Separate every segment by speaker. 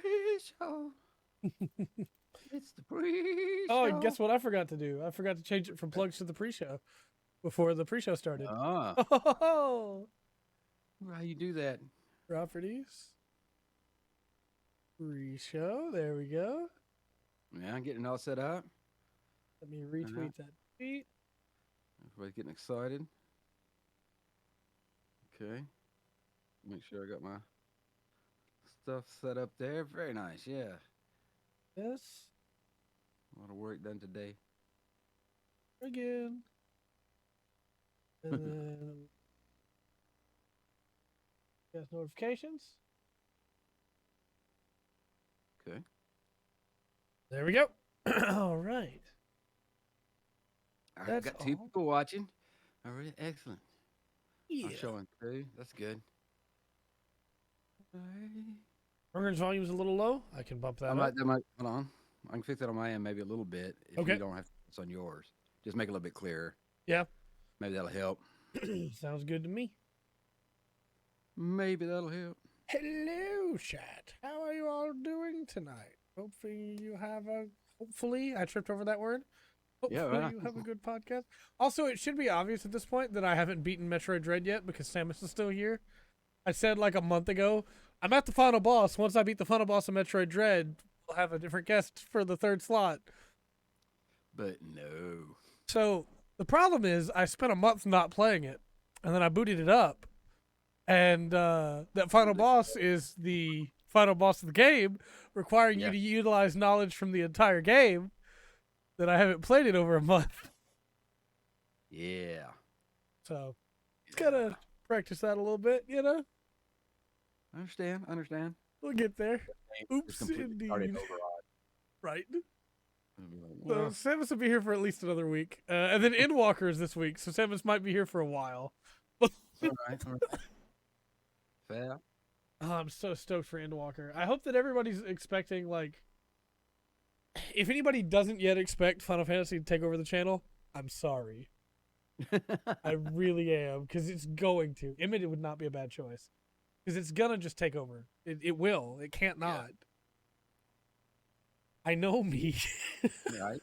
Speaker 1: pre-show. It's the pre-show.
Speaker 2: Oh, and guess what I forgot to do? I forgot to change it from plugs to the pre-show before the pre-show started. Oh,
Speaker 1: How you do that?
Speaker 2: properties. Pre-show. There we go.
Speaker 1: Yeah, I'm getting all set up.
Speaker 2: Let me retweet that tweet.
Speaker 1: Everybody's getting excited. Okay. Make sure I got my stuff set up there. Very nice. Yeah.
Speaker 2: Yes.
Speaker 1: A lot of work done today.
Speaker 2: Again. And then got notifications.
Speaker 1: Okay.
Speaker 2: There we go. All right.
Speaker 1: I've got two people watching. All right. Excellent.
Speaker 2: Yeah.
Speaker 1: I'm showing two. That's good.
Speaker 2: Runger's volume's a little low. I can bump that up.
Speaker 1: Hold on. I can fix that on my end maybe a little bit if you don't have to fix on yours. Just make it a little bit clearer.
Speaker 2: Yeah.
Speaker 1: Maybe that'll help.
Speaker 2: Sounds good to me.
Speaker 1: Maybe that'll help.
Speaker 2: Hello, chat. How are you all doing tonight? Hopefully you have a... Hopefully, I tripped over that word. Hopefully you have a good podcast. Also, it should be obvious at this point that I haven't beaten Metroid Dread yet because Samus is still here. I said like a month ago, I'm at the final boss. Once I beat the final boss of Metroid Dread, we'll have a different guest for the third slot.
Speaker 1: But no.
Speaker 2: So the problem is I spent a month not playing it, and then I booted it up. And that final boss is the final boss of the game, requiring you to utilize knowledge from the entire game that I haven't played it over a month.
Speaker 1: Yeah.
Speaker 2: So it's gotta practice that a little bit, you know?
Speaker 1: I understand.
Speaker 2: We'll get there. Oops, indeed. Right. So Samus will be here for at least another week. And then Endwalker is this week, so Samus might be here for a while.
Speaker 1: All right. Fair.
Speaker 2: Oh, I'm so stoked for Endwalker. I hope that everybody's expecting, like... If anybody doesn't yet expect Final Fantasy to take over the channel, I'm sorry. I really am, because it's going to. It would not be a bad choice. Because it's going to just take over. It will. It can't not. I know me.
Speaker 1: Right.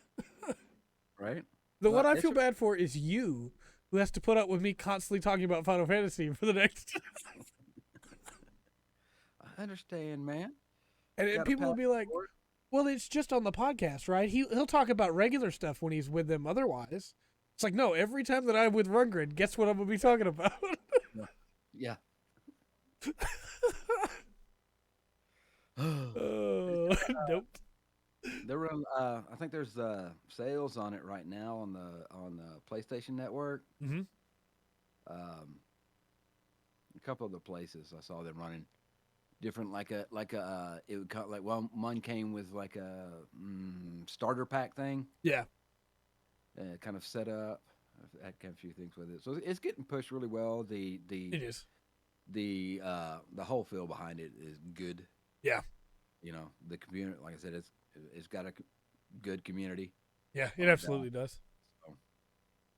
Speaker 1: Right.
Speaker 2: What I feel bad for is you, who has to put up with me constantly talking about Final Fantasy for the next...
Speaker 1: I understand, man.
Speaker 2: And people will be like, well, it's just on the podcast, right? He'll talk about regular stuff when he's with them otherwise. It's like, no, every time that I'm with Rungrid, guess what I'm going to be talking about?
Speaker 1: Yeah.
Speaker 2: Nope.
Speaker 1: They're I think there's sales on it right now on the PlayStation Network.
Speaker 2: Mm-hmm.
Speaker 1: A couple of the places I saw them running different it would come like one came with like a starter pack thing.
Speaker 2: Yeah.
Speaker 1: Kind of set up. I had a few things with it, so it's getting pushed really well. It
Speaker 2: is.
Speaker 1: The whole feel behind it is good.
Speaker 2: Yeah.
Speaker 1: You know, the community, like I said, it's got a good community.
Speaker 2: Yeah, it absolutely does. So.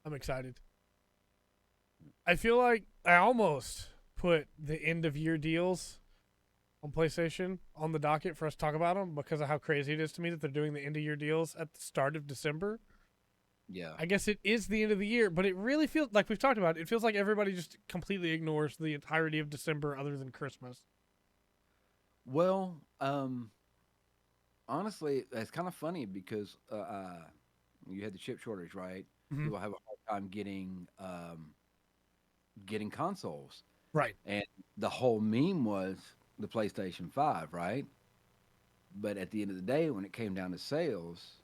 Speaker 2: I'm excited. I feel like I almost put the end of year deals on PlayStation on the docket for us to talk about them because of how crazy it is to me that they're doing the end of year deals at the start of December.
Speaker 1: Yeah.
Speaker 2: I guess it is the end of the year, but it really feels like we've talked about it. It feels like everybody just completely ignores the entirety of December other than Christmas.
Speaker 1: Well, honestly, it's kind of funny because you had the chip shortage, right?
Speaker 2: Mm-hmm.
Speaker 1: People have a hard time getting consoles.
Speaker 2: Right.
Speaker 1: And the whole meme was the PlayStation 5, right? But at the end of the day, when it came down to sales,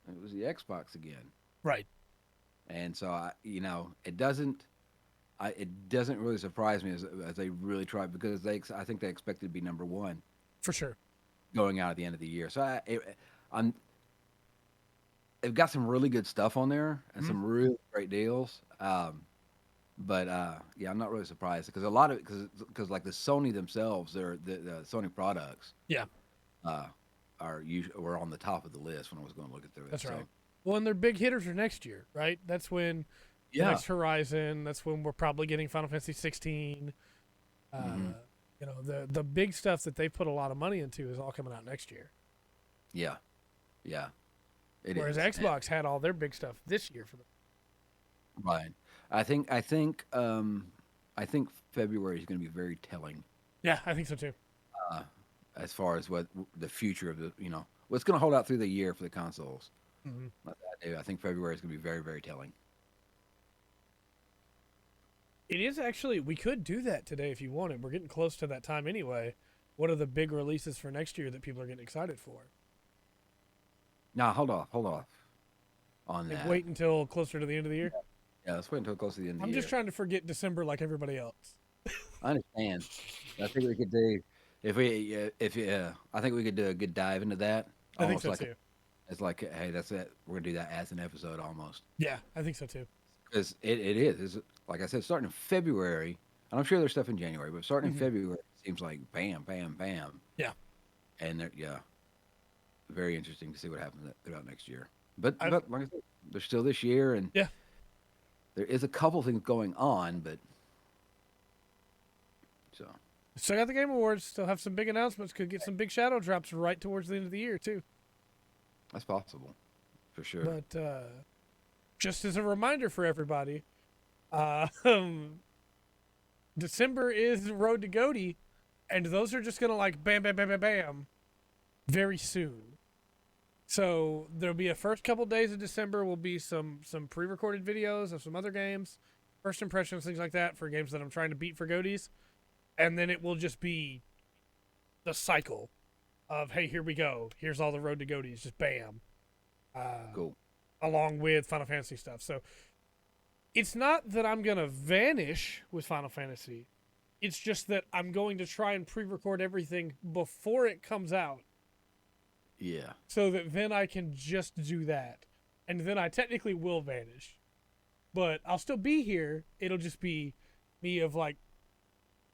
Speaker 1: it was the Xbox again.
Speaker 2: Right.
Speaker 1: And so, it doesn't really surprise me as they really tried because I think they expected to be number one.
Speaker 2: For sure.
Speaker 1: Going out at the end of the year. So they've got some really good stuff on there and some really great deals. But I'm not really surprised because a lot of it, because like the Sony themselves, the Sony products, were on the top of the list when I was going to look at their.
Speaker 2: That's right. Well, and they're big hitters for next year, right? That's when the next Horizon. That's when we're probably getting Final Fantasy 16. You know, the big stuff that they put a lot of money into is all coming out next year.
Speaker 1: Yeah, yeah, it
Speaker 2: Whereas
Speaker 1: is.
Speaker 2: Xbox had all their big stuff this year for them.
Speaker 1: Right. I think February is going to be very telling
Speaker 2: Yeah, I think so too.
Speaker 1: uh, as far as what the future of what's going to hold out through the year for the consoles.
Speaker 2: Mm-hmm.
Speaker 1: I think February is going to be very, very telling.
Speaker 2: It is actually, we could do that today if you wanted. We're getting close to that time anyway. What are the big releases for next year that people are getting excited for?
Speaker 1: Now, hold off on
Speaker 2: Like,
Speaker 1: that.
Speaker 2: wait until closer to the end of the year?
Speaker 1: Yeah, let's wait until close to the end of the
Speaker 2: I'm
Speaker 1: year.
Speaker 2: just trying to forget December like everybody else.
Speaker 1: I understand. I think we could do I think we could do a good dive into that.
Speaker 2: I think
Speaker 1: Almost
Speaker 2: so
Speaker 1: like
Speaker 2: too.
Speaker 1: it's like, hey, that's it. We're gonna do that as an episode almost.
Speaker 2: Yeah, I think so too.
Speaker 1: Because it is. It's, like I said, starting in February, and I'm sure there's stuff in January, but starting in
Speaker 2: Mm-hmm.
Speaker 1: February, it seems like bam, bam, bam.
Speaker 2: Yeah.
Speaker 1: And yeah, very interesting to see what happens throughout next year. But
Speaker 2: I've,
Speaker 1: like I said, there's still this year, and
Speaker 2: yeah.
Speaker 1: there is a couple things going on, but so
Speaker 2: Still got the Game Awards. Still have some big announcements. Could get some big shadow drops right towards the end of the year too.
Speaker 1: that's possible, for sure.
Speaker 2: But just as a reminder for everybody, uh, December is Road to Goaty, and those are just gonna like bam, bam, bam, bam, bam, very soon. So there'll be a first couple days of December will be some pre-recorded videos of some other games, first impressions, things like that for games that I'm trying to beat for Goaties, and then it will just be the cycle of hey, here we go, here's all the Road to Goaties, just bam,
Speaker 1: Cool.
Speaker 2: along with Final Fantasy stuff. So it's not that I'm gonna vanish with Final Fantasy. It's just that I'm going to try and pre-record everything before it comes out,
Speaker 1: Yeah.
Speaker 2: so that then I can just do that, and then I technically will vanish, but I'll still be here. It'll just be me of like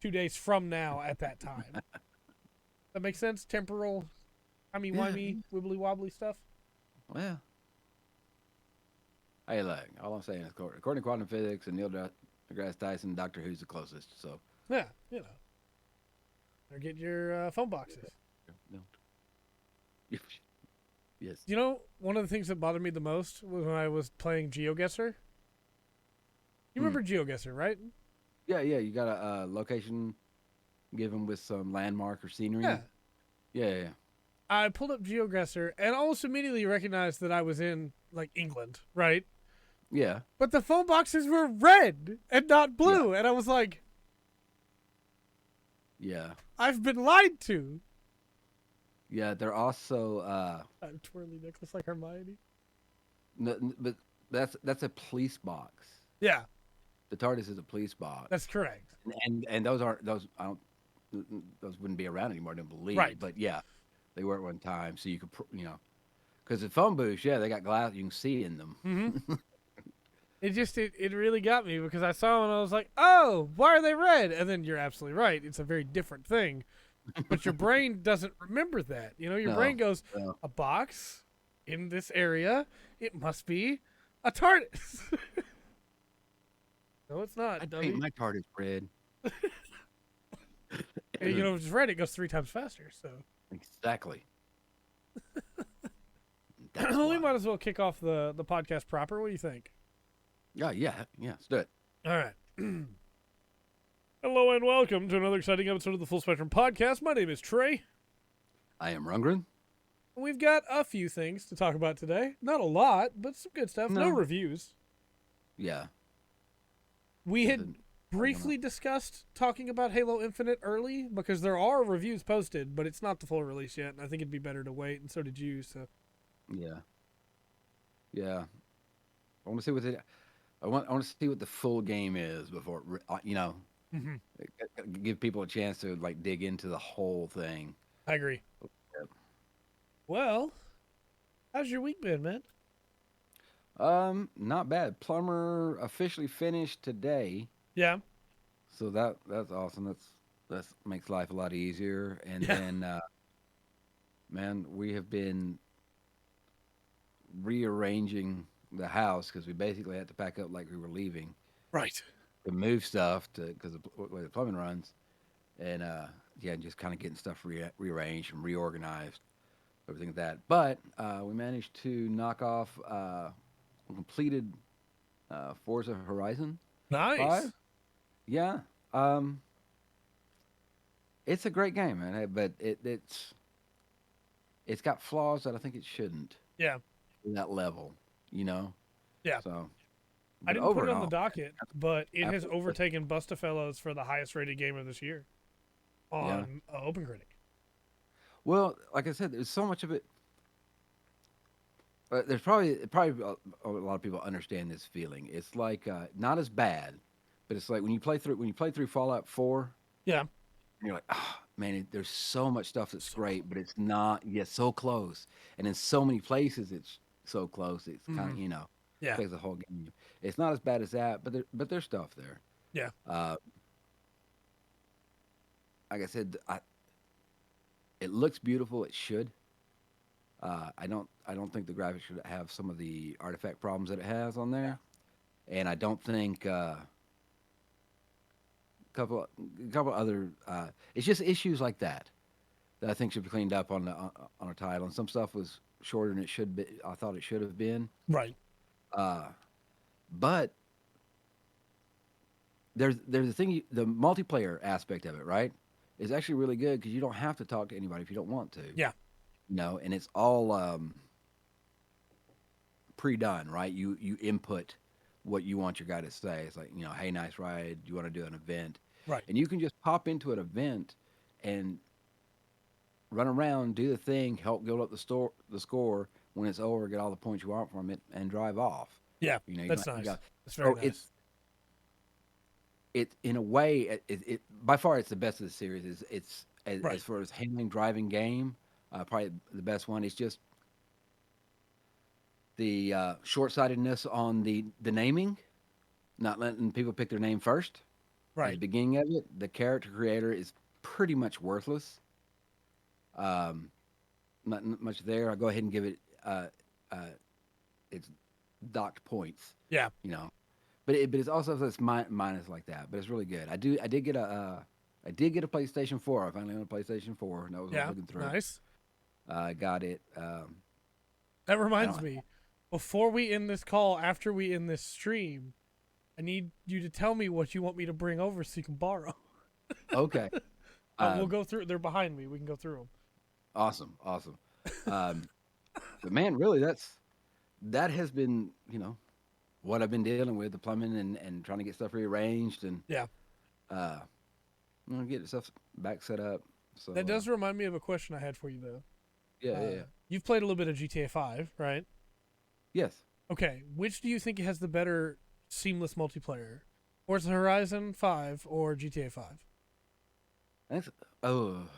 Speaker 2: 2 days from now at that time. That makes sense. Temporal, timey-wimey, wibbly-wobbly stuff.
Speaker 1: Well, hey, look, all I'm saying is, according to quantum physics and Neil deGrasse Tyson, Doctor Who's the closest. So,
Speaker 2: Yeah, you know. Or get your phone boxes.
Speaker 1: no. Yes.
Speaker 2: You know, one of the things that bothered me the most was when I was playing GeoGuessr. You remember GeoGuessr, right?
Speaker 1: Yeah, yeah. You got a location given with some landmark or scenery.
Speaker 2: Yeah.
Speaker 1: Yeah.
Speaker 2: I pulled up GeoGuessr and almost immediately recognized that I was in, like, England, right?
Speaker 1: Yeah.
Speaker 2: But the phone boxes were red and not blue. And I was like,
Speaker 1: Yeah.
Speaker 2: I've been lied to.
Speaker 1: Yeah. They're also
Speaker 2: A twirly necklace like Hermione.
Speaker 1: but that's a police box.
Speaker 2: Yeah,
Speaker 1: The TARDIS is a police box.
Speaker 2: that's correct.
Speaker 1: And those aren't those. I don't. Those wouldn't be around anymore. I don't believe.
Speaker 2: Right.
Speaker 1: But yeah, they were at one time. So you could, because the phone booths, yeah, they got glass. You can see in them.
Speaker 2: Mm-hmm. It really got me because I saw them and I was like, oh, why are they red? And then you're absolutely right. It's a very different thing. But your brain doesn't remember that. You know, your
Speaker 1: No,
Speaker 2: brain goes,
Speaker 1: no.
Speaker 2: a box in this area, it must be a TARDIS. No, it's not.
Speaker 1: I
Speaker 2: dummy.
Speaker 1: paint my TARDIS red.
Speaker 2: And, you know, if it's red, it goes 3 times faster. So
Speaker 1: Exactly. That's
Speaker 2: we
Speaker 1: why.
Speaker 2: might as well kick off the podcast proper. What do you think?
Speaker 1: Yeah. Let's do it.
Speaker 2: All right. Hello and welcome to another exciting episode of the Full Spectrum Podcast. My name is Trey.
Speaker 1: I am Rundgren.
Speaker 2: We've got a few things to talk about today. Not a lot, but some good stuff. No
Speaker 1: No.
Speaker 2: reviews.
Speaker 1: Yeah.
Speaker 2: We had
Speaker 1: Doesn't-
Speaker 2: briefly discussed talking about Halo Infinite early because there are reviews posted, but it's not the full release yet, and I think it'd be better to wait, and so did you. So
Speaker 1: Yeah. Yeah. I want to see what I want to see what the full game is before give people a chance to like dig into the whole thing.
Speaker 2: I agree.
Speaker 1: Yep.
Speaker 2: Well, how's your week been, man?
Speaker 1: Not bad. Plumber officially finished today,
Speaker 2: Yeah.
Speaker 1: so that's awesome. That makes life a lot easier. And
Speaker 2: Yeah.
Speaker 1: then, man, we have been rearranging the house because we basically had to pack up like we were leaving
Speaker 2: Right.
Speaker 1: to move stuff to because the way the plumbing runs. and yeah, just kind of getting stuff rearranged and reorganized, everything like that. But we managed to knock off completed Forza Horizon 5.
Speaker 2: Nice.
Speaker 1: Yeah, um, it's a great game, man. But it's got flaws that I think it shouldn't
Speaker 2: Yeah.
Speaker 1: to that level, you know.
Speaker 2: Yeah.
Speaker 1: So,
Speaker 2: I
Speaker 1: but
Speaker 2: didn't
Speaker 1: over
Speaker 2: put it
Speaker 1: and
Speaker 2: on the
Speaker 1: all,
Speaker 2: docket, but it has
Speaker 1: absolutely,
Speaker 2: overtaken Bustafellows for the highest rated game of this year
Speaker 1: yeah.
Speaker 2: on OpenCritic.
Speaker 1: Well, like I said, there's so much of it. There's probably a lot of people understand this feeling. It's like not as bad, but it's like when you play through Fallout 4,
Speaker 2: Yeah.
Speaker 1: and you're like, oh, man, there's so much stuff that's
Speaker 2: So
Speaker 1: great,
Speaker 2: close.
Speaker 1: but it's not yet so close, and in so many places it's so close. It's kind
Speaker 2: Hmm.
Speaker 1: of
Speaker 2: Yeah.
Speaker 1: takes the whole game. It's not as bad as that, but there's stuff there.
Speaker 2: Yeah.
Speaker 1: Uh, like I said, it looks beautiful. It should. I don't think the graphics should have some of the artifact problems that it has on
Speaker 2: Yeah.
Speaker 1: there, and I don't think couple a couple other. It's just issues like that I think should be cleaned up on a title. And some stuff was shorter than it should be. I thought it should have been.
Speaker 2: Right.
Speaker 1: Uh, but there's the thing, the multiplayer aspect of it, right? Is actually really good because you don't have to talk to anybody if you don't want to,
Speaker 2: Yeah.
Speaker 1: and it's all pre-done, right? You input what you want your guy to say. It's like, hey, nice ride. You want to do an event,
Speaker 2: Right.
Speaker 1: and you can just pop into an event and run around, do the thing, help build up the score. When it's over, get all the points you want from it, and drive off.
Speaker 2: Yeah.
Speaker 1: You
Speaker 2: That's
Speaker 1: don't,
Speaker 2: nice. That's very
Speaker 1: so
Speaker 2: nice.
Speaker 1: it in a way it by far it's the best of the series. It's as
Speaker 2: Right.
Speaker 1: far as handling driving game, probably the best one. It's just the short-sightedness on the naming, not letting people pick their name first at the
Speaker 2: Right.
Speaker 1: beginning of it. The character creator is pretty much worthless. Um, not much there. I'll go ahead and give it uh, its docked points,
Speaker 2: Yeah.
Speaker 1: you know. But it's also this minus like that. But it's really good. I did get a PlayStation 4. I finally own a PlayStation 4, and that was what I was
Speaker 2: Yeah.
Speaker 1: looking through.
Speaker 2: Nice.
Speaker 1: I got it.
Speaker 2: That
Speaker 1: I
Speaker 2: reminds
Speaker 1: don't.
Speaker 2: me. Before we end this call, after we end this stream, I need you to tell me what you want me to bring over so you can borrow.
Speaker 1: Okay.
Speaker 2: We'll
Speaker 1: Um,
Speaker 2: go through. They're behind me. We can go through them.
Speaker 1: awesome. Awesome. Um, but man, really, that has been what I've been dealing with, the plumbing and trying to get stuff rearranged and
Speaker 2: Yeah.
Speaker 1: uh, get stuff back set up. So
Speaker 2: That does remind me of a question I had for you though.
Speaker 1: yeah, yeah, yeah.
Speaker 2: You've played a little bit of GTA 5, right?
Speaker 1: Yes.
Speaker 2: Okay, which do you think has the better seamless multiplayer? Forza Horizon 5 or GTA 5?
Speaker 1: Thanks. Oh,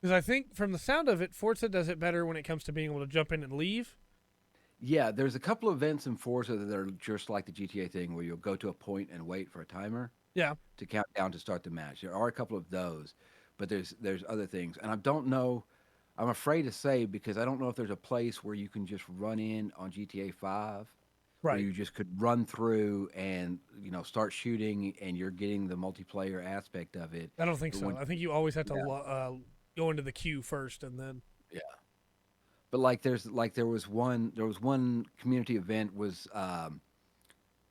Speaker 2: Because I think from the sound of it, Forza does it better when it comes to being able to jump in and leave.
Speaker 1: yeah. There's a couple of events in Forza that are just like the GTA thing, where you'll go to a point and wait for a timer
Speaker 2: Yeah,
Speaker 1: to count down to start the match. There are a couple of those, but there's other things, and I don't know. I'm afraid to say because I don't know if there's a place where you can just run in on GTA 5 where
Speaker 2: right.
Speaker 1: you just could run through and start shooting and you're getting the multiplayer aspect of it.
Speaker 2: I don't think
Speaker 1: But
Speaker 2: so.
Speaker 1: when
Speaker 2: I think you always have to
Speaker 1: yeah,
Speaker 2: go into the queue first and then.
Speaker 1: yeah. But there was one community event was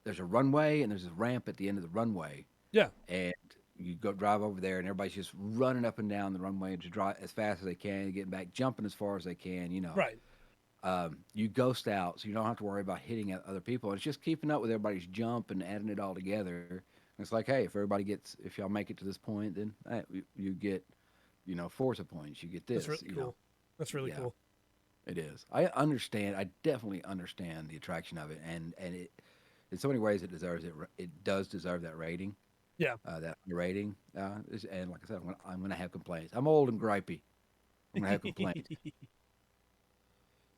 Speaker 1: there's a runway and there's a ramp at the end of the runway
Speaker 2: Yeah,
Speaker 1: and you go drive over there and everybody's just running up and down the runway to drive as fast as they can, getting back, jumping as far as they can.
Speaker 2: right.
Speaker 1: You ghost out, so you don't have to worry about hitting other people. It's just keeping up with everybody's jump and adding it all together. And it's like, hey, if y'all make it to this point, then hey, you get, Forza points. You get
Speaker 2: That's
Speaker 1: this,
Speaker 2: really cool. That's really
Speaker 1: yeah,
Speaker 2: cool.
Speaker 1: it is. I understand. I definitely understand the attraction of it, and it, in so many ways, it deserves it. It does deserve that rating,
Speaker 2: Yeah.
Speaker 1: that rating. And like I said, I'm gonna have complaints. I'm old and gripey. I'm gonna have complaints.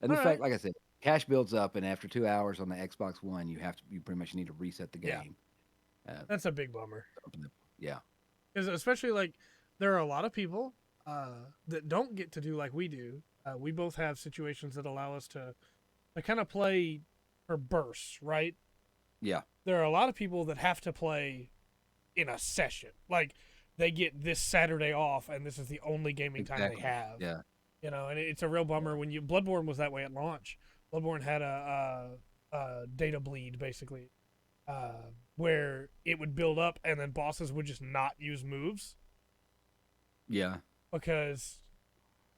Speaker 1: And
Speaker 2: All
Speaker 1: the fact,
Speaker 2: right.
Speaker 1: like I said, cash builds up, and after 2 hours on the Xbox One, you pretty much need to reset the
Speaker 2: Yeah,
Speaker 1: game. Uh,
Speaker 2: that's a big bummer.
Speaker 1: yeah,
Speaker 2: Because especially like there are a lot of people that don't get to do like we do. We both have situations that allow us to kind of play for bursts, right?
Speaker 1: yeah,
Speaker 2: there are a lot of people that have to play in a session. Like they get this Saturday off, and this is the only gaming time they
Speaker 1: Exactly.
Speaker 2: have.
Speaker 1: Yeah.
Speaker 2: And it's a real bummer when Bloodborne was that way at launch. Bloodborne had a data bleed basically, where it would build up and then bosses would just not use moves.
Speaker 1: Yeah.
Speaker 2: Because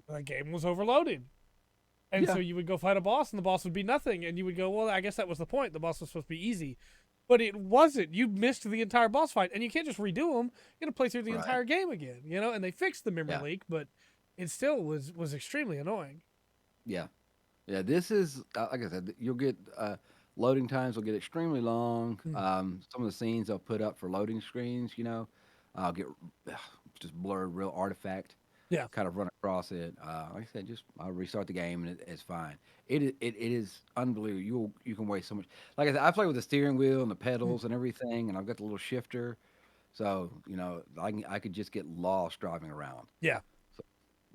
Speaker 2: the game was overloaded. And so you would go fight a boss and the boss would be nothing. And you would go, well, I guess that was the point. The boss was supposed to be easy. But it wasn't. You missed the entire boss fight. And you can't just redo them. You got to play through the entire game again. And they fixed the memory leak, but it still was extremely annoying.
Speaker 1: Yeah. Yeah, this is, like I said, you'll get loading times will get extremely long. Some of the scenes they'll put up for loading screens, I'll get just blurred, real artifact.
Speaker 2: Yeah.
Speaker 1: Kind of run across it. Like I said, I'll restart the game and it's fine. It is unbelievable. You can waste so much. Like I said, I play with the steering wheel and the pedals and everything, and I've got the little shifter, so I could just get lost driving around.
Speaker 2: Yeah.
Speaker 1: So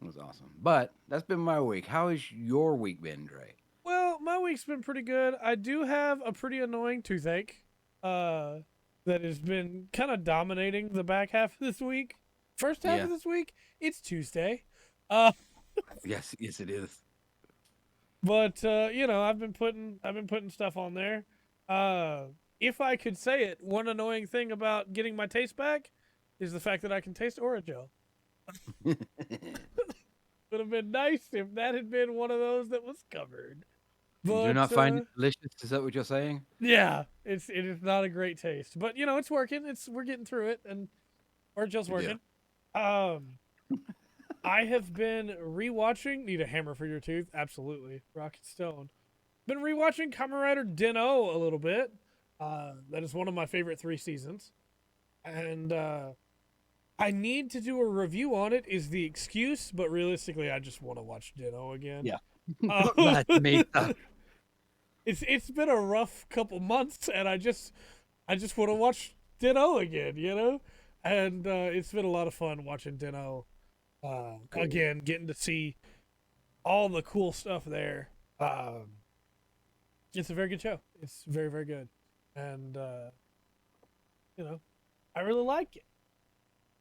Speaker 1: it was awesome. But that's been my week. How has your week been, Trey?
Speaker 2: Well, my week's been pretty good. I do have a pretty annoying toothache that has been kind of dominating the back half of this week. First half of this week, it's Tuesday.
Speaker 1: Yes, it is.
Speaker 2: But I've been putting stuff on there. If I could say it, one annoying thing about getting my taste back is the fact that I can taste Orajel. Would have been nice if that had been one of those that was covered. But,
Speaker 1: you do not find it delicious? Is that what you're saying?
Speaker 2: Yeah, it is not a great taste, but it's working. We're getting through it, and Orajel's working. Yeah. I have been rewatching. Need a hammer for your tooth? Absolutely, rock and stone. Been rewatching Kamen Rider Den-O a little bit. That is one of my favorite 3 seasons, and I need to do a review on it. Is the excuse, but realistically, I just want to watch Den-O again.
Speaker 1: Yeah.
Speaker 2: It's been a rough couple months, and I just want to watch Den-O again, and it's been a lot of fun watching Den-O again, getting to see all the cool stuff there. It's a very good show. It's very, very good, and I really like it.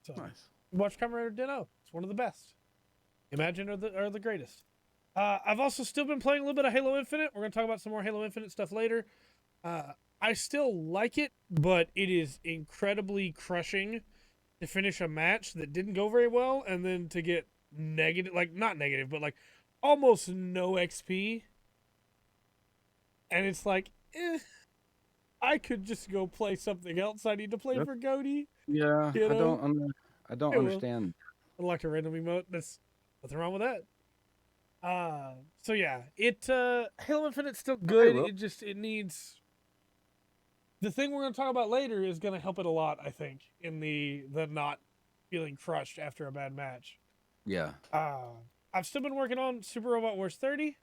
Speaker 2: So
Speaker 1: nice.
Speaker 2: Watch Kamen Rider Den-O. It's one of the best. Imagine are the greatest. I've also still been playing a little bit of Halo Infinite. We're going to talk about some more Halo Infinite stuff later. I still like it, but it is incredibly crushing to finish a match that didn't go very well and then to get negative, like not negative, but like almost no XP. And it's like, I could just go play something else I need to play for Goaty.
Speaker 1: Yeah, I don't understand.
Speaker 2: Unlocked a random emote. That's nothing wrong with that. So yeah, Halo Infinite's still good. It needs. The thing we're going to talk about later is going to help it a lot, I think, in the not feeling crushed after a bad match.
Speaker 1: Yeah.
Speaker 2: I've still been working on Super Robot Wars 30.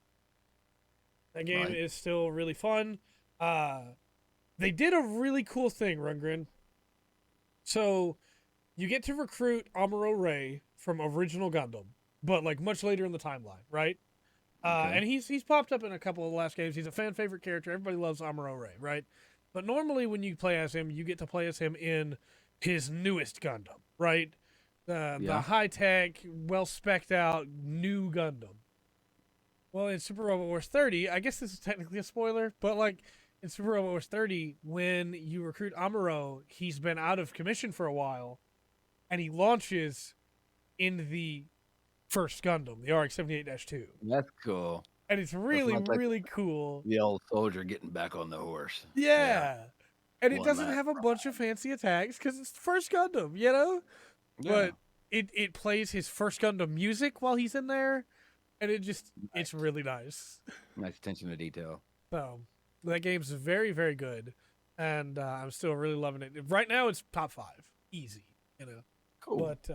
Speaker 2: That game is still really fun. They did a really cool thing, Rundgren. So, you get to recruit Amuro Ray from original Gundam, but like much later in the timeline, right? And he's popped up in a couple of the last games. He's a fan favorite character. Everybody loves Amuro Ray, right? But normally when you play as him, you get to play as him in his newest Gundam, right? The high-tech, well-specced out new Gundam. Well, in Super Robot Wars 30, I guess this is technically a spoiler, but like in Super Robot Wars 30, when you recruit Amuro, he's been out of commission for a while, and he launches in the first Gundam, the RX-78-2.
Speaker 1: That's cool.
Speaker 2: And it's really, really cool.
Speaker 1: The old soldier getting back on the horse.
Speaker 2: Yeah. And it doesn't have a bunch of fancy attacks because it's the first Gundam, Yeah. But it plays his first Gundam music while he's in there. And it's really nice.
Speaker 1: Nice attention to detail.
Speaker 2: So, that game's very, very good. And I'm still really loving it. Right now, it's top 5. Easy,
Speaker 1: Cool.
Speaker 2: But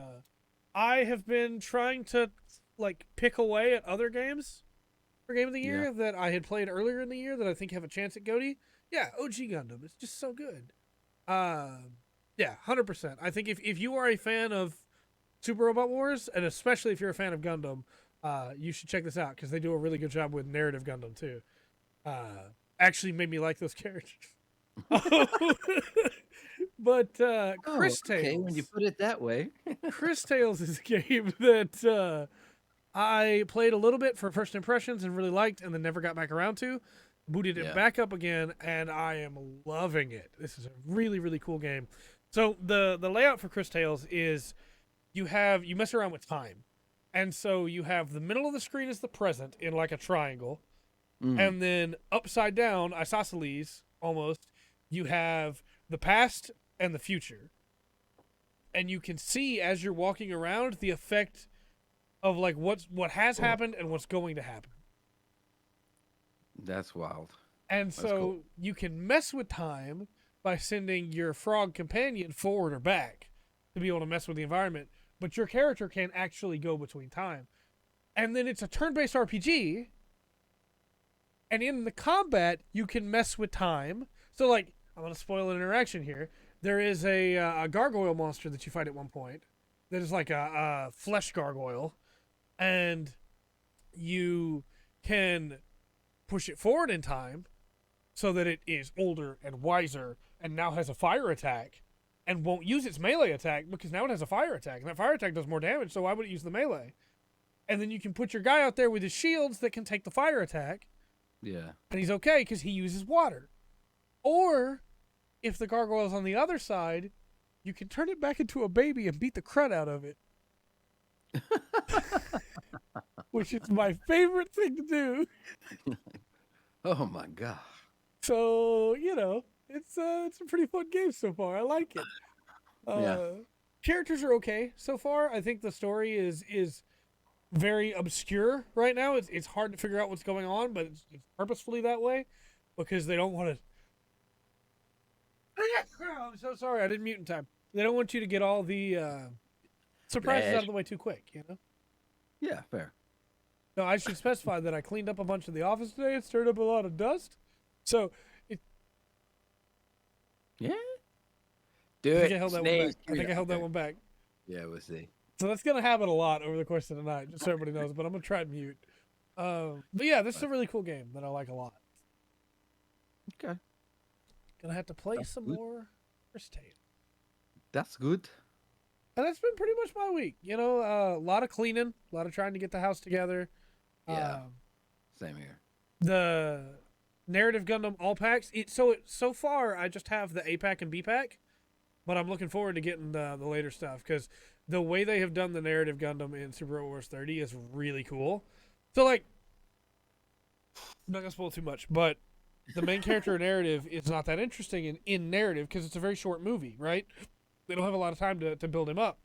Speaker 2: I have been trying to, like, pick away at other games for Game of the Year that I had played earlier in the year that I think have a chance at Goaty. Yeah, OG Gundam. It's just so good. Yeah, 100%. I think if you are a fan of Super Robot Wars, and especially if you're a fan of Gundam, you should check this out because they do a really good job with narrative Gundam too. Actually made me like those characters. But
Speaker 1: Oh,
Speaker 2: Cris
Speaker 1: okay. When you
Speaker 2: Tales.
Speaker 1: put it that way.
Speaker 2: Cris Tales is a game that I played a little bit for first impressions and really liked, and then never got back around to. Booted it
Speaker 1: Yeah.
Speaker 2: back up again, and I am loving it. This is a really, really cool game. So the layout for Cris Tales is you mess around with time, and so you have the middle of the screen is the present in like a triangle,
Speaker 1: Mm.
Speaker 2: and then upside down, isosceles almost, you have the past and the future, and you can see as you're walking around the effect of like what has happened and what's going to happen.
Speaker 1: That's wild.
Speaker 2: And
Speaker 1: That's cool.
Speaker 2: so you can mess with time by sending your frog companion forward or back to be able to mess with the environment, but your character can actually go between time. And then it's a turn-based RPG, and in the combat you can mess with time. So like I'm gonna spoil an interaction here. There is a gargoyle monster that you fight at one point that is like a flesh gargoyle, and you can push it forward in time so that it is older and wiser and now has a fire attack and won't use its melee attack because now it has a fire attack, and that fire attack does more damage, so why would it use the melee? And then you can put your guy out there with his shields that can take the fire attack,
Speaker 1: Yeah.
Speaker 2: and he's okay because he uses water. Or if the gargoyle's on the other side, you can turn it back into a baby and beat the crud out of it. Which is my favorite thing to do.
Speaker 1: Oh my god.
Speaker 2: So, it's a pretty fun game so far. I like it.
Speaker 1: Yeah.
Speaker 2: Characters are okay so far. I think the story is very obscure right now. It's hard to figure out what's going on, but it's purposefully that way because they don't want to. I'm so sorry, I didn't mute in time. They don't want you to get all the surprises out of the way too quick.
Speaker 1: Yeah, fair.
Speaker 2: No, I should specify that I cleaned up a bunch of the office today and stirred up a lot of dust. So
Speaker 1: Yeah. Do
Speaker 2: I think
Speaker 1: it.
Speaker 2: I held that one back. I think I held that one back.
Speaker 1: Yeah, we'll see.
Speaker 2: So that's gonna happen a lot over the course of the night, just so everybody knows. But I'm gonna try to mute. But yeah, this is a really cool game that I like a lot.
Speaker 1: Okay.
Speaker 2: Gonna have to play
Speaker 1: That's
Speaker 2: some
Speaker 1: good.
Speaker 2: more Cris Tales.
Speaker 1: That's good.
Speaker 2: And that's been pretty much my week. A lot of cleaning, a lot of trying to get the house together.
Speaker 1: Yeah.
Speaker 2: Um,
Speaker 1: Same here.
Speaker 2: the narrative Gundam all packs. So far I just have the A pack and B pack, but I'm looking forward to getting the later stuff because the way they have done the narrative Gundam in Super Robot Wars 30 is really cool. So like, I'm not gonna spoil too much, but the main character narrative is not that interesting in narrative because it's a very short movie, right? They don't have a lot of time to build him up.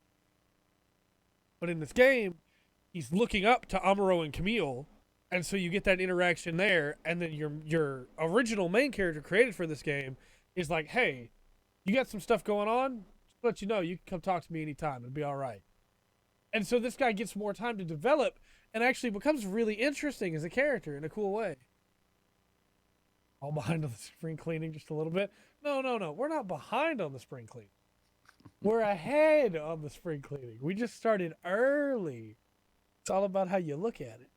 Speaker 2: But in this game, he's looking up to Amuro and Camille, and so you get that interaction there, and then your original main character created for this game is like, hey, you got some stuff going on? Just to let you know, you can come talk to me anytime. It'll be all right. And so this guy gets more time to develop and actually becomes really interesting as a character in a cool way. All behind on the spring cleaning just a little bit. No. We're not behind on the spring cleaning. We're ahead on the spring cleaning. We just started early. It's all about how you look at it.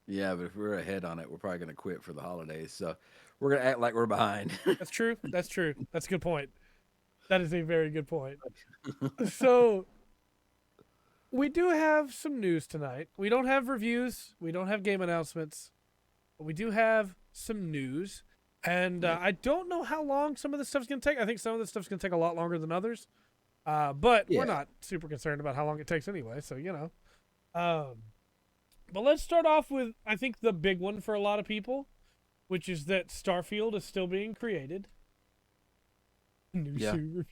Speaker 1: Yeah, but if we're ahead on it, we're probably gonna quit for the holidays. So we're gonna act like we're behind.
Speaker 2: That's true. That's true. That's a good point. That is a very good point. So we do have some news tonight. We don't have reviews. We don't have game announcements. But we do have some news. And I don't know how long some of this stuff's going to take. I think some of this stuff's going to take a lot longer than others. But
Speaker 1: Yeah.
Speaker 2: we're not super concerned about how long it takes anyway. So, But let's start off with, I think, the big one for a lot of people, which is that Starfield is still being created. New review.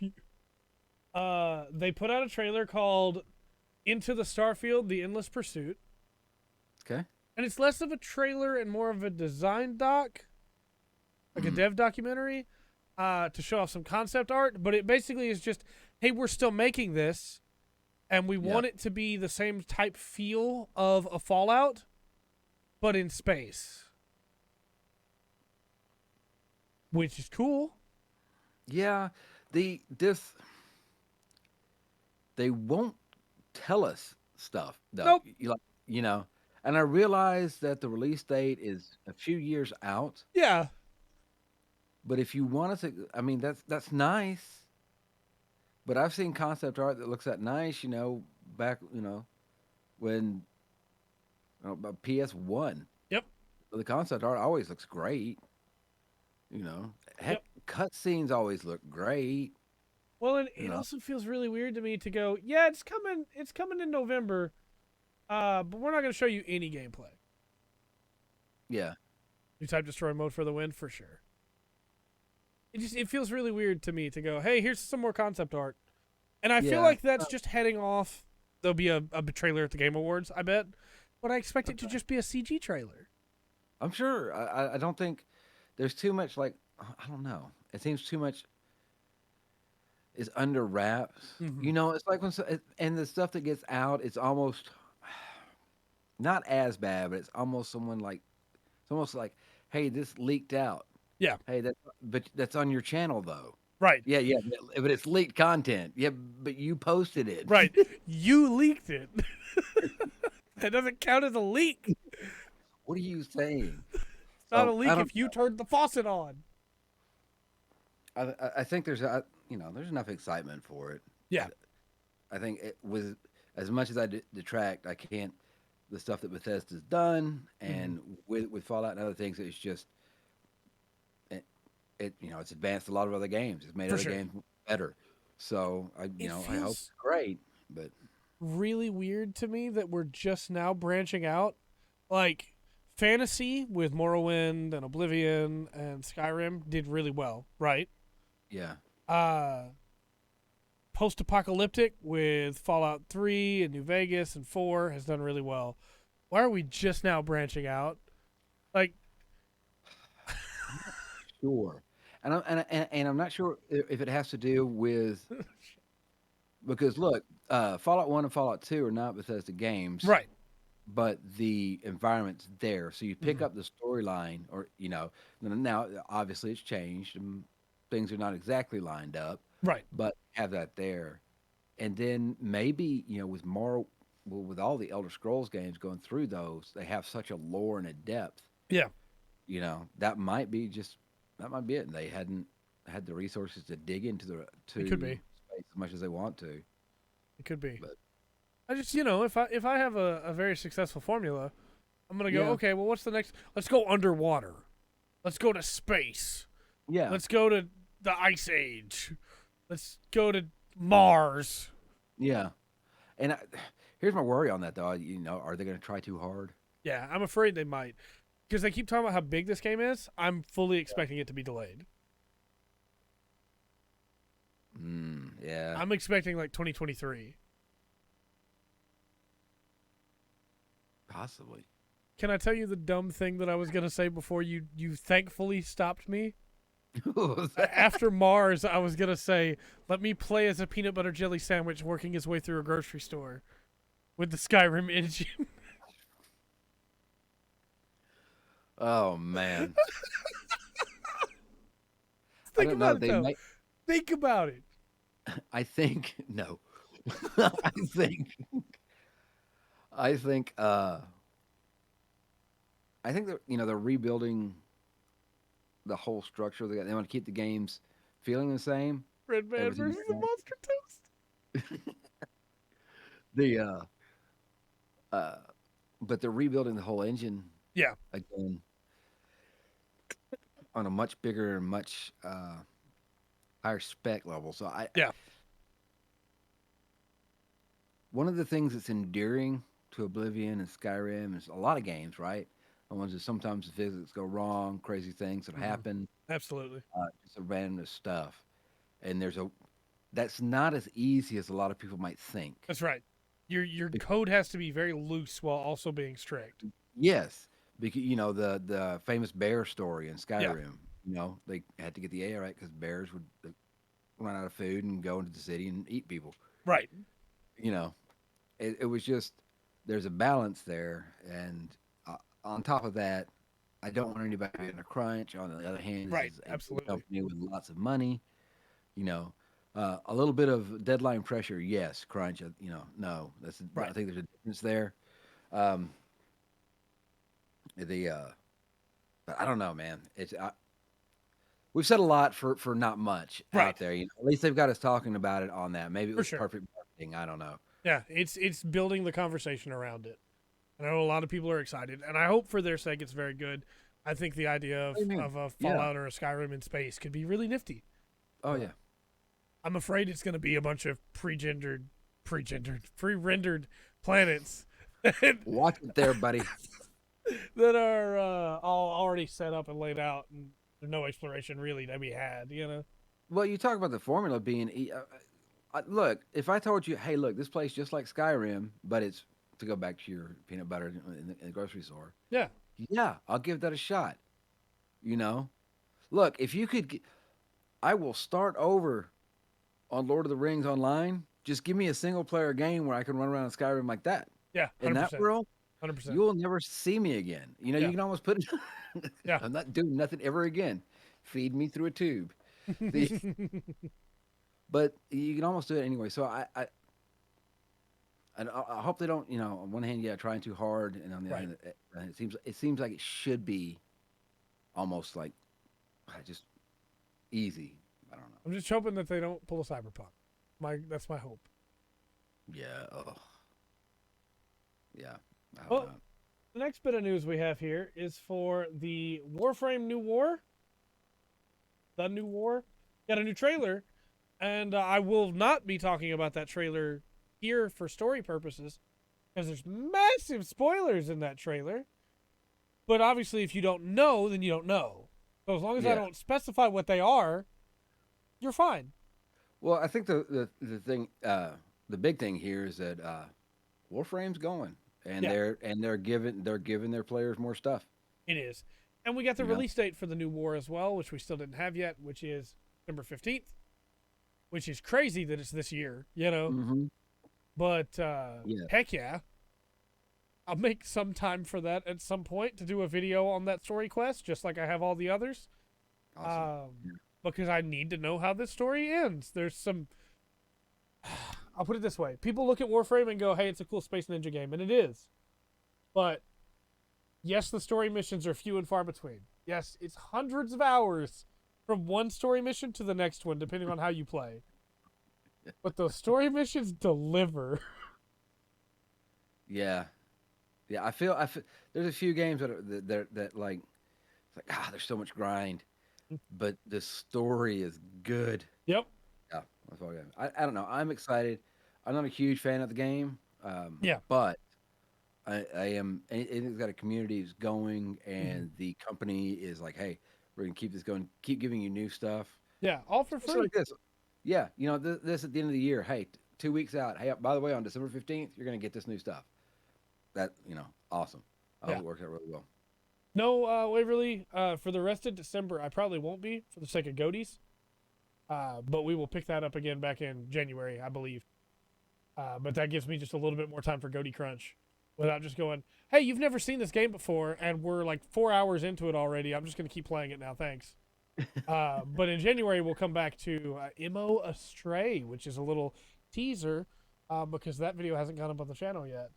Speaker 2: They put out a trailer called Into the Starfield, The Endless Pursuit.
Speaker 1: Okay.
Speaker 2: And it's less of a trailer and more of a design doc, like a dev documentary, to show off some concept art. But it basically is just, hey, we're still making this, and we want it to be the same type feel of a Fallout, but in space. Which is cool.
Speaker 1: Yeah. They won't tell us stuff though.
Speaker 2: Nope.
Speaker 1: And I realize that the release date is a few years out.
Speaker 2: Yeah.
Speaker 1: But if you want to, I mean, that's nice. But I've seen concept art that looks that nice, back, when PS1.
Speaker 2: Yep.
Speaker 1: The concept art always looks great. You know, heck,
Speaker 2: Yep.
Speaker 1: cutscenes always look great.
Speaker 2: Well, and
Speaker 1: You
Speaker 2: it
Speaker 1: know,
Speaker 2: also feels really weird to me to go, yeah, it's coming. It's coming in November. But we're not going to show you any gameplay.
Speaker 1: yeah,
Speaker 2: New type destroy mode for the win for sure. It feels really weird to me to go, hey, here's some more concept art, and I feel
Speaker 1: yeah.
Speaker 2: like that's just heading off. There'll be a trailer at the Game Awards, I bet, but I expect it to just be a CG trailer.
Speaker 1: I'm sure. I don't think there's too much. Like, I don't know. It seems too much is under wraps.
Speaker 2: Mm-hmm.
Speaker 1: It's like and the stuff that gets out, it's almost not as bad, but it's almost it's almost like, hey, this leaked out.
Speaker 2: Yeah.
Speaker 1: Hey, that's on your channel though.
Speaker 2: Right.
Speaker 1: Yeah, yeah, but it's leaked content. Yeah, but you posted it.
Speaker 2: Right. You leaked it. That doesn't count as a leak.
Speaker 1: What are you saying?
Speaker 2: It's not a
Speaker 1: So I
Speaker 2: leak
Speaker 1: don't.
Speaker 2: if you turned the faucet on.
Speaker 1: I think there's enough excitement for it.
Speaker 2: Yeah.
Speaker 1: I think it was as much as I detract. I can't the stuff that Bethesda's done,
Speaker 2: Mm-hmm.
Speaker 1: and with Fallout and other things, it's just it's advanced a lot of other games. It's made
Speaker 2: For
Speaker 1: other
Speaker 2: sure.
Speaker 1: games better. So
Speaker 2: It
Speaker 1: I hope
Speaker 2: feels
Speaker 1: it's great. But
Speaker 2: really weird to me that we're just now branching out. Like, fantasy with Morrowind and Oblivion and Skyrim did really well, right?
Speaker 1: yeah,
Speaker 2: Uh, Post apocalyptic with Fallout 3 and New Vegas and 4 has done really well. Why are we just now branching out? Like,
Speaker 1: I'm not sure, and I'm not sure if it has to do with because look, Fallout 1 and Fallout 2 are not Bethesda games,
Speaker 2: right.
Speaker 1: but the environment's there. So you pick
Speaker 2: Mm-hmm.
Speaker 1: up the storyline, or now obviously it's changed and things are not exactly lined up,
Speaker 2: Right.
Speaker 1: but have that there. And then maybe with more, well, with all the Elder Scrolls games going through those, they have such a lore and a depth.
Speaker 2: Yeah,
Speaker 1: That might be it. And they hadn't had the resources to dig into the
Speaker 2: it could
Speaker 1: to
Speaker 2: be.
Speaker 1: space as much as they want to.
Speaker 2: It could be.
Speaker 1: But
Speaker 2: I just, if I have a very successful formula, I'm gonna go,
Speaker 1: yeah,
Speaker 2: okay, well, what's the next? Let's go underwater. Let's go to space.
Speaker 1: yeah,
Speaker 2: Let's go to the Ice Age. Let's go to Mars.
Speaker 1: yeah. And here's my worry on that, though. Are they going to try too hard?
Speaker 2: Yeah, I'm afraid they might. Because they keep talking about how big this game is. I'm fully expecting it to be delayed.
Speaker 1: Yeah,
Speaker 2: I'm expecting like 2023.
Speaker 1: possibly.
Speaker 2: Can I tell you the dumb thing that I was going to say before you thankfully stopped me?
Speaker 1: What was that?
Speaker 2: After Mars, I was going to say, let me play as a peanut butter jelly sandwich working his way through a grocery store with the Skyrim engine.
Speaker 1: Oh man, I
Speaker 2: Think
Speaker 1: don't know.
Speaker 2: about it,
Speaker 1: They
Speaker 2: though.
Speaker 1: might.
Speaker 2: Think about it.
Speaker 1: I think no. I think. I think. I think that they're rebuilding the whole structure. They want to keep the games feeling the same.
Speaker 2: Red Man
Speaker 1: Everything
Speaker 2: versus
Speaker 1: like
Speaker 2: the
Speaker 1: that.
Speaker 2: Monster Toast.
Speaker 1: The uh, but they're rebuilding the whole engine
Speaker 2: Yeah.
Speaker 1: again on a much bigger and much higher spec level. So
Speaker 2: Yeah.
Speaker 1: one of the things that's endearing to Oblivion and Skyrim is a lot of games, right? The ones that sometimes the physics go wrong, crazy things that
Speaker 2: Mm-hmm.
Speaker 1: happen,
Speaker 2: Absolutely.
Speaker 1: just a random stuff. And that's not as easy as a lot of people might think.
Speaker 2: That's right. Your
Speaker 1: Be-
Speaker 2: code has to be very loose while also being strict.
Speaker 1: yes, because the famous bear story in
Speaker 2: Yeah.
Speaker 1: Skyrim. They had to get the A right because bears would run out of food and go into the city and eat people.
Speaker 2: Right.
Speaker 1: You know, it was just there's a balance there, and on top of that, I don't want anybody in a crunch. On the other hand, this
Speaker 2: Right.
Speaker 1: is a big
Speaker 2: Absolutely.
Speaker 1: company with lots of money. You know, a little bit of deadline pressure, yes. Crunch, no. I
Speaker 2: Right.
Speaker 1: think there's a difference there. Um, the but I don't know, man. we've said a lot for not much
Speaker 2: Right.
Speaker 1: out there. You know, at least they've got us talking about it on that. Maybe it
Speaker 2: For
Speaker 1: was
Speaker 2: sure.
Speaker 1: perfect marketing. I don't know.
Speaker 2: Yeah, it's building the conversation around it. I know a lot of people are excited, and I hope for their sake it's very good. I think the idea
Speaker 1: What do you mean?
Speaker 2: of a
Speaker 1: Yeah.
Speaker 2: Fallout or a Skyrim in space could be really nifty.
Speaker 1: Oh
Speaker 2: But
Speaker 1: yeah.
Speaker 2: I'm afraid it's going to be a bunch of pre-rendered planets that,
Speaker 1: Watch it there, buddy.
Speaker 2: that are all already set up and laid out, and there's no exploration really to be had. You know?
Speaker 1: Well, you talk about the formula being look. If I told you, hey, look, this place just like Skyrim, but it's to go back to your peanut butter in the grocery store.
Speaker 2: Yeah.
Speaker 1: Yeah, I'll give that a shot. You know, look, if you could, I will start over on Lord of the Rings online. Just give me a single player game where I can run around in Skyrim like that.
Speaker 2: Yeah.
Speaker 1: In that
Speaker 2: 100%.
Speaker 1: world,
Speaker 2: 100%.
Speaker 1: you will never see me again. You know, you
Speaker 2: Yeah.
Speaker 1: can almost put it.
Speaker 2: Yeah.
Speaker 1: I'm not doing nothing ever again. Feed me through a tube. The, but you can almost do it anyway. So I hope they don't. You know, on one hand, yeah, trying too hard, and on the other
Speaker 2: Right.
Speaker 1: hand, it seems like it should be almost like just easy. I don't know.
Speaker 2: I'm just hoping that they don't pull a cyberpunk. That's my hope.
Speaker 1: Yeah. Oh. Yeah. I hope
Speaker 2: Well,
Speaker 1: not.
Speaker 2: the next bit of news we have here is for the Warframe New War. The New War got a new trailer, and I will not be talking about that trailer here for story purposes because there's massive spoilers in that trailer. But obviously, if you don't know, then you don't know. So as long as I
Speaker 1: Yeah.
Speaker 2: don't specify what they are, you're fine.
Speaker 1: Well, I think the thing, the big thing here is that Warframe's going, and
Speaker 2: Yeah,
Speaker 1: they're giving their players more stuff.
Speaker 2: it is. And we got the
Speaker 1: You know.
Speaker 2: release date for the New War as well, which we still didn't have yet, which is December 15th, which is crazy that it's this year, you know?
Speaker 1: Mm-hmm.
Speaker 2: But
Speaker 1: Yeah.
Speaker 2: heck yeah. I'll make some time for that at some point to do a video on that story quest, just like I have all the others.
Speaker 1: Awesome.
Speaker 2: Because I need to know how this story ends. There's some. I'll put it this way: people look at Warframe and go, "Hey, it's a cool space ninja game," and it is. But yes, the story missions are few and far between. Yes, it's hundreds of hours from one story mission to the next one, depending on how you play. But those story missions deliver.
Speaker 1: Yeah. Yeah. I feel there's a few games that like it's like there's so much grind, but the story is good.
Speaker 2: Yep.
Speaker 1: Yeah, that's all good. I don't know. I'm excited. I'm not a huge fan of the game,
Speaker 2: Yeah.
Speaker 1: but I am. It's got a community that's going,
Speaker 2: Mhm.
Speaker 1: and the company is like, hey, we're gonna keep this going, keep giving you new stuff.
Speaker 2: Yeah. All for
Speaker 1: Just
Speaker 2: free.
Speaker 1: like this. Yeah, this at the end of the year. Hey, 2 weeks out. Hey, by the way, on December 15th, you're gonna get this new stuff. That awesome. I hope
Speaker 2: Yeah.
Speaker 1: it works out really well.
Speaker 2: No, Waverly. For the rest of December, I probably won't be for the sake of goatees. But we will pick that up again back in January, I believe. But that gives me just a little bit more time for goatee crunch, without just going, "Hey, you've never seen this game before, and we're like 4 hours into it already. I'm just gonna keep playing it now, thanks." But in January, we'll come back to Immo Astray, which is a little teaser, because that video hasn't gone up on the channel yet.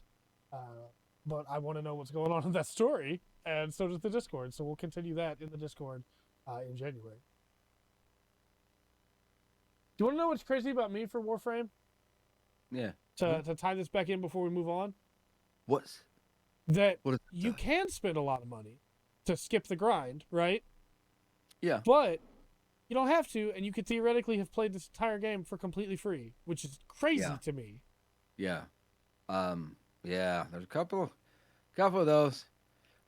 Speaker 2: But I want to know what's going on in that story, and so does the Discord. So we'll continue that in the Discord in January. Do you want to know what's crazy about me for Warframe?
Speaker 1: Yeah.
Speaker 2: To tie this back in before we move on,
Speaker 1: What's
Speaker 2: that
Speaker 1: what is
Speaker 2: you can spend a lot of money to skip the grind, right?
Speaker 1: Yeah.
Speaker 2: But you don't have to, and you could theoretically have played this entire game for completely free, which is crazy
Speaker 1: Yeah.
Speaker 2: to me.
Speaker 1: Yeah. Yeah, there's a couple of those.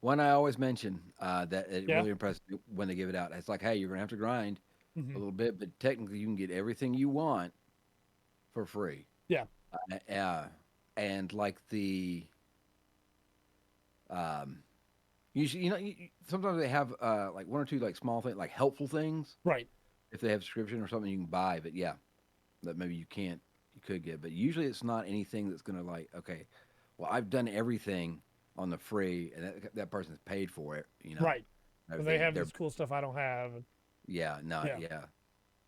Speaker 1: One I always mention that it
Speaker 2: Yeah.
Speaker 1: really impressed me when they give it out. It's like, hey, you're gonna have to grind a
Speaker 2: Mhm.
Speaker 1: little bit, but technically you can get everything you want for free.
Speaker 2: Yeah.
Speaker 1: And like the usually sometimes they have like one or two like small things like helpful things
Speaker 2: Right.
Speaker 1: if they have subscription or something you can buy. But yeah, that maybe you could get. But usually it's not anything that's gonna like okay, well I've done everything on the free and that person's paid for it.
Speaker 2: Right. So they have
Speaker 1: They're
Speaker 2: this cool stuff I don't have.
Speaker 1: yeah, no,
Speaker 2: Yeah.
Speaker 1: yeah.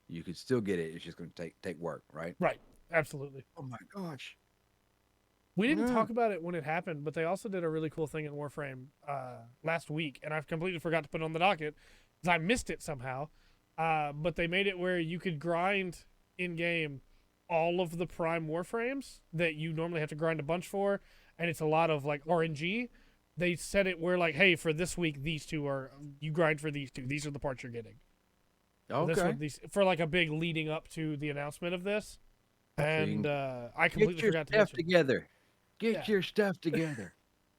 Speaker 1: You could still get it. It's just going to take work, right?
Speaker 2: Right. Absolutely.
Speaker 1: Oh my gosh.
Speaker 2: We didn't
Speaker 1: Yeah.
Speaker 2: talk about it when it happened, but they also did a really cool thing in Warframe last week, and I've completely forgot to put it on the docket because I missed it somehow. But they made it where you could grind in game all of the prime warframes that you normally have to grind a bunch for, and it's a lot of like RNG. They set it where like, hey, for this week these two are you grind for these two. These are the parts you're getting.
Speaker 1: Okay.
Speaker 2: These for like a big leading up to the announcement of this, and I
Speaker 1: Get
Speaker 2: completely
Speaker 1: your
Speaker 2: forgot to
Speaker 1: stuff
Speaker 2: mention.
Speaker 1: together.
Speaker 2: Yeah.
Speaker 1: Get your stuff together.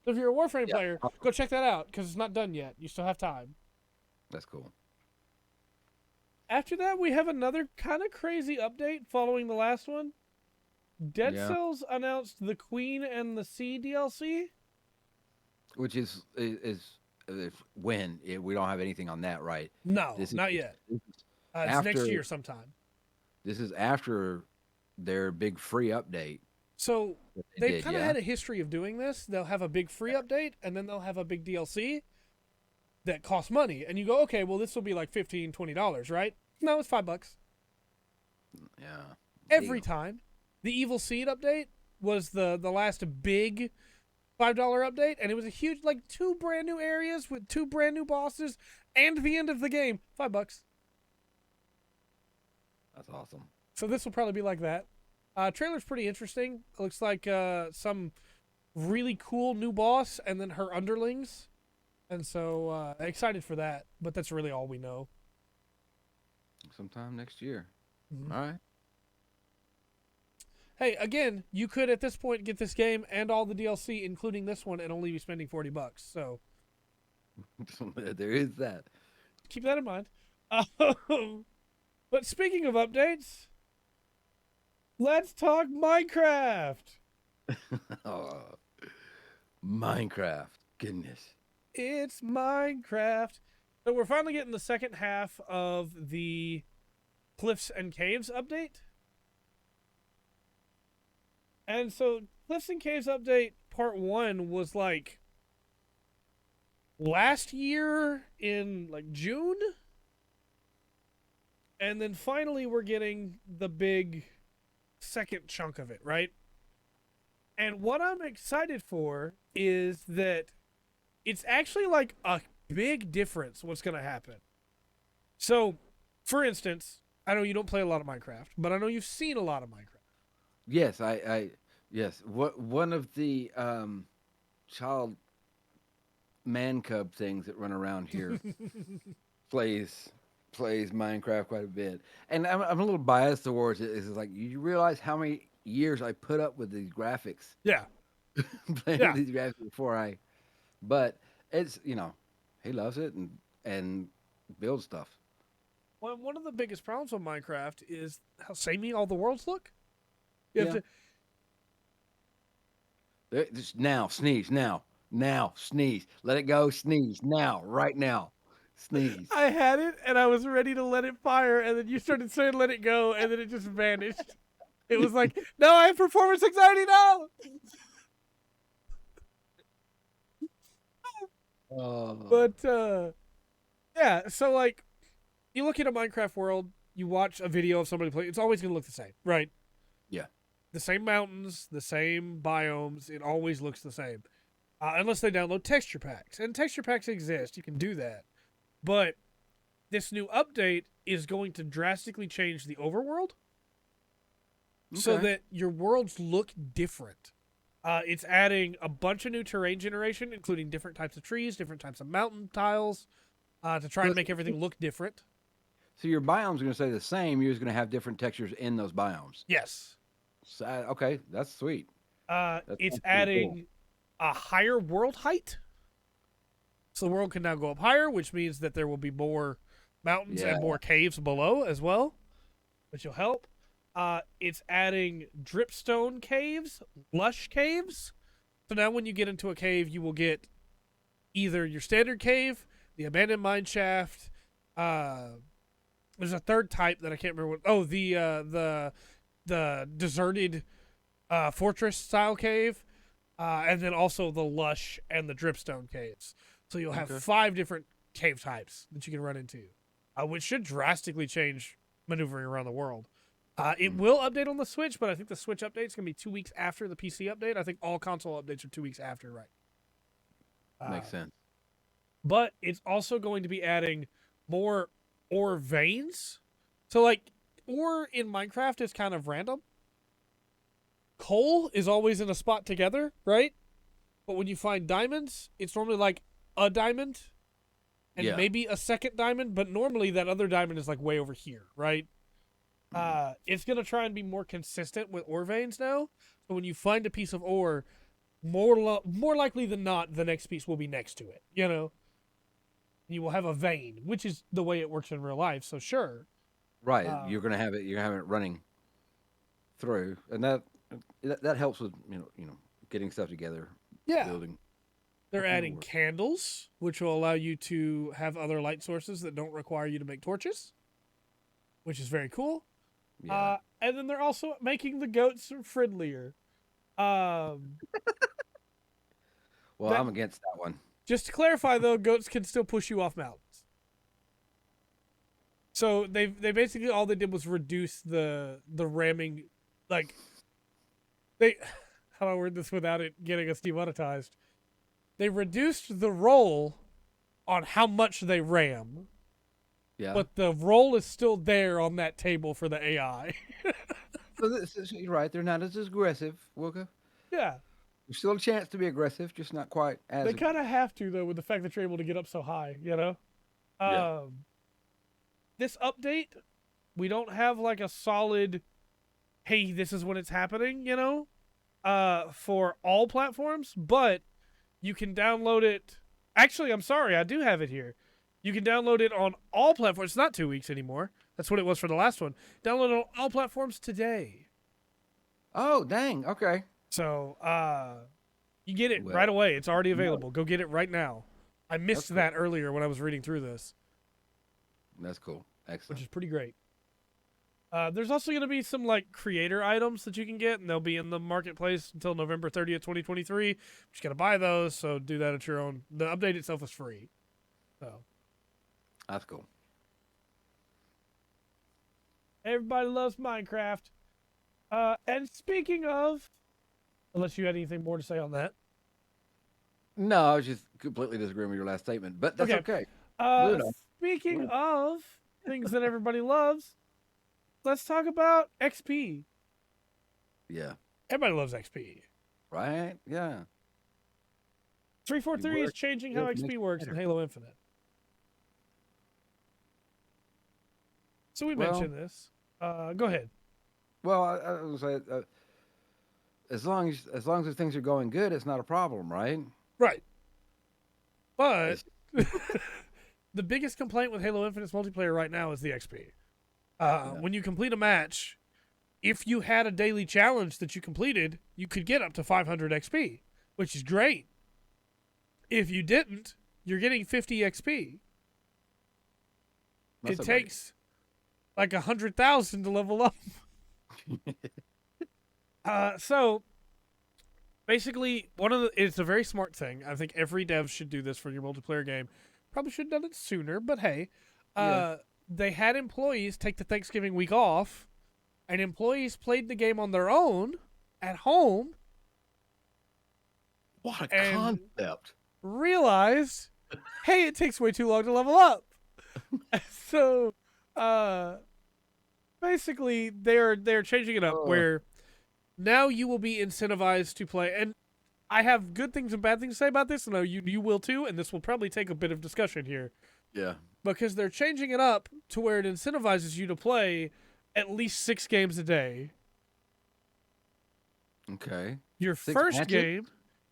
Speaker 2: So if you're a Warframe
Speaker 1: Yeah.
Speaker 2: player, go check that out because it's not done yet. You still have time.
Speaker 1: That's cool.
Speaker 2: After that, we have another kind of crazy update following the last one. Dead
Speaker 1: Yeah.
Speaker 2: Cells announced the Queen and the Sea DLC.
Speaker 1: Which is if when we don't have anything on that, right?
Speaker 2: No,
Speaker 1: This is
Speaker 2: not yet.
Speaker 1: this is
Speaker 2: It's next
Speaker 1: after
Speaker 2: year sometime.
Speaker 1: this is after their big free update
Speaker 2: So
Speaker 1: that they
Speaker 2: they've
Speaker 1: did,
Speaker 2: kind of
Speaker 1: yeah.
Speaker 2: had a history of doing this. They'll have a big free update, and then they'll have a big DLC that costs money. And you go, okay, well, this will be like $15, $20, right? No, it's $5.
Speaker 1: Yeah.
Speaker 2: Every
Speaker 1: Deal.
Speaker 2: time. The Evil Seed update was the last big $5 update, and it was a huge, like 2 brand new areas with 2 brand new bosses and the end of the game. $5.
Speaker 1: That's awesome.
Speaker 2: So this will probably be like that. Trailer's pretty interesting. It looks like some really cool new boss and then her underlings. And so excited for that, but that's really all we know.
Speaker 1: Sometime next year.
Speaker 2: Mhm.
Speaker 1: All right.
Speaker 2: Hey, again, you could at this point get this game and all the DLC, including this one, and only be spending $40. So
Speaker 1: There is that.
Speaker 2: keep that in mind. But speaking of updates, let's talk Minecraft.
Speaker 1: Oh, Minecraft. Goodness.
Speaker 2: It's Minecraft. So we're finally getting the second half of the Cliffs and Caves update. And so Cliffs and Caves update part 1 was like last year in like June. And then finally we're getting the big second chunk of it, right? And what I'm excited for is that it's actually like a big difference what's going to happen. So, for instance, I know you don't play a lot of Minecraft, but I know you've seen a lot of Minecraft.
Speaker 1: Yes, yes. What one of the child man cub things that run around here plays Minecraft quite a bit, and I'm a little biased towards it. It's like you realize how many years I put up with these graphics,
Speaker 2: Yeah.
Speaker 1: playing
Speaker 2: Yeah.
Speaker 1: with these graphics before but it's he loves it and builds stuff.
Speaker 2: Well, one of the biggest problems with Minecraft is how samey all the worlds look. You have
Speaker 1: Just now sneeze now sneeze, let it go, sneeze now, right now, sneeze.
Speaker 2: I had it and I was ready to let it fire, and then you started saying let it go, and then it just vanished. It was like, no, I have performance anxiety now. But yeah, so like you look at a Minecraft world, you watch a video of somebody play, it's always gonna look the same, right?
Speaker 1: Yeah.
Speaker 2: The same mountains, the same biomes, it always looks the same. Unless they download texture packs. And texture packs exist, you can do that. But this new update is going to drastically change the overworld so
Speaker 1: Okay.
Speaker 2: that your worlds look different. It's adding a bunch of new terrain generation, including different types of trees, different types of mountain tiles, to try and make everything look different.
Speaker 1: So your biomes are going to stay the same. You're just going to have different textures in those biomes.
Speaker 2: Yes.
Speaker 1: So, okay, that's sweet. That
Speaker 2: It's
Speaker 1: sounds pretty cool.
Speaker 2: adding a higher world height. So the world can now go up higher, which means that there will be more mountains
Speaker 1: Yeah.
Speaker 2: and more caves below as well, which will help. It's adding dripstone caves, lush caves. So now when you get into a cave, you will get either your standard cave, the abandoned mine shaft. There's a third type that I can't remember what. Oh, the deserted fortress style cave, and then also the lush and the dripstone caves. So you'll have
Speaker 1: Okay.
Speaker 2: 5 different cave types that you can run into, which should drastically change maneuvering around the world. It will update on the Switch, but I think the Switch update is going to be 2 weeks after the PC update. I think all console updates are 2 weeks after, right?
Speaker 1: Makes sense.
Speaker 2: But it's also going to be adding more ore veins. So like ore in Minecraft is kind of random. Coal is always in a spot together, right? But when you find diamonds, it's normally like a diamond and maybe a second diamond, but normally that other diamond is like way over here, right? It's gonna try and be more consistent with ore veins now. So when you find a piece of ore, more likely than not, the next piece will be next to it. You know, you will have a vein, which is the way it works in real life. So sure,
Speaker 1: Right. You're gonna have it. You're gonna have it running through, and that helps with getting stuff together.
Speaker 2: Yeah.
Speaker 1: Building.
Speaker 2: They're adding candles, which will allow you to have other light sources that don't require you to make torches, which is very cool.
Speaker 1: Yeah.
Speaker 2: And then they're also making the goats friendlier.
Speaker 1: Well, I'm against that one.
Speaker 2: Just to clarify, though, goats can still push you off mountains. So they basically all they did was reduce the ramming, like they. How do I word this without it getting us demonetized? They reduced the roll on how much they ram.
Speaker 1: Yeah.
Speaker 2: But the roll is still there on that table for the AI.
Speaker 1: So you're right. They're not as aggressive, Wooka.
Speaker 2: Yeah.
Speaker 1: There's still a chance to be aggressive, just not quite as.
Speaker 2: They kind of have to, though, with the fact that you're able to get up so high, you know?
Speaker 1: Yeah.
Speaker 2: This update, we don't have like a solid, hey, this is when it's happening, you know? For all platforms, but you can download it. Actually, I'm sorry, I do have it here. You can download it on all platforms. It's not 2 weeks anymore. That's what it was for the last one. Download it on all platforms today.
Speaker 1: Oh, dang. Okay.
Speaker 2: So, you get it right away. It's already available. Go get it right now. I missed that earlier when I was reading through this.
Speaker 1: That's cool. Excellent.
Speaker 2: Which is pretty great. There's also going to be some like creator items that you can get, and they'll be in the marketplace until November 30th, 2023. You just got to buy those, so do that at your own. The update itself is free. So
Speaker 1: that's cool.
Speaker 2: Everybody loves Minecraft. And speaking of, unless you had anything more to say on that.
Speaker 1: No, I was just completely disagreeing with your last statement, but that's okay.
Speaker 2: Speaking of things that everybody loves, let's talk about XP.
Speaker 1: Yeah.
Speaker 2: Everybody loves XP.
Speaker 1: Right? Yeah.
Speaker 2: 343 is changing how XP works in Halo Infinite. So we mentioned this. Go ahead.
Speaker 1: Well, I was say, as long as things are going good, it's not a problem, right?
Speaker 2: Right. But the biggest complaint with Halo Infinite's multiplayer right now is the XP. When you complete a match, if you had a daily challenge that you completed, you could get up to 500 XP, which is great. If you didn't, you're getting 50 XP. It takes like 100,000 to level up. So basically, it's a very smart thing. I think every dev should do this for your multiplayer game. Probably should have done it sooner, but hey, they had employees take the Thanksgiving week off, and employees played the game on their own at home.
Speaker 1: What a concept!
Speaker 2: Realized, hey, it takes way too long to level up. So, basically, they're changing it up where now you will be incentivized to play. And I have good things and bad things to say about this, and you will too. And this will probably take a bit of discussion here.
Speaker 1: Yeah,
Speaker 2: because they're changing it up to where it incentivizes you to play at least 6 games a day.
Speaker 1: Okay.
Speaker 2: Your first game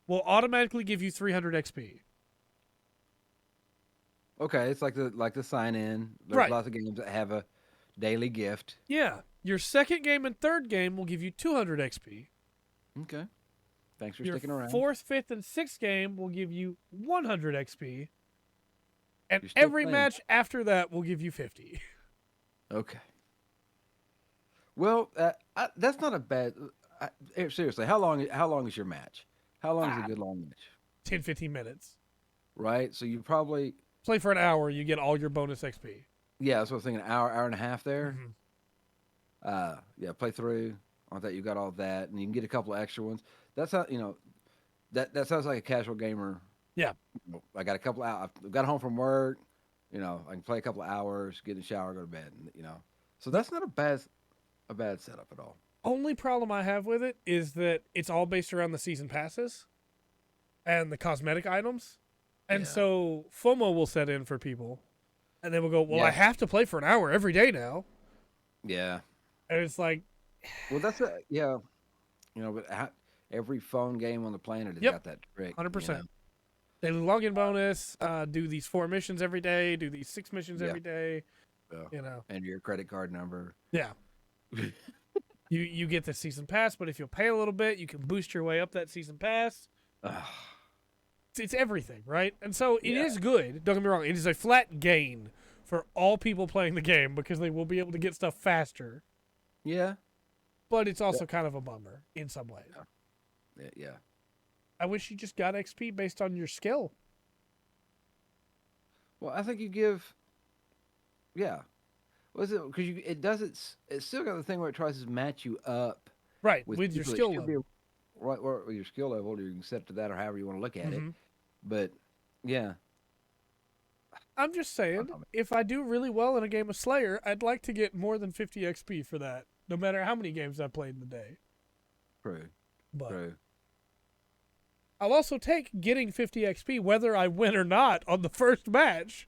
Speaker 2: will automatically give you 300 XP.
Speaker 1: Okay, it's like the sign in. There's lots of games that have a daily gift.
Speaker 2: Yeah. Your second game and third game will give you 200 XP.
Speaker 1: Okay. Thanks for sticking around.
Speaker 2: Your 4th, 5th, and 6th game will give you 100 XP. And every match after that will give you 50.
Speaker 1: Okay. Well, that's not a bad. Seriously, how long is your match? How long is a good long match?
Speaker 2: 10, 15 minutes.
Speaker 1: Right. So you probably
Speaker 2: play for an hour. You get all your bonus XP.
Speaker 1: Yeah, that's what I was thinking. An hour and a half there.
Speaker 2: Mm-hmm.
Speaker 1: Yeah, play through. On that, you got all that, and you can get a couple of extra ones. That's how that sounds like a casual gamer.
Speaker 2: Yeah.
Speaker 1: I got a couple out. I got home from work. I can play a couple of hours, get in the shower, go to bed. So that's not a bad setup at all.
Speaker 2: Only problem I have with it is that it's all based around the season passes and the cosmetic items. And
Speaker 1: Yeah.
Speaker 2: so FOMO will set in for people. And they will go, well,
Speaker 1: Yeah.
Speaker 2: I have to play for an hour every day now.
Speaker 1: Yeah.
Speaker 2: And it's like,
Speaker 1: Well, yeah. But every phone game on the planet has
Speaker 2: yep,
Speaker 1: got that trick.
Speaker 2: 100%. Daily login bonus, do these 4 missions every day, do these 6 missions
Speaker 1: Yeah.
Speaker 2: every day.
Speaker 1: Yeah. And your credit card number.
Speaker 2: Yeah. You get the season pass, but if you'll pay a little bit, you can boost your way up that season pass. It's everything, right? And so it is good. Don't get me wrong. It is a flat gain for all people playing the game because they will be able to get stuff faster.
Speaker 1: Yeah.
Speaker 2: But it's also kind of a bummer in some ways.
Speaker 1: Yeah.
Speaker 2: I wish you just got XP based on your skill.
Speaker 1: Well, I think you give. Yeah. Was it because it's still got the thing where it tries to match you up
Speaker 2: right with your skill level.
Speaker 1: Right, with your skill level, or you can set to that, or however you want to look at it. But yeah,
Speaker 2: I'm just saying, if I do really well in a game of Slayer, I'd like to get more than 50 XP for that, no matter how many games I played in the day.
Speaker 1: True.
Speaker 2: But I'll also take getting 50 XP whether I win or not on the first match.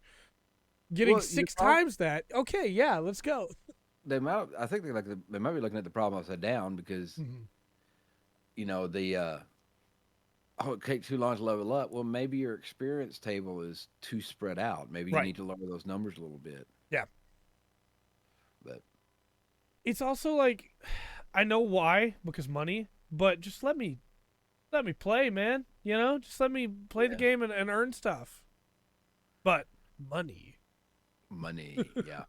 Speaker 2: Getting 6 times that, okay, yeah, let's go.
Speaker 1: I think they might be looking at the problem upside down because, it takes too long to level up. Well, maybe your experience table is too spread out. Maybe you need to lower those numbers a little bit.
Speaker 2: Yeah.
Speaker 1: But
Speaker 2: it's also like, I know why, because money, but just let me play, man. Just let me play the game and earn stuff. But money,
Speaker 1: yeah.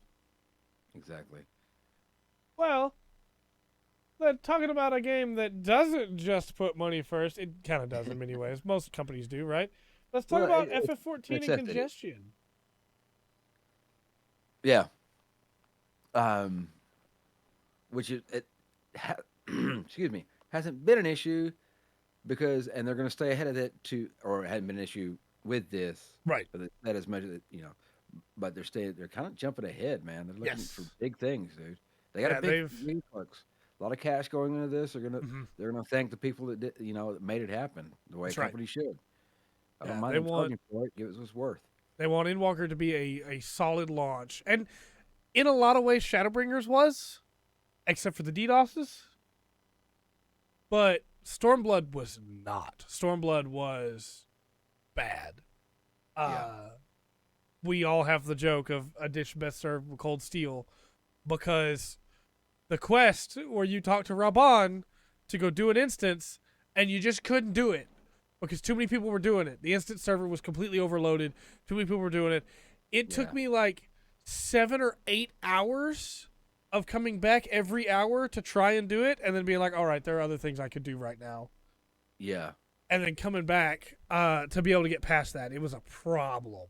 Speaker 1: Exactly.
Speaker 2: Well, then talking about a game that doesn't just put money first, it kind of does in many ways. Most companies do, right? Let's talk about FF14 and Congestion.
Speaker 1: Yeah. Which excuse me, hasn't been an issue and they're going to stay ahead of it or it hadn't been an issue with this.
Speaker 2: Right.
Speaker 1: But that is measured, but they're kind of jumping ahead, man. They're looking for big things, dude. They got a big influx. A lot of cash going into this. They're gonna thank the people that did, that made it happen the way a company should. I don't mind them charging for it. Give it what's worth.
Speaker 2: They want Endwalker to be a solid launch, and in a lot of ways, Shadowbringers was, except for the DDoSes. But Stormblood was not. Stormblood was bad. We all have the joke of a dish best served with cold steel because the quest where you talk to Raban to go do an instance and you just couldn't do it because too many people were doing it. The instance server was completely overloaded. Too many people were doing it. It took me like 7 or 8 hours of coming back every hour to try and do it and then being like, all right, there are other things I could do right now.
Speaker 1: Yeah.
Speaker 2: And then coming back to be able to get past that. It was a problem.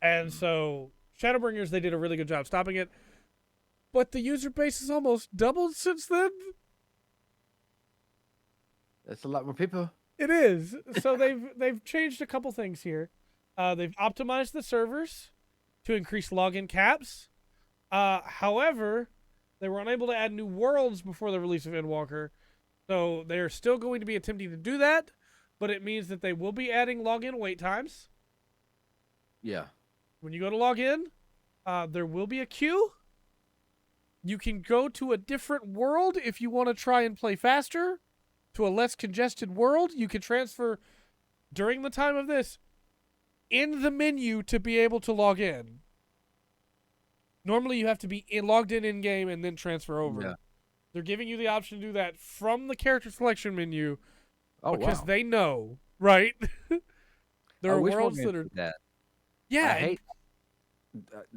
Speaker 2: And so Shadowbringers, they did a really good job stopping it. But the user base has almost doubled since then.
Speaker 1: That's a lot more people.
Speaker 2: It is. So they've changed a couple things here. They've optimized the servers to increase login caps. However, they were unable to add new worlds before the release of Endwalker. So they're still going to be attempting to do that, but it means that they will be adding login wait times.
Speaker 1: Yeah.
Speaker 2: When you go to log in, there will be a queue. You can go to a different world if you want to try and play faster, to a less congested world. You can transfer during the time of this in the menu to be able to log in. Normally, you have to be logged in game and then transfer over. Yeah. They're giving you the option to do that from the character selection menu because they know, right? There are worlds that are
Speaker 1: that.
Speaker 2: Yeah,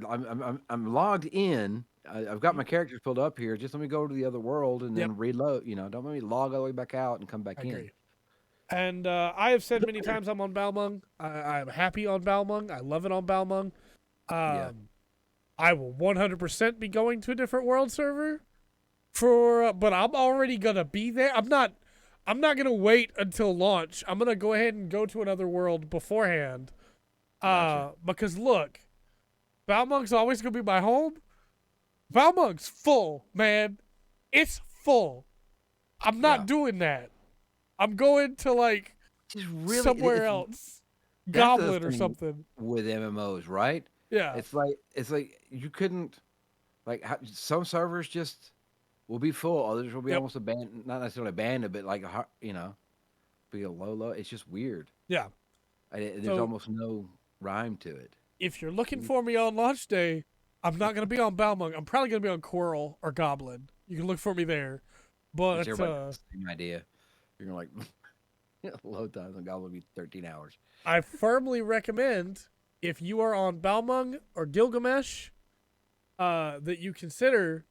Speaker 1: I'm logged in. I've got my characters pulled up here. Just let me go to the other world and then reload. Don't let me log all the way back out and come back in.
Speaker 2: And I have said many times I'm on Balmung. I'm happy on Balmung. I love it on Balmung. I will 100% be going to a different world server but I'm already gonna be there. I'm not gonna wait until launch. I'm gonna go ahead and go to another world beforehand. Gotcha. Because look, Balmung's always gonna be my home. Balmung's full, man. It's full. I'm not doing that. I'm going to like
Speaker 1: Just really,
Speaker 2: somewhere else.
Speaker 1: that's the
Speaker 2: Goblin or
Speaker 1: thing
Speaker 2: something.
Speaker 1: with MMOs, right?
Speaker 2: Yeah.
Speaker 1: It's like you couldn't some servers just will be full, others will be
Speaker 2: Yep.
Speaker 1: almost abandoned, not necessarily abandoned, but be a low. It's just weird.
Speaker 2: Yeah.
Speaker 1: There's
Speaker 2: So
Speaker 1: almost no rhyme to it.
Speaker 2: if you're looking for me on launch day, I'm not gonna be on Balmung. I'm probably gonna be on Coral or Goblin. You can look for me there.
Speaker 1: Which
Speaker 2: But
Speaker 1: everybody has the same idea. You're gonna load times on Goblin will be 13 hours.
Speaker 2: I firmly recommend if you are on Balmung or Gilgamesh, that you consider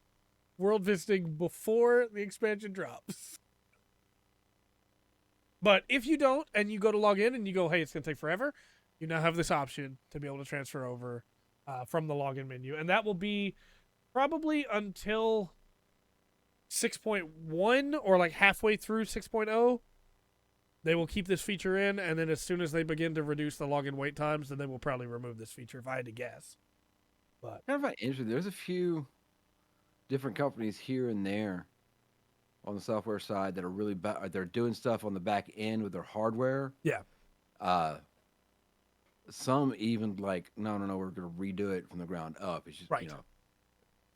Speaker 2: world visiting before the expansion drops. But if you don't, and you go to log in and you go, hey, it's going to take forever, you now have this option to be able to transfer over from the login menu. And that will be probably until 6.1 or like halfway through 6.0. They will keep this feature in, and then as soon as they begin to reduce the login wait times, then they will probably remove this feature, if I had to guess. But
Speaker 1: Kind of interesting. There's a few different companies here and there on the software side that are really they're doing stuff on the back end with their hardware.
Speaker 2: yeah,
Speaker 1: Uh, some even like, no, we're going to redo it from the ground up. It's just
Speaker 2: right.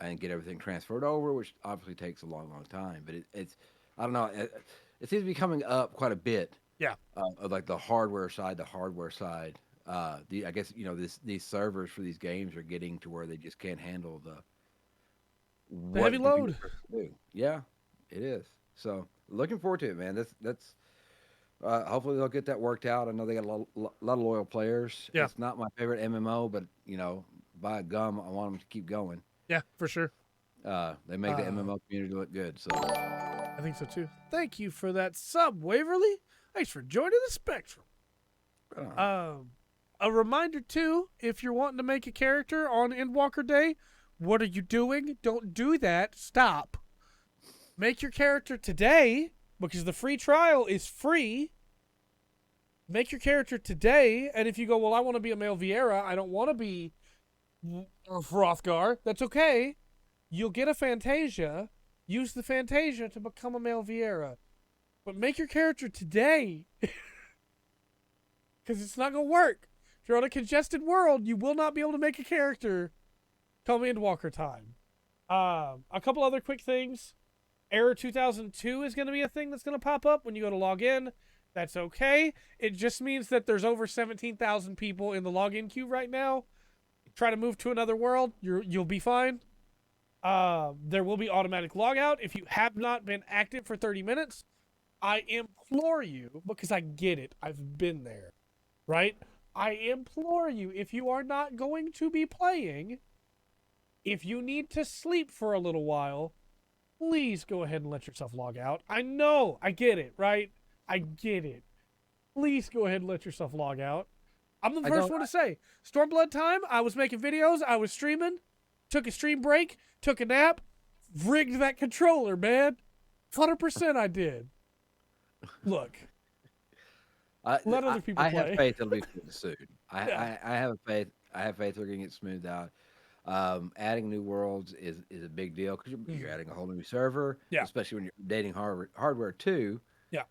Speaker 1: And get everything transferred over, which obviously takes a long, long time. But it's I don't know. It seems to be coming up quite a bit.
Speaker 2: Yeah.
Speaker 1: Of like the hardware side. I guess these servers for these games are getting to where they just can't handle
Speaker 2: The heavy load.
Speaker 1: Do. Yeah, it is. So looking forward to it, man. That's hopefully they'll get that worked out. I know they got a lot of loyal players.
Speaker 2: Yeah.
Speaker 1: It's not my favorite MMO, but by gum, I want them to keep going.
Speaker 2: Yeah, for sure.
Speaker 1: They make the MMO community look good. So
Speaker 2: I think so too. Thank you for that sub, Waverly. Thanks for joining the Spectrum. A reminder too, if you're wanting to make a character on Endwalker Day, what are you doing? Don't do that. Stop. Make your character today because the free trial is free. Make your character today, and if you go, well, I want to be a male Vieira, I don't want to be Hrothgar, that's okay. You'll get a Fantasia. Use the Fantasia to become a male Vieira. But make your character today. Because it's not going to work. If you're on a congested world, you will not be able to make a character come Endwalker time. A couple other quick things. Error 2002 is going to be a thing that's going to pop up when you go to log in. That's okay. It just means that there's over 17,000 people in the login queue right now. Try to move to another world, you'll be fine. There will be automatic logout if you have not been active for 30 minutes. I implore you, because I get it, I've been there, right? I implore you, if you are not going to be playing, if you need to sleep for a little while, please go ahead and let yourself log out. I know, I get it, right? I get it. Please go ahead and let yourself log out. I'm the first one to say, Stormblood time, I was making videos, I was streaming, took a stream break, took a nap, rigged that controller, man. 100% I did. Look. Let other people play.
Speaker 1: I have faith it'll be soon. I have faith they're going to get smoothed out. Adding new worlds is a big deal because you're adding a whole new server, especially when you're updating hardware too.
Speaker 2: Yeah.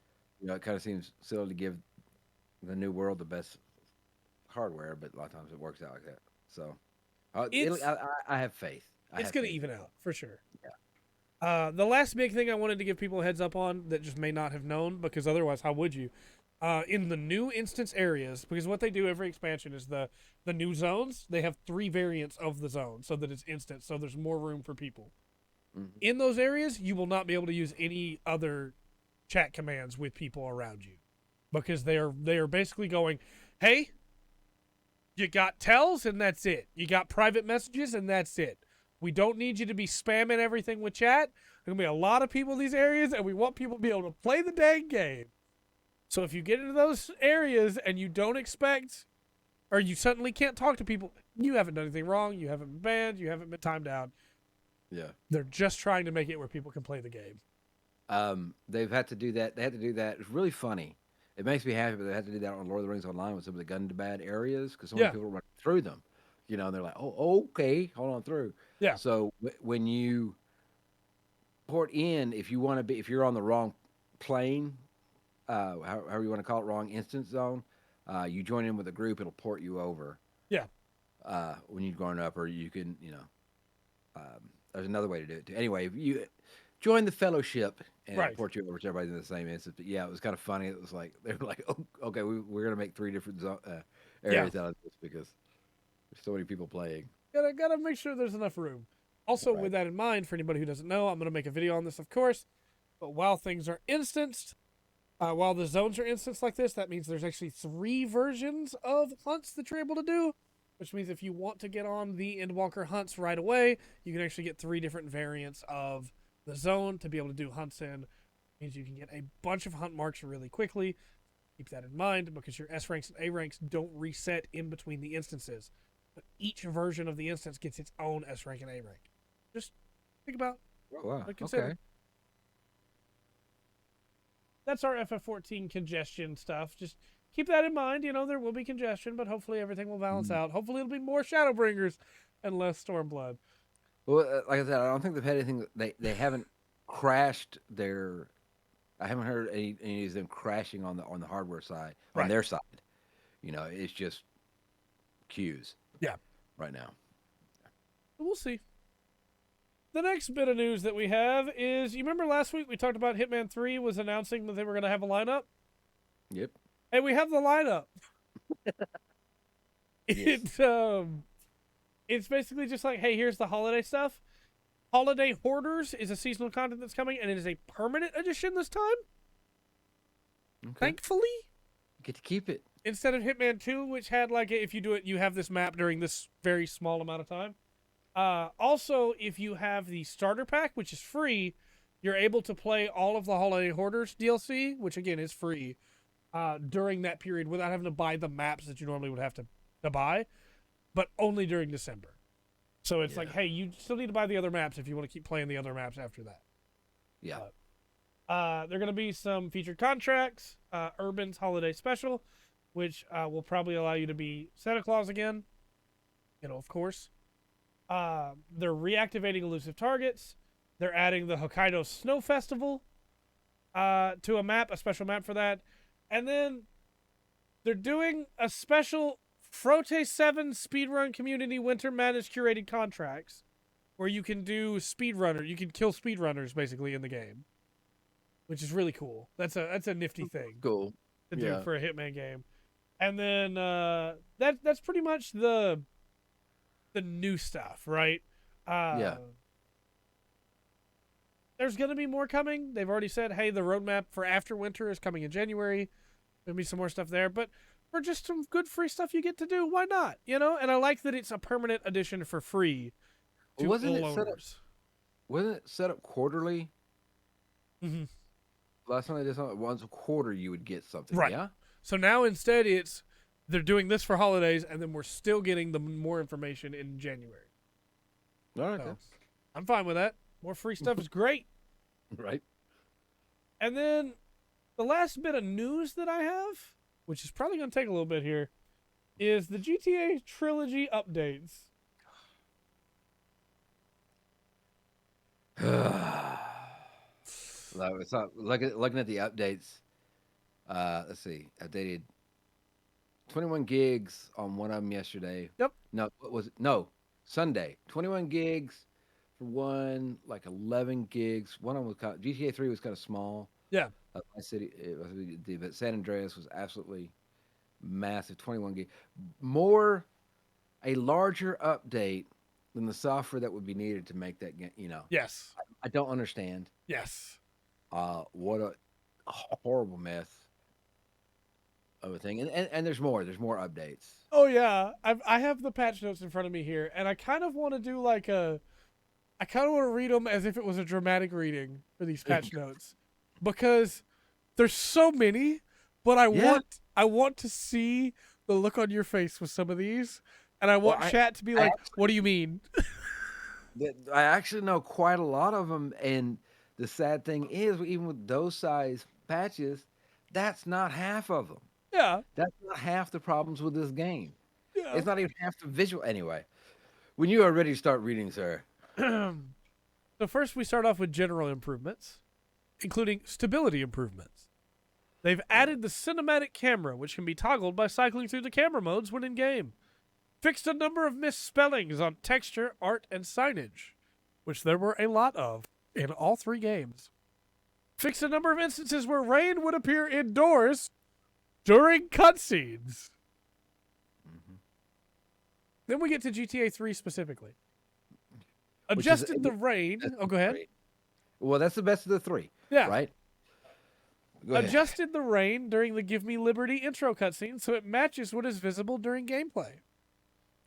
Speaker 1: It kind of seems silly to give the new world the best hardware, but a lot of times it works out like that. So I have faith.
Speaker 2: It's going to even out for sure.
Speaker 1: Yeah.
Speaker 2: The last big thing I wanted to give people a heads up on that just may not have known, because otherwise, how would you? In the new instance areas, because what they do every expansion is the new zones, they have 3 variants of the zone so that it's instant, so there's more room for people. Mm-hmm. In those areas, you will not be able to use any other chat commands with people around you, because they are basically going, hey, you got tells and that's it. You got private messages and that's it. We don't need you to be spamming everything with chat. There's going to be a lot of people in these areas, and we want people to be able to play the dang game. So if you get into those areas and you don't expect, or you suddenly can't talk to people, you haven't done anything wrong. You haven't been banned. You haven't been timed out.
Speaker 1: Yeah.
Speaker 2: They're just trying to make it where people can play the game.
Speaker 1: They've had to do that. They had to do that. It's really funny. It makes me happy, but they had to do that on Lord of the Rings Online with some of the gun to bad areas because so many people were running through them. And they're like, oh, okay, hold on through.
Speaker 2: Yeah.
Speaker 1: So when you port in, if you want to be, if you're on the wrong plane, however you want to call it, wrong instance zone, you join in with a group, it'll port you over
Speaker 2: Yeah.
Speaker 1: when you're growing up, or you can, there's another way to do it too. Anyway, if you join the fellowship and it'll
Speaker 2: Right.
Speaker 1: port you over to everybody in the same instance. But yeah, it was kind of funny. It was like they were like, oh, okay, we're gonna make three different
Speaker 2: Yeah.
Speaker 1: areas out of this because there's so many people playing.
Speaker 2: Gotta make sure there's enough room. Also, with
Speaker 1: Right.
Speaker 2: that in mind, for anybody who doesn't know, I'm gonna make a video on this, of course. But while things are instanced, while the zones are instanced like this, that means there's actually 3 versions of hunts that you're able to do. Which means if you want to get on the Endwalker hunts right away, you can actually get 3 different variants of the zone to be able to do hunts in. It means you can get a bunch of hunt marks really quickly. Keep that in mind because your S ranks and A ranks don't reset in between the instances. But each version of the instance gets its own S rank and A rank. Just think about,
Speaker 1: Oh, wow.
Speaker 2: consider.
Speaker 1: Okay.
Speaker 2: That's our FF14 congestion stuff. Just keep that in mind. There will be congestion, but hopefully everything will balance out. Hopefully it'll be more Shadowbringers and less Stormblood.
Speaker 1: Well, like I said, I don't think they've had anything. They haven't crashed their. I haven't heard any of them crashing on the hardware side on
Speaker 2: Right.
Speaker 1: their side. It's just queues.
Speaker 2: Yeah.
Speaker 1: Right now.
Speaker 2: We'll see. The next bit of news that we have is, you remember last week we talked about Hitman 3 was announcing that they were going to have a lineup?
Speaker 1: Yep.
Speaker 2: Hey, we have the lineup.
Speaker 1: Yes.
Speaker 2: It's basically just like, hey, here's the holiday stuff. Holiday Hoarders is a seasonal content that's coming, and it is a permanent edition this time.
Speaker 1: Okay.
Speaker 2: Thankfully.
Speaker 1: You get to keep it.
Speaker 2: Instead of Hitman 2, which had like, if you do it, you have this map during this very small amount of time. Also, if you have the starter pack, which is free, you're able to play all of the Holiday Hoarders DLC, which again is free, during that period without having to buy the maps that you normally would have to buy, but only during December. So it's like, hey, you still need to buy the other maps if you want to keep playing the other maps after that.
Speaker 1: Yeah.
Speaker 2: There are going to be some featured contracts, Urban's Holiday Special, which will probably allow you to be Santa Claus again, of course. They're reactivating elusive targets. They're adding the Hokkaido Snow Festival to a special map for that. And then they're doing a special Frote 7 speedrun community winter madness curated contracts where you can do speedrunner. You can kill speedrunners basically in the game, which is really cool. That's a nifty thing
Speaker 1: Cool.
Speaker 2: to do for a Hitman game. And then that's pretty much the new stuff, right? There's going to be more coming. They've already said, hey, the roadmap for after winter is coming in January. There'll be some more stuff there, but for just some good free stuff you get to do, why not? And I like that it's a permanent addition for free to
Speaker 1: Wasn't
Speaker 2: all
Speaker 1: it set up?
Speaker 2: owners.
Speaker 1: Wasn't it set up quarterly?
Speaker 2: Mm-hmm.
Speaker 1: Last time they did something, once a quarter you would get something.
Speaker 2: Right.
Speaker 1: Yeah.
Speaker 2: So now instead they're doing this for holidays, and then we're still getting the more information in January.
Speaker 1: All right.
Speaker 2: So, I'm fine with that. More free stuff is great.
Speaker 1: Right.
Speaker 2: And then the last bit of news that I have, which is probably going to take a little bit here, is the GTA Trilogy Updates.
Speaker 1: It's not looking at the updates. Let's see. Updated 21 gigs on one of them yesterday.
Speaker 2: Yep.
Speaker 1: No, what was it? No, Sunday. 21 gigs for one, like 11 gigs. One of them was GTA 3 was kind of small.
Speaker 2: Yeah.
Speaker 1: My city, but San Andreas was absolutely massive. 21 gig, a larger update than the software that would be needed to make that game.
Speaker 2: Yes.
Speaker 1: I don't understand.
Speaker 2: Yes.
Speaker 1: What a horrible mess of a thing, and there's more. There's more updates.
Speaker 2: Oh yeah, I have the patch notes in front of me here, and I kind of want to do I kind of want to read them as if it was a dramatic reading for these patch notes, because there's so many, but I want to see the look on your face with some of these, and I want chat to be like, what do you mean?
Speaker 1: I actually know quite a lot of them, and the sad thing is, even with those size patches, that's not half of them.
Speaker 2: Yeah.
Speaker 1: That's not half the problems with this game.
Speaker 2: Yeah.
Speaker 1: It's not even half the visual. Anyway, when you are ready to start reading, sir.
Speaker 2: So first we start off with general improvements, including stability improvements. They've added the cinematic camera, which can be toggled by cycling through the camera modes when in game. Fixed a number of misspellings on texture, art, and signage, which there were a lot of in all 3 games. Fixed a number of instances where rain would appear indoors during cutscenes. Then we get to GTA 3 specifically. Adjusted the rain. Oh, go ahead.
Speaker 1: Well, that's the best of the 3.
Speaker 2: Yeah.
Speaker 1: Right? Go ahead.
Speaker 2: Adjusted the rain during the Give Me Liberty intro cutscene so it matches what is visible during gameplay.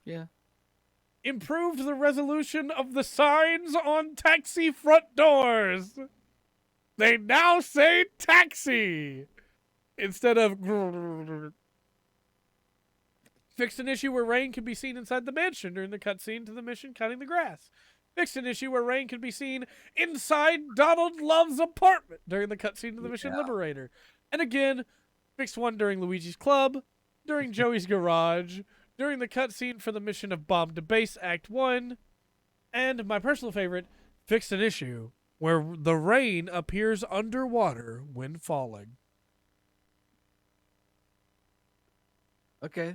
Speaker 1: Yeah.
Speaker 2: Improved the resolution of the signs on taxi front doors. They now say taxi instead of. Fixed an issue where rain could be seen inside the mansion during the cutscene to the mission cutting the grass. Fixed an issue where rain could be seen inside Donald Love's apartment during the cutscene to the mission Liberator. And again, fixed one during Luigi's Club, during Joey's Garage, during the cutscene for the mission of Bomb to Base Act 1, and my personal favorite, fixed an issue where the rain appears underwater when falling.
Speaker 1: Okay.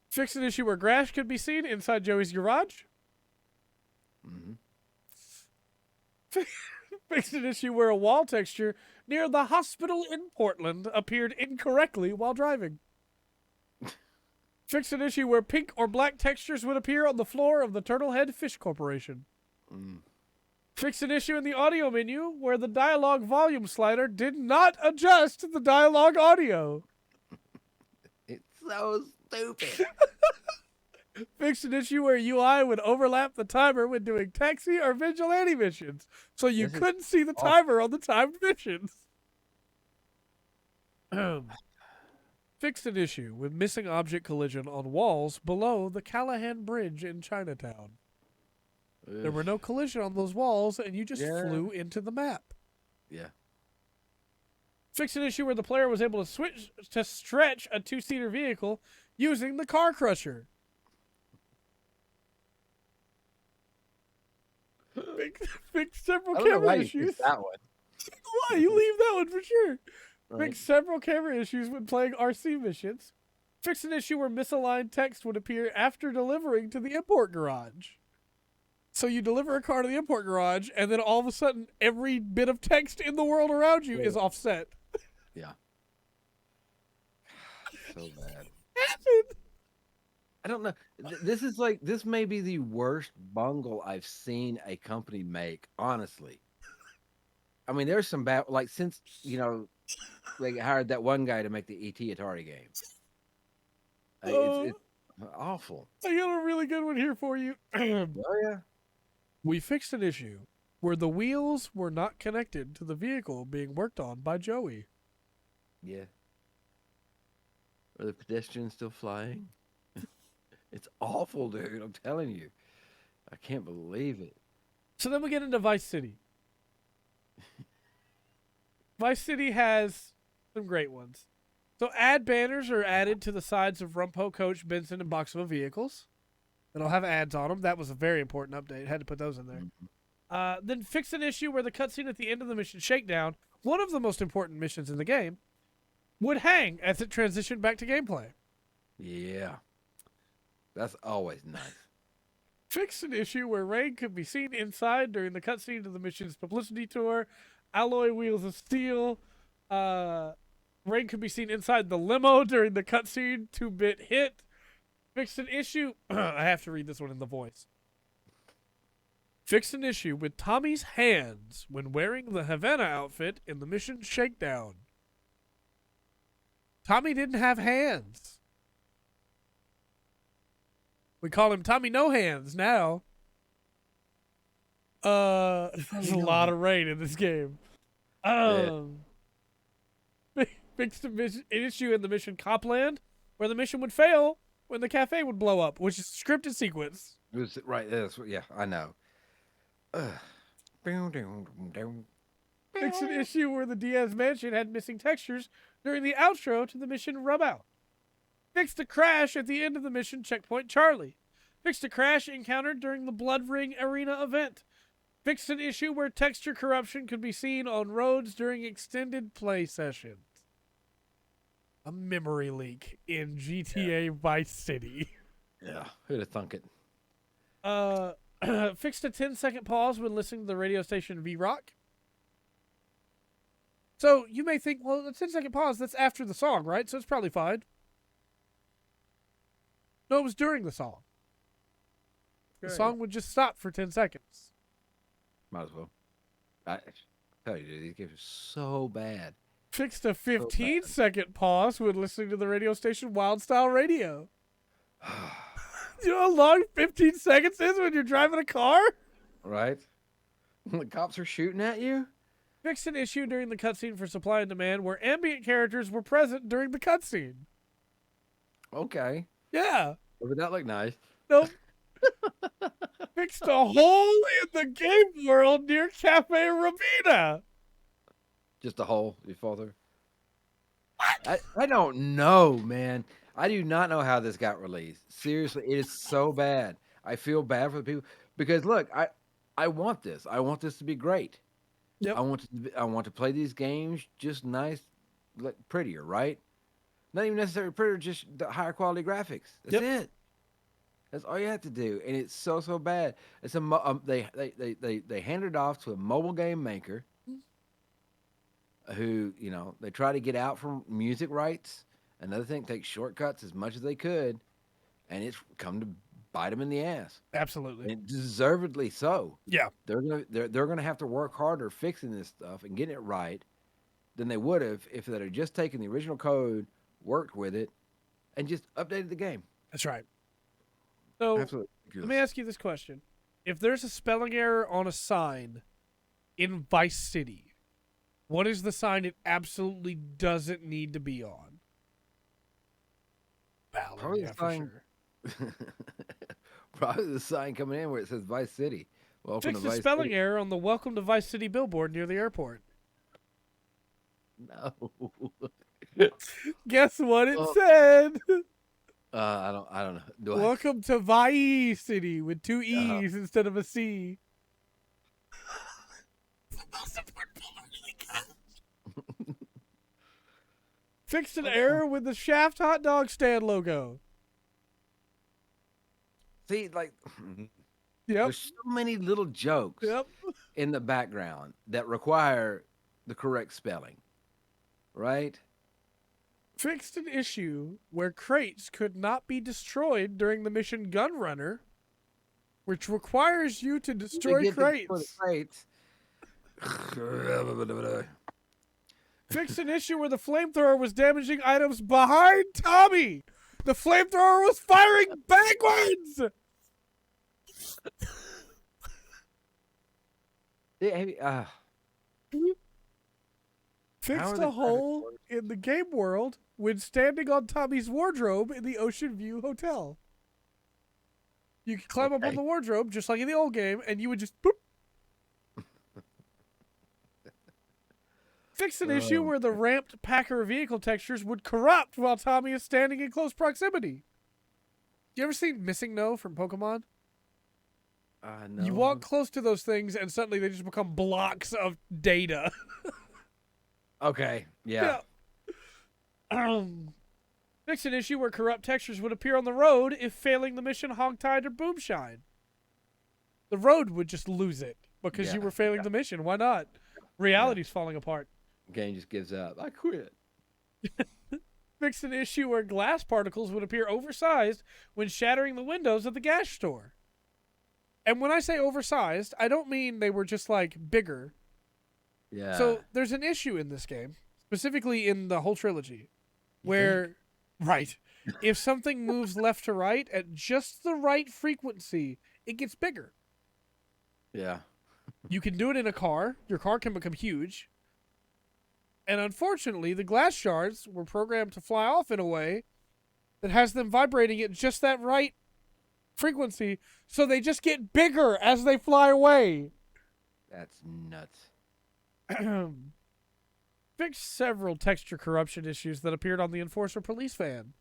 Speaker 2: Fixed an issue where grass could be seen inside Joey's garage.
Speaker 1: Mm-hmm.
Speaker 2: Fixed an issue where a wall texture near the hospital in Portland appeared incorrectly while driving. Fixed an issue where pink or black textures would appear on the floor of the Turtlehead Fish Corporation. Fixed an issue in the audio menu where the dialogue volume slider did not adjust the dialogue audio.
Speaker 1: It's so stupid.
Speaker 2: Fixed an issue where UI would overlap the timer when doing taxi or vigilante missions, so you couldn't see the timer on the timed missions. Fixed an issue with missing object collision on walls below the Callahan Bridge in Chinatown. There were no collision on those walls, and you just flew into the map.
Speaker 1: Yeah.
Speaker 2: Fixed an issue where the player was able to stretch a 2-seater vehicle using the car crusher. Fixed several camera issues.
Speaker 1: That one.
Speaker 2: Why? You leave that one for sure.
Speaker 1: Right.
Speaker 2: Fixed several camera issues when playing RC missions. Fixed an issue where misaligned text would appear after delivering to the import garage. So you deliver a car to the import garage, and then all of a sudden, every bit of text in the world around you is offset.
Speaker 1: Yeah. So bad.
Speaker 2: Happened.
Speaker 1: I don't know. This may be the worst bungle I've seen a company make, honestly. I mean, there's some bad, like, since, they hired that one guy to make the ET Atari game. It's awful.
Speaker 2: I got a really good one here for you.
Speaker 1: Oh, yeah.
Speaker 2: We fixed an issue where the wheels were not connected to the vehicle being worked on by Joey.
Speaker 1: Yeah. Are the pedestrians still flying? It's awful, dude. I'm telling you. I can't believe it.
Speaker 2: So then we get into Vice City. Vice City has some great ones. So ad banners are added to the sides of Rumpo, Coach, Benson, and Boxema vehicles. It'll have ads on them. That was a very important update. Had to put those in there. Then fix an issue where the cutscene at the end of the mission Shakedown, one of the most important missions in the game, would hang as it transitioned back to gameplay.
Speaker 1: Yeah. That's always nice.
Speaker 2: Fix an issue where rain could be seen inside during the cutscene of the mission's publicity tour. Alloy wheels of steel. Rain could be seen inside the limo during the cutscene 2-bit hit. Fix an issue. I have to read this one in the voice. Fix an issue with Tommy's hands when wearing the Havana outfit in the mission Shakedown. Tommy didn't have hands. We call him Tommy No Hands now. There's a lot of rain in this game. Fixed an issue in the mission Copland where the mission would fail when the cafe would blow up, which is a scripted sequence.
Speaker 1: It was, right, yeah, I know.
Speaker 2: Fixed an issue where the Diaz mansion had missing textures during the outro to the mission Rub Out. Fixed a crash at the end of the mission Checkpoint Charlie. Fixed a crash encountered during the Blood Ring Arena event. Fixed an issue where texture corruption could be seen on roads during extended play sessions. A memory leak in GTA Vice City.
Speaker 1: Yeah, who'd have thunk it?
Speaker 2: Fixed a 10-second pause when listening to the radio station V-Rock. So you may think, well, a 10-second pause, that's after the song, right? So it's probably fine. No, it was during the song. The song would just stop for 10 seconds.
Speaker 1: Might as well. I tell you, dude, these games are so bad.
Speaker 2: Fixed a 15-second pause when listening to the radio station Wild Style Radio. You know how long 15 seconds is when you're driving a car?
Speaker 1: Right? The cops are shooting at you?
Speaker 2: Fixed an issue during the cutscene for Supply and Demand where ambient characters were present during the cutscene.
Speaker 1: Okay.
Speaker 2: Yeah.
Speaker 1: Would that look nice?
Speaker 2: Nope. Fixed a hole in the game world near Cafe Rabina.
Speaker 1: Just a hole you fall through? I don't know, man. I do not know how this got released. Seriously, it is so bad. I feel bad for the people because look, I want this. I want this to be great.
Speaker 2: Yep.
Speaker 1: I want to play these games just nice, like prettier, right? Not even necessarily prettier, just the higher quality graphics. That's it. That's all you have to do, and it's so bad. It's they hand it off to a mobile game maker who they try to get out from music rights. Another thing, take shortcuts as much as they could, and it's come to bite them in the ass.
Speaker 2: Absolutely,
Speaker 1: and deservedly so.
Speaker 2: Yeah,
Speaker 1: they're gonna have to work harder fixing this stuff and getting it right than they would have if they had just taken the original code, worked with it, and just updated the game.
Speaker 2: That's right. So
Speaker 1: absolutely.
Speaker 2: Let me ask you this question: if there's a spelling error on a sign in Vice City, what is the sign it absolutely doesn't need to be on?
Speaker 1: Probably the sign. Sure. Probably the sign coming in where it says Vice City.
Speaker 2: Welcome Fix the Vice spelling City. Error on the Welcome to Vice City billboard near the airport.
Speaker 1: No.
Speaker 2: Guess what it said?
Speaker 1: I don't know.
Speaker 2: Welcome to Vice City with 2 E's instead of a C. Fixed an error with the Shaft hot dog stand logo.
Speaker 1: See, there's so many little jokes
Speaker 2: Yep.
Speaker 1: in the background that require the correct spelling, right?
Speaker 2: Fixed an issue where crates could not be destroyed during the mission Gunrunner, which requires you to destroy crates. Fixed an issue where the flamethrower was damaging items behind Tommy. The flamethrower was firing backwards. Fixed a hole in the game world when standing on Tommy's wardrobe in the Ocean View Hotel. You could climb up on the wardrobe just like in the old game, and you would just boop. Fixed an issue where the ramped Packer vehicle textures would corrupt while Tommy is standing in close proximity. You ever seen Missing No from Pokemon?
Speaker 1: No.
Speaker 2: You walk close to those things and suddenly they just become blocks of data.
Speaker 1: Okay, yeah.
Speaker 2: Fix an issue where corrupt textures would appear on the road if failing the mission Hogtied or Boomshine. The road would just lose it because you were failing the mission. Why not? Reality's falling apart.
Speaker 1: Game just gives up. I quit.
Speaker 2: Fixed an issue where glass particles would appear oversized when shattering the windows of the gas store. And when I say oversized, I don't mean they were just bigger.
Speaker 1: Yeah.
Speaker 2: So there's an issue in this game, specifically in the whole trilogy, where, if something moves left to right at just the right frequency, it gets bigger.
Speaker 1: Yeah.
Speaker 2: You can do it in a car. Your car can become huge. And unfortunately, the glass shards were programmed to fly off in a way that has them vibrating at just that right frequency, so they just get bigger as they fly away.
Speaker 1: That's nuts.
Speaker 2: Fixed several texture corruption issues that appeared on the Enforcer police van.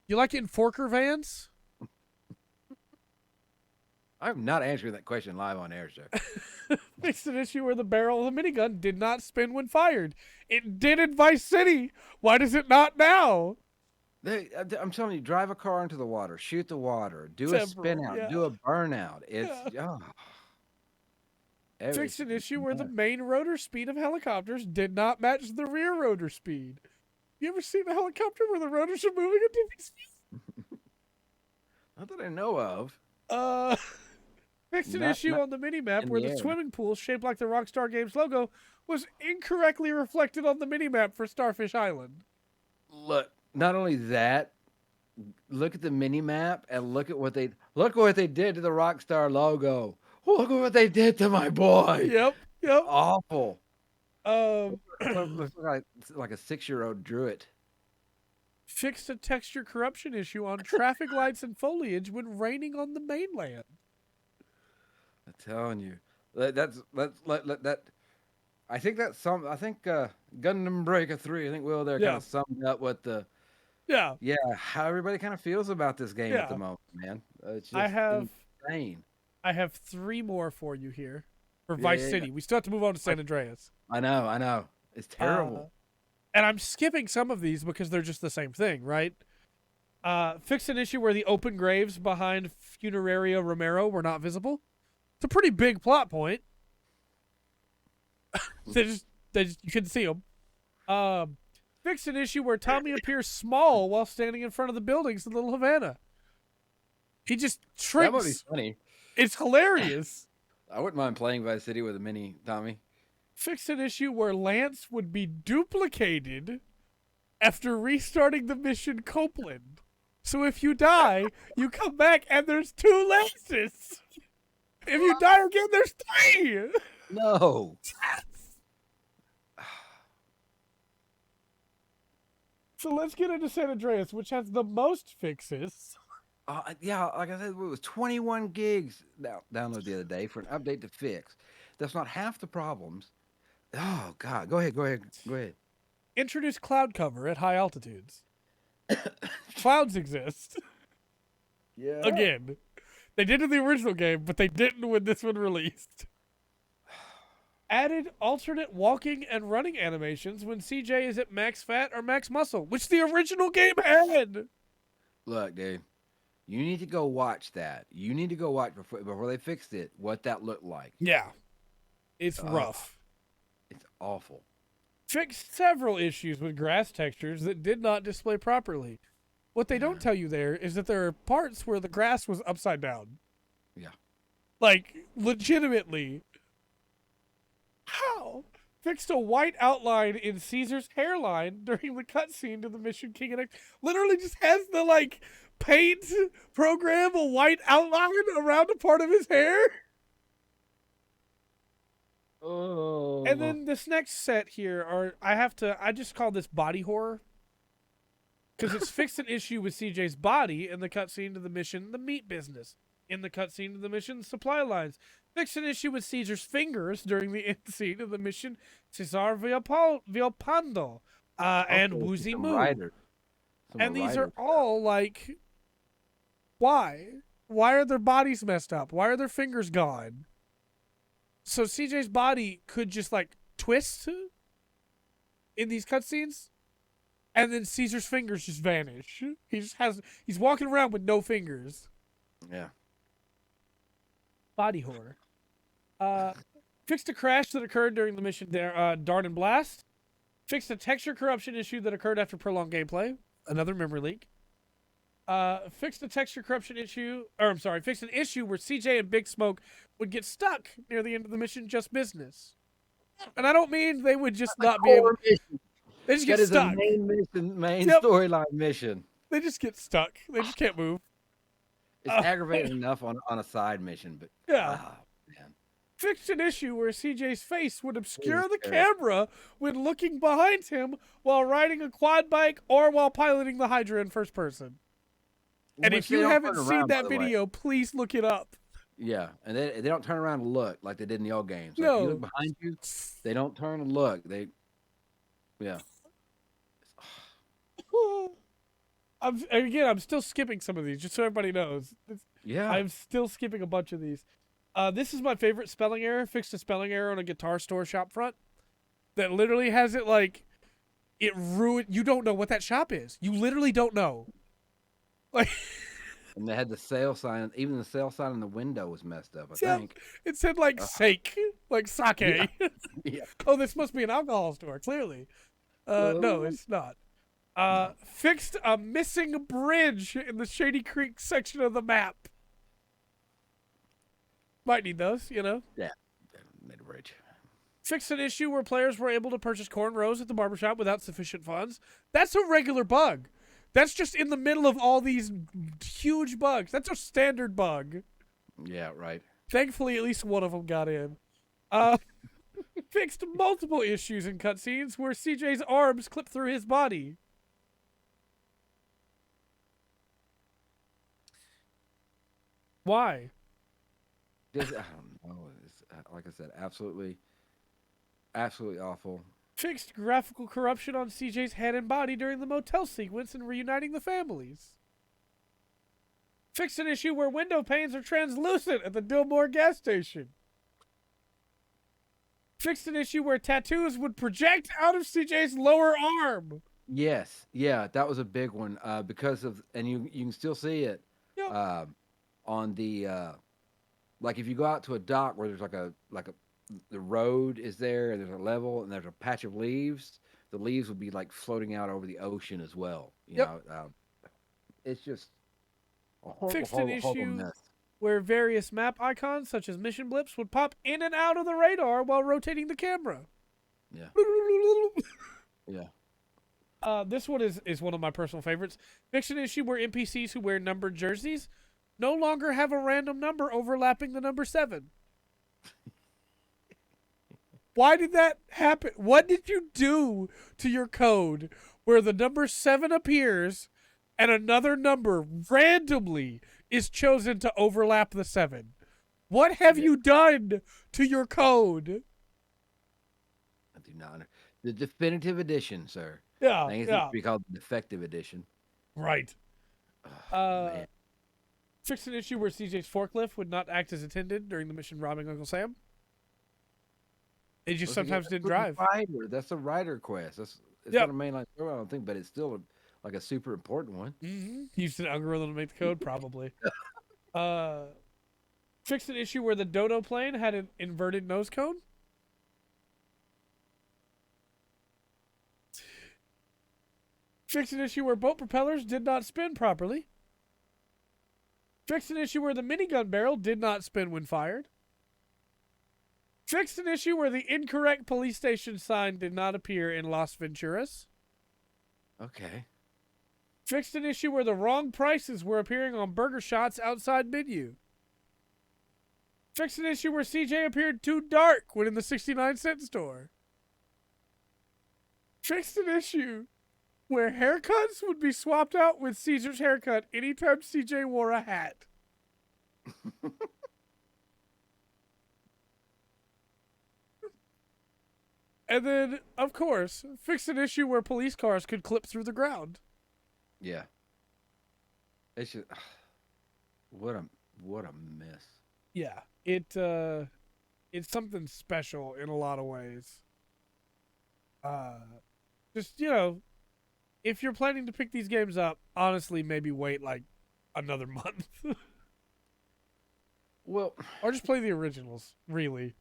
Speaker 2: You like it in forker vans?
Speaker 1: I'm not answering that question live on air, sir.
Speaker 2: Fixed an issue where the barrel of the minigun did not spin when fired. It did in Vice City. Why does it not now?
Speaker 1: I'm telling you, drive a car into the water, shoot the water, do a spin
Speaker 2: Temporal,
Speaker 1: out,
Speaker 2: yeah.
Speaker 1: do a burnout. It's
Speaker 2: Yeah.
Speaker 1: every,
Speaker 2: Fixed an issue where the main rotor speed of helicopters did not match the rear rotor speed. You ever seen a helicopter where the rotors are moving at different speeds?
Speaker 1: not that I know of.
Speaker 2: Fixed an
Speaker 1: Not
Speaker 2: issue on the minimap
Speaker 1: in
Speaker 2: where
Speaker 1: the
Speaker 2: the
Speaker 1: air.
Speaker 2: swimming pool shaped like the Rockstar Games logo was incorrectly reflected on the minimap for Starfish Island.
Speaker 1: Look, not only that, look at the mini map and look at what they did to the Rockstar logo. Look at what they did to my boy.
Speaker 2: Yep.
Speaker 1: Awful.
Speaker 2: Um,
Speaker 1: Looks like a 6-year-old drew it.
Speaker 2: fixed a texture corruption issue on traffic lights and foliage when raining on the mainland.
Speaker 1: I'm telling you, that. I think that's some. I think Gundam Breaker 3. I think Will there kind of summed up what the
Speaker 2: Yeah.
Speaker 1: how everybody kind of feels about this game at the
Speaker 2: Yeah.
Speaker 1: moment, man. It's just
Speaker 2: I have
Speaker 1: insane.
Speaker 2: 3 more for you here for Vice City. We still have to move on to San Andreas.
Speaker 1: I know. It's terrible.
Speaker 2: And I'm skipping some of these because they're just the same thing, right? Fixed an issue where the open graves behind Funeraria Romero were not visible. It's a pretty big plot point. they just you couldn't see them. Fixed an issue where Tommy appears small while standing in front of the buildings in Little Havana. He just shrinks.
Speaker 1: That would be funny.
Speaker 2: It's hilarious.
Speaker 1: I wouldn't mind playing Vice City with a mini Tommy.
Speaker 2: Fixed an issue where Lance would be duplicated after restarting the mission Copeland. So if you die, you come back and there's 2 Lances. If you die again, there's 3.
Speaker 1: No.
Speaker 2: So let's get into San Andreas, which has the most fixes.
Speaker 1: Yeah, like I said, it was 21 gigs download the other day for an update to fix. That's not half the problems. Oh, God. Go ahead.
Speaker 2: Introduce cloud cover at high altitudes. Clouds exist.
Speaker 1: Yeah.
Speaker 2: Again. They did in the original game, but they didn't when this one released. Added alternate walking and running animations when CJ is at max fat or max muscle, which the original game had.
Speaker 1: Look, dude, you need to go watch that. You need to go watch before they fixed it what that looked like.
Speaker 2: Yeah. It's rough.
Speaker 1: It's awful.
Speaker 2: Fixed several issues with grass textures that did not display properly. What they don't tell you there is that there are parts where the grass was upside down.
Speaker 1: Yeah.
Speaker 2: Like, legitimately. How? Fixed a white outline in Caesar's hairline during the cutscene to the Mission King and X. Literally just has the, like, paint program a white outline around a part of his hair.
Speaker 1: Oh.
Speaker 2: And then this next set here I just call this body horror. Because it's fixed an issue with CJ's body in the cutscene to the mission, the meat business. In the cutscene to the mission, supply lines. Fixed an issue with Caesar's fingers during the end scene of the mission, Cesar Villalpando, and Woozy Moo. And these are all like, why? Why are their bodies messed up? Why are their fingers gone? So CJ's body could just like twist in these cutscenes. And then Caesar's fingers just vanish. He's walking around with no fingers.
Speaker 1: Yeah.
Speaker 2: Body horror. Fixed a crash that occurred during the mission Dart and Blast. Fixed a texture corruption issue that occurred after prolonged gameplay. Another memory leak. Fixed a texture corruption issue, fixed an issue where CJ and Big Smoke would get stuck near the end of the mission just business. And I don't mean they would just not be able to. They just get stuck.
Speaker 1: Main storyline mission.
Speaker 2: They just get stuck. They just can't move.
Speaker 1: It's aggravating enough on a side mission, but
Speaker 2: yeah. Man. Fixed an issue where CJ's face would obscure the camera when looking behind him while riding a quad bike or while piloting the Hydra in first person. And if you haven't seen that video, please look it up.
Speaker 1: Yeah, and they don't turn around and look like they did in the old games. Like
Speaker 2: No.
Speaker 1: if you look behind you, they don't turn and look. Yeah.
Speaker 2: I'm still skipping some of these, just so everybody knows.
Speaker 1: Yeah.
Speaker 2: I'm still skipping a bunch of these. This is my favorite spelling error. Fixed a spelling error on a guitar store shop front that literally has it like it ruined. You don't know what that shop is. You literally don't know. Like,
Speaker 1: And they had the sale sign. Even the sale sign in the window was messed up, I
Speaker 2: yeah,
Speaker 1: think.
Speaker 2: it said like sake, like sake.
Speaker 1: Yeah. Yeah.
Speaker 2: Oh, this must be an alcohol store. Clearly, no, it's not.
Speaker 1: No.
Speaker 2: Fixed a missing bridge in the Shady Creek section of the map. Might need those, you know.
Speaker 1: Yeah. Made a bridge.
Speaker 2: Fixed an issue where players were able to purchase cornrows at the barbershop without sufficient funds. That's a regular bug. That's just in the middle of all these huge bugs. That's a standard bug.
Speaker 1: Yeah, right.
Speaker 2: Thankfully, at least one of them got in. Fixed multiple issues in cutscenes where CJ's arms clip through his body. Why?
Speaker 1: Just, I don't know. It's, like I said, absolutely awful.
Speaker 2: Fixed graphical corruption on CJ's head and body during the motel sequence and reuniting the families. Fixed an issue where window panes are translucent at the Dillmore gas station. Fixed an issue where tattoos would project out of CJ's lower arm.
Speaker 1: Yes, yeah, that was a big one because of, and you can still see it
Speaker 2: Yep.
Speaker 1: on the like if you go out to a dock where there's the road is there and there's a level and there's a patch of leaves, the leaves would be like floating out over the ocean as well.
Speaker 2: Yep.
Speaker 1: It's just a horrible,
Speaker 2: Fixed an
Speaker 1: horrible, horrible
Speaker 2: issue
Speaker 1: mess.
Speaker 2: where various map icons, such as mission blips, would pop in and out of the radar while rotating the camera.
Speaker 1: Yeah, yeah.
Speaker 2: This one is one of my personal favorites. Fixed an issue where NPCs who wear numbered jerseys no longer have a random number overlapping the number 7. Why did that happen? What did you do to your code where the number 7 appears and another number randomly is chosen to overlap the 7? What have you done to your code?
Speaker 1: I do not. The definitive edition, sir.
Speaker 2: Yeah,
Speaker 1: I think it
Speaker 2: yeah.
Speaker 1: should be called the defective edition.
Speaker 2: Right.
Speaker 1: Man.
Speaker 2: Fixed an issue where CJ's forklift would not act as intended during the mission robbing Uncle Sam. It just sometimes didn't drive.
Speaker 1: That's a rider quest. It's
Speaker 2: Yep.
Speaker 1: not a mainline story, I don't think, but it's still like a super important one.
Speaker 2: Mm-hmm. Used an algorithm to make the code, probably. Fixed an issue where the dodo plane had an inverted nose cone. Fixed an issue where boat propellers did not spin properly. Fixed an issue where the minigun barrel did not spin when fired. Fixed an issue where the incorrect police station sign did not appear in Las Venturas.
Speaker 1: Okay.
Speaker 2: Fixed an issue where the wrong prices were appearing on burger shots outside menu. Fixed an issue where CJ appeared too dark when in the 69-cent store. Fixed an issue where haircuts would be swapped out with Caesar's haircut anytime CJ wore a hat. And then, of course, fixed an issue where police cars could clip through the ground.
Speaker 1: Yeah. It's just what a mess.
Speaker 2: Yeah, it's something special in a lot of ways. Just, you know, if you're planning to pick these games up, honestly, maybe wait like another month.
Speaker 1: Well,
Speaker 2: or just play the originals, really.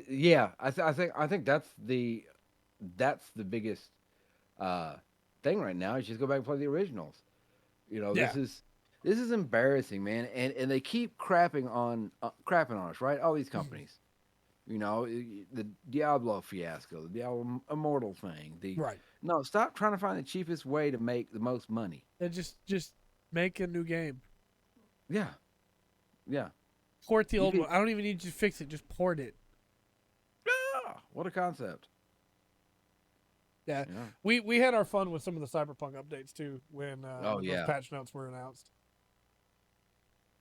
Speaker 1: yeah, I think that's the biggest thing right now is just go back and play the originals. You know,
Speaker 2: Yeah.
Speaker 1: this is embarrassing, man, and they keep crapping on us, right? All these companies. You know, the Diablo fiasco, the Diablo Immortal thing.
Speaker 2: Right.
Speaker 1: No, stop trying to find the cheapest way to make the most money.
Speaker 2: And just make a new game.
Speaker 1: Yeah. Yeah.
Speaker 2: Port the old one. I don't even need you to fix it. Just port it.
Speaker 1: Yeah. What a concept.
Speaker 2: Yeah. We had our fun with some of the Cyberpunk updates too when those patch notes were announced.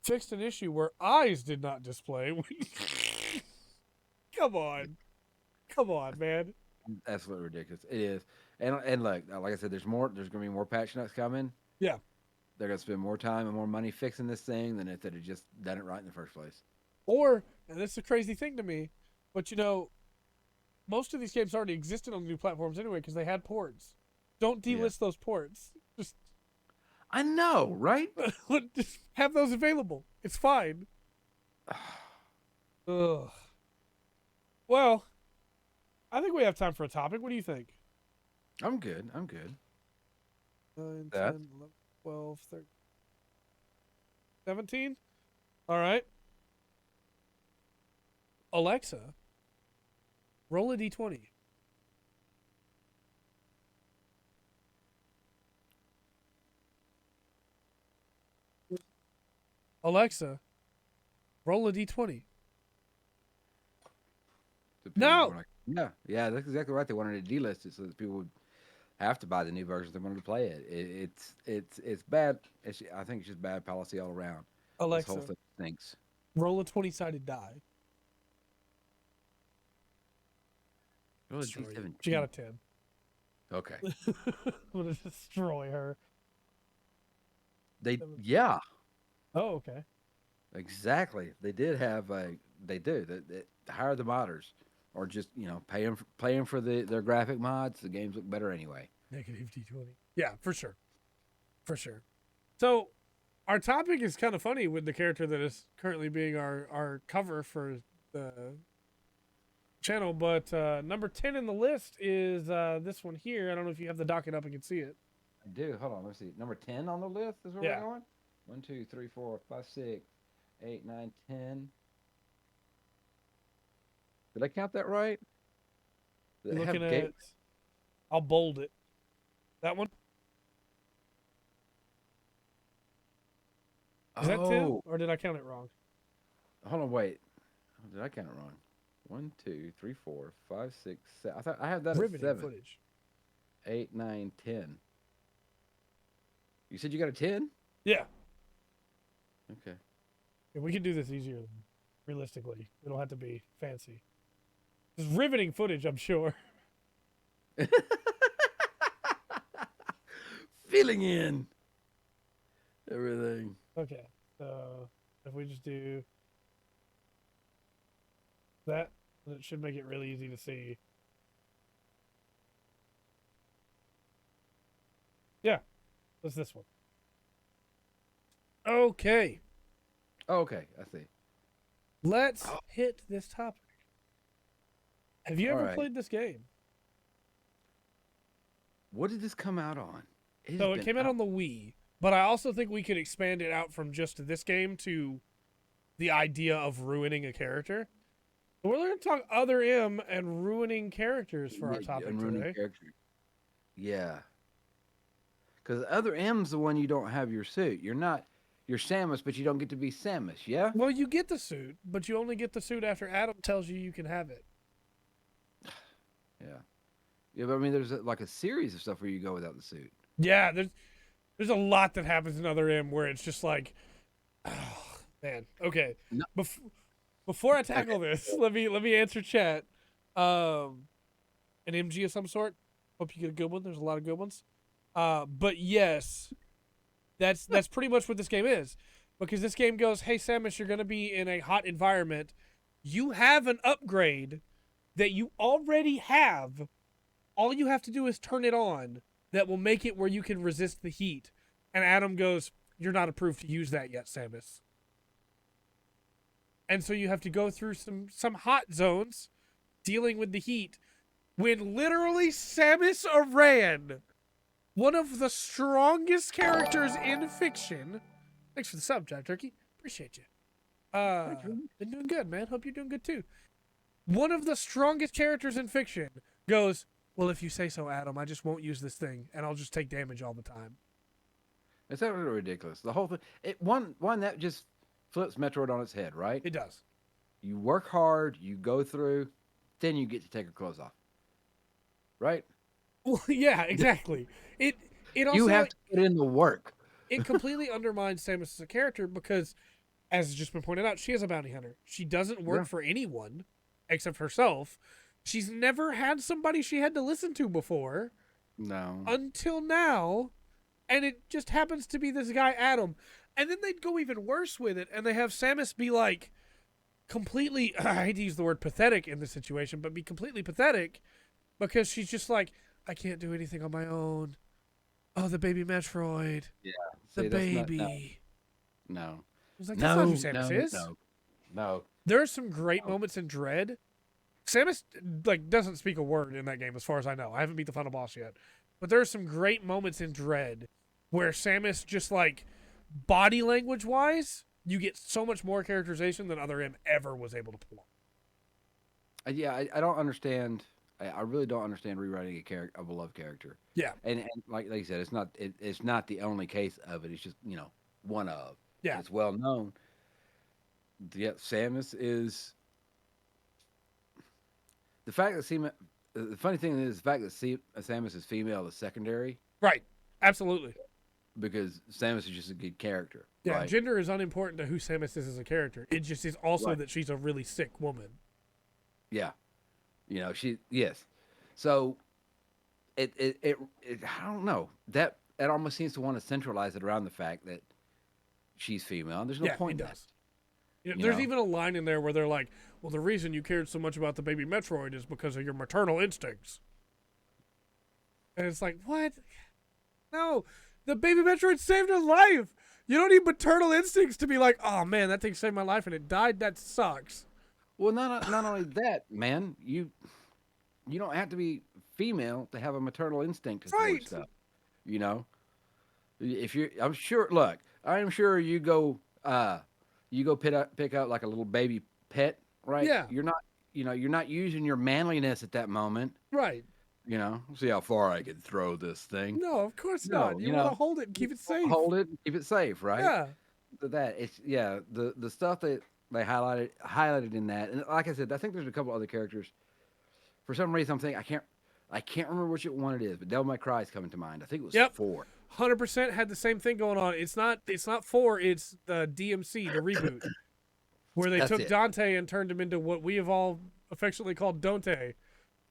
Speaker 2: Fixed an issue where eyes did not display. Come on, man.
Speaker 1: absolutely ridiculous. It is, and look, like I said, there's more. There's gonna be more patch notes coming.
Speaker 2: Yeah.
Speaker 1: They're gonna spend more time and more money fixing this thing than if they'd have just done it right in the first place.
Speaker 2: Or, and this is a crazy thing to me, but most of these games already existed on the new platforms anyway because they had ports. Don't delist those ports. Just
Speaker 1: I know, right?
Speaker 2: just have those available. It's fine. Ugh. Well, I think we have time for a topic. What do you think?
Speaker 1: I'm good. I'm good.
Speaker 2: 9,
Speaker 1: That
Speaker 2: 10, 11, 12, 13, 17? All right. Alexa, roll a d20. Alexa, roll a d20. No!
Speaker 1: Yeah, that's exactly right. They wanted to delist it so that people would have to buy the new version if they wanted to play it. It's bad. I think it's just bad policy all around. This whole
Speaker 2: Alexa,
Speaker 1: thing stinks.
Speaker 2: roll a 20-sided die.
Speaker 1: Really,
Speaker 2: Destroy you.
Speaker 1: D17.
Speaker 2: She got a 10.
Speaker 1: Okay.
Speaker 2: I'm going to destroy her.
Speaker 1: Yeah,
Speaker 2: Oh, okay.
Speaker 1: exactly. They did have a. They do. They hire the modders, or just pay them for their graphic mods. The games look better anyway.
Speaker 2: Negative d20. Yeah, for sure. For sure. So, our topic is kind of funny with the character that is currently being our cover for the channel, but number 10 in the list is this one here. I don't know if you have the docket up and can see it.
Speaker 1: I do. Hold on. Let's see. Number 10 on the list is where we're going. 1, 2, 3, 4, 5, 6, 8, 9, 10. Did I count that right?
Speaker 2: You're looking at. I'll bold it. That one. Is that 10? Or did I count it wrong?
Speaker 1: Hold on, wait. Did I count it wrong? 1, 2, 3, 4, 5, 6, 7. I thought I had that at 7.
Speaker 2: Footage.
Speaker 1: 8, 9, 10. You said you got a 10?
Speaker 2: Yeah.
Speaker 1: Okay.
Speaker 2: Yeah, we can do this easier realistically. We don't have to be fancy. It's riveting footage, I'm sure.
Speaker 1: Filling in everything.
Speaker 2: Okay, so if we just do that, it should make it really easy to see. Yeah, it's this one. Okay.
Speaker 1: Okay, I see.
Speaker 2: Let's hit this topic. Have you ever played this game?
Speaker 1: What did this come out on?
Speaker 2: So it came out on the Wii, but I also think we could expand it out from just this game to the idea of ruining a character. So we're going to talk Other M and ruining characters for our topic today.
Speaker 1: Yeah. Because Other M's the one you don't have your suit. You're Samus, but you don't get to be Samus, yeah?
Speaker 2: Well, you get the suit, but you only get the suit after Adam tells you can have it.
Speaker 1: Yeah. Yeah, but I mean, there's like a series of stuff where you go without the suit.
Speaker 2: Yeah, there's a lot that happens in Other M where it's just like, oh, man. Okay.
Speaker 1: No.
Speaker 2: Before I tackle this, let me answer chat. An MG of some sort. Hope you get a good one. There's a lot of good ones. But yes, that's pretty much what this game is, because this game goes, hey Samus, you're gonna be in a hot environment. You have an upgrade that you already have. All you have to do is turn it on. That will make it where you can resist the heat. And Adam goes, you're not approved to use that yet, Samus. And so you have to go through some hot zones dealing with the heat when literally Samus Aran, one of the strongest characters in fiction. Thanks for the sub, Jack Turkey. Appreciate you. Been doing good, man. Hope you're doing good too. One of the strongest characters in fiction goes, well, if you say so, Adam, I just won't use this thing, and I'll just take damage all the time.
Speaker 1: It's absolutely ridiculous. The whole thing. One that just flips Metroid on its head, right?
Speaker 2: It does.
Speaker 1: You work hard, you go through, then you get to take your clothes off. Right?
Speaker 2: Well, yeah, exactly. It also,
Speaker 1: you have to put in the work.
Speaker 2: It completely undermines Samus as a character because, as has just been pointed out, she is a bounty hunter. She doesn't work for anyone except herself. She's never had somebody she had to listen to before.
Speaker 1: No.
Speaker 2: Until now. And it just happens to be this guy, Adam. And then they'd go even worse with it, and they have Samus be like completely, I hate to use the word pathetic in this situation, but be completely pathetic because she's just like, I can't do anything on my own. Oh, the baby Metroid.
Speaker 1: Yeah.
Speaker 2: The
Speaker 1: See,
Speaker 2: baby.
Speaker 1: no.
Speaker 2: I was like, that's not who Samus is.
Speaker 1: No.
Speaker 2: There are some great moments in Dread. Samus like doesn't speak a word in that game, as far as I know. I haven't beat the final boss yet, but there are some great moments in Dread where Samus just like body language wise, you get so much more characterization than other M ever was able to pull off.
Speaker 1: Yeah, I don't understand. I really don't understand rewriting a beloved character.
Speaker 2: Yeah,
Speaker 1: And like you said, it's not the only case of it. It's just one of.
Speaker 2: yeah,
Speaker 1: It's well known. Yeah, Samus is the fact that the funny thing is the fact that Samus is female is secondary
Speaker 2: right, absolutely.
Speaker 1: because Samus is just a good character.
Speaker 2: Yeah,
Speaker 1: right?
Speaker 2: gender is unimportant to who Samus is as a character. It just is also
Speaker 1: Right.
Speaker 2: that she's a really sick woman.
Speaker 1: Yeah, yes. So it I don't know that almost seems to want to centralize it around the fact that she's female. And there's no
Speaker 2: Yeah,
Speaker 1: point
Speaker 2: it
Speaker 1: in
Speaker 2: does.
Speaker 1: that.
Speaker 2: There's even a line in there where they're like, well, the reason you cared so much about the baby Metroid is because of your maternal instincts. And it's like, what? No, the baby Metroid saved her life. You don't need maternal instincts to be like, oh man, that thing saved my life and it died. That sucks.
Speaker 1: Well, not only that, man. You don't have to be female to have a maternal instinct towards
Speaker 2: Right.
Speaker 1: stuff. You know, if you're, I'm sure. Look, I am sure you go pick up like a little baby pet, right?
Speaker 2: Yeah.
Speaker 1: You're not using your manliness at that moment.
Speaker 2: Right.
Speaker 1: See how far I can throw this thing.
Speaker 2: No, of course
Speaker 1: No,
Speaker 2: not. You want to hold it and keep it safe.
Speaker 1: Hold it, and keep it safe, right?
Speaker 2: Yeah.
Speaker 1: The stuff that they highlighted in that, and like I said, I think there's a couple other characters. For some reason, I'm thinking I can't remember which one it is, but Devil May Cry is coming to mind. I think it was 4.
Speaker 2: 100% had the same thing going on. It's not 4. It's the DMC, the reboot, where they took Dante and turned him into what we have all affectionately called Dante.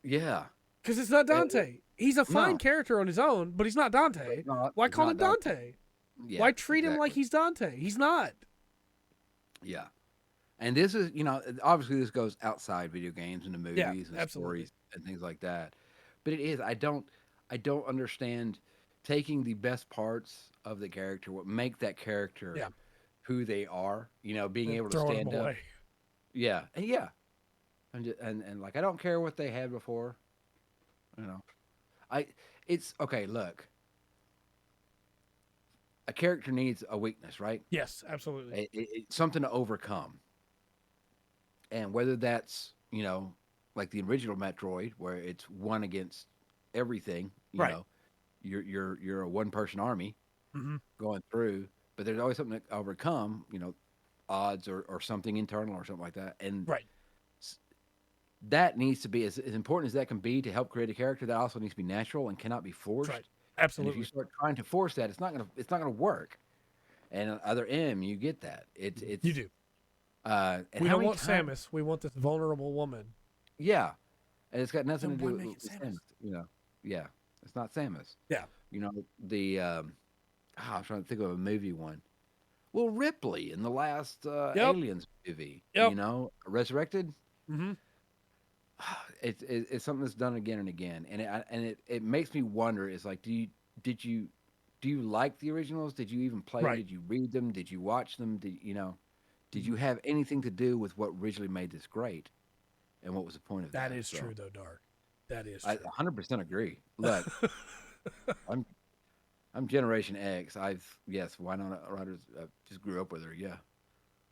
Speaker 1: Yeah.
Speaker 2: Because it's not Dante. He's a fine character on his own, but he's not Dante. Why call it Dante?
Speaker 1: Yeah,
Speaker 2: Why treat him like he's Dante? He's not.
Speaker 1: Yeah. And this is, obviously this goes outside video games and the movies and
Speaker 2: absolutely.
Speaker 1: stories and things like that. But it is, I don't understand taking the best parts of the character, what make that character who they are, being able to stand up. Yeah. And and like I don't care what they had before. It's okay, look. A character needs a weakness, right?
Speaker 2: Yes, absolutely.
Speaker 1: It's something to overcome. And whether that's, like the original Metroid, where it's one against everything, you know, you're a one-person army going through, but there's always something to overcome, odds or something internal or something like that. And that needs to be as important as that can be to help create a character. That also needs to be natural and cannot be forced.
Speaker 2: Right. Absolutely.
Speaker 1: And if you start trying to force that, it's not gonna work. And other M, you get that. It's
Speaker 2: you do.
Speaker 1: And
Speaker 2: we don't want Samus. We want this vulnerable woman.
Speaker 1: Yeah, and it's got nothing to do with Samus. Yeah, it's not Samus.
Speaker 2: Yeah.
Speaker 1: The I'm trying to think of a movie one. Well, Ripley in the last Aliens movie. Resurrected.
Speaker 2: Mm-hmm.
Speaker 1: It's something that's done again and again, and it makes me wonder. It's like, do you like the originals? Did you even play them? Did you read them? Did you watch them? Did you have anything to do with what originally made this great? And what was the point of that?
Speaker 2: That is true, though, Dark. That is true.
Speaker 1: I 100% agree. Look, I'm Generation X. Why not? Riders just grew up with her. Yeah.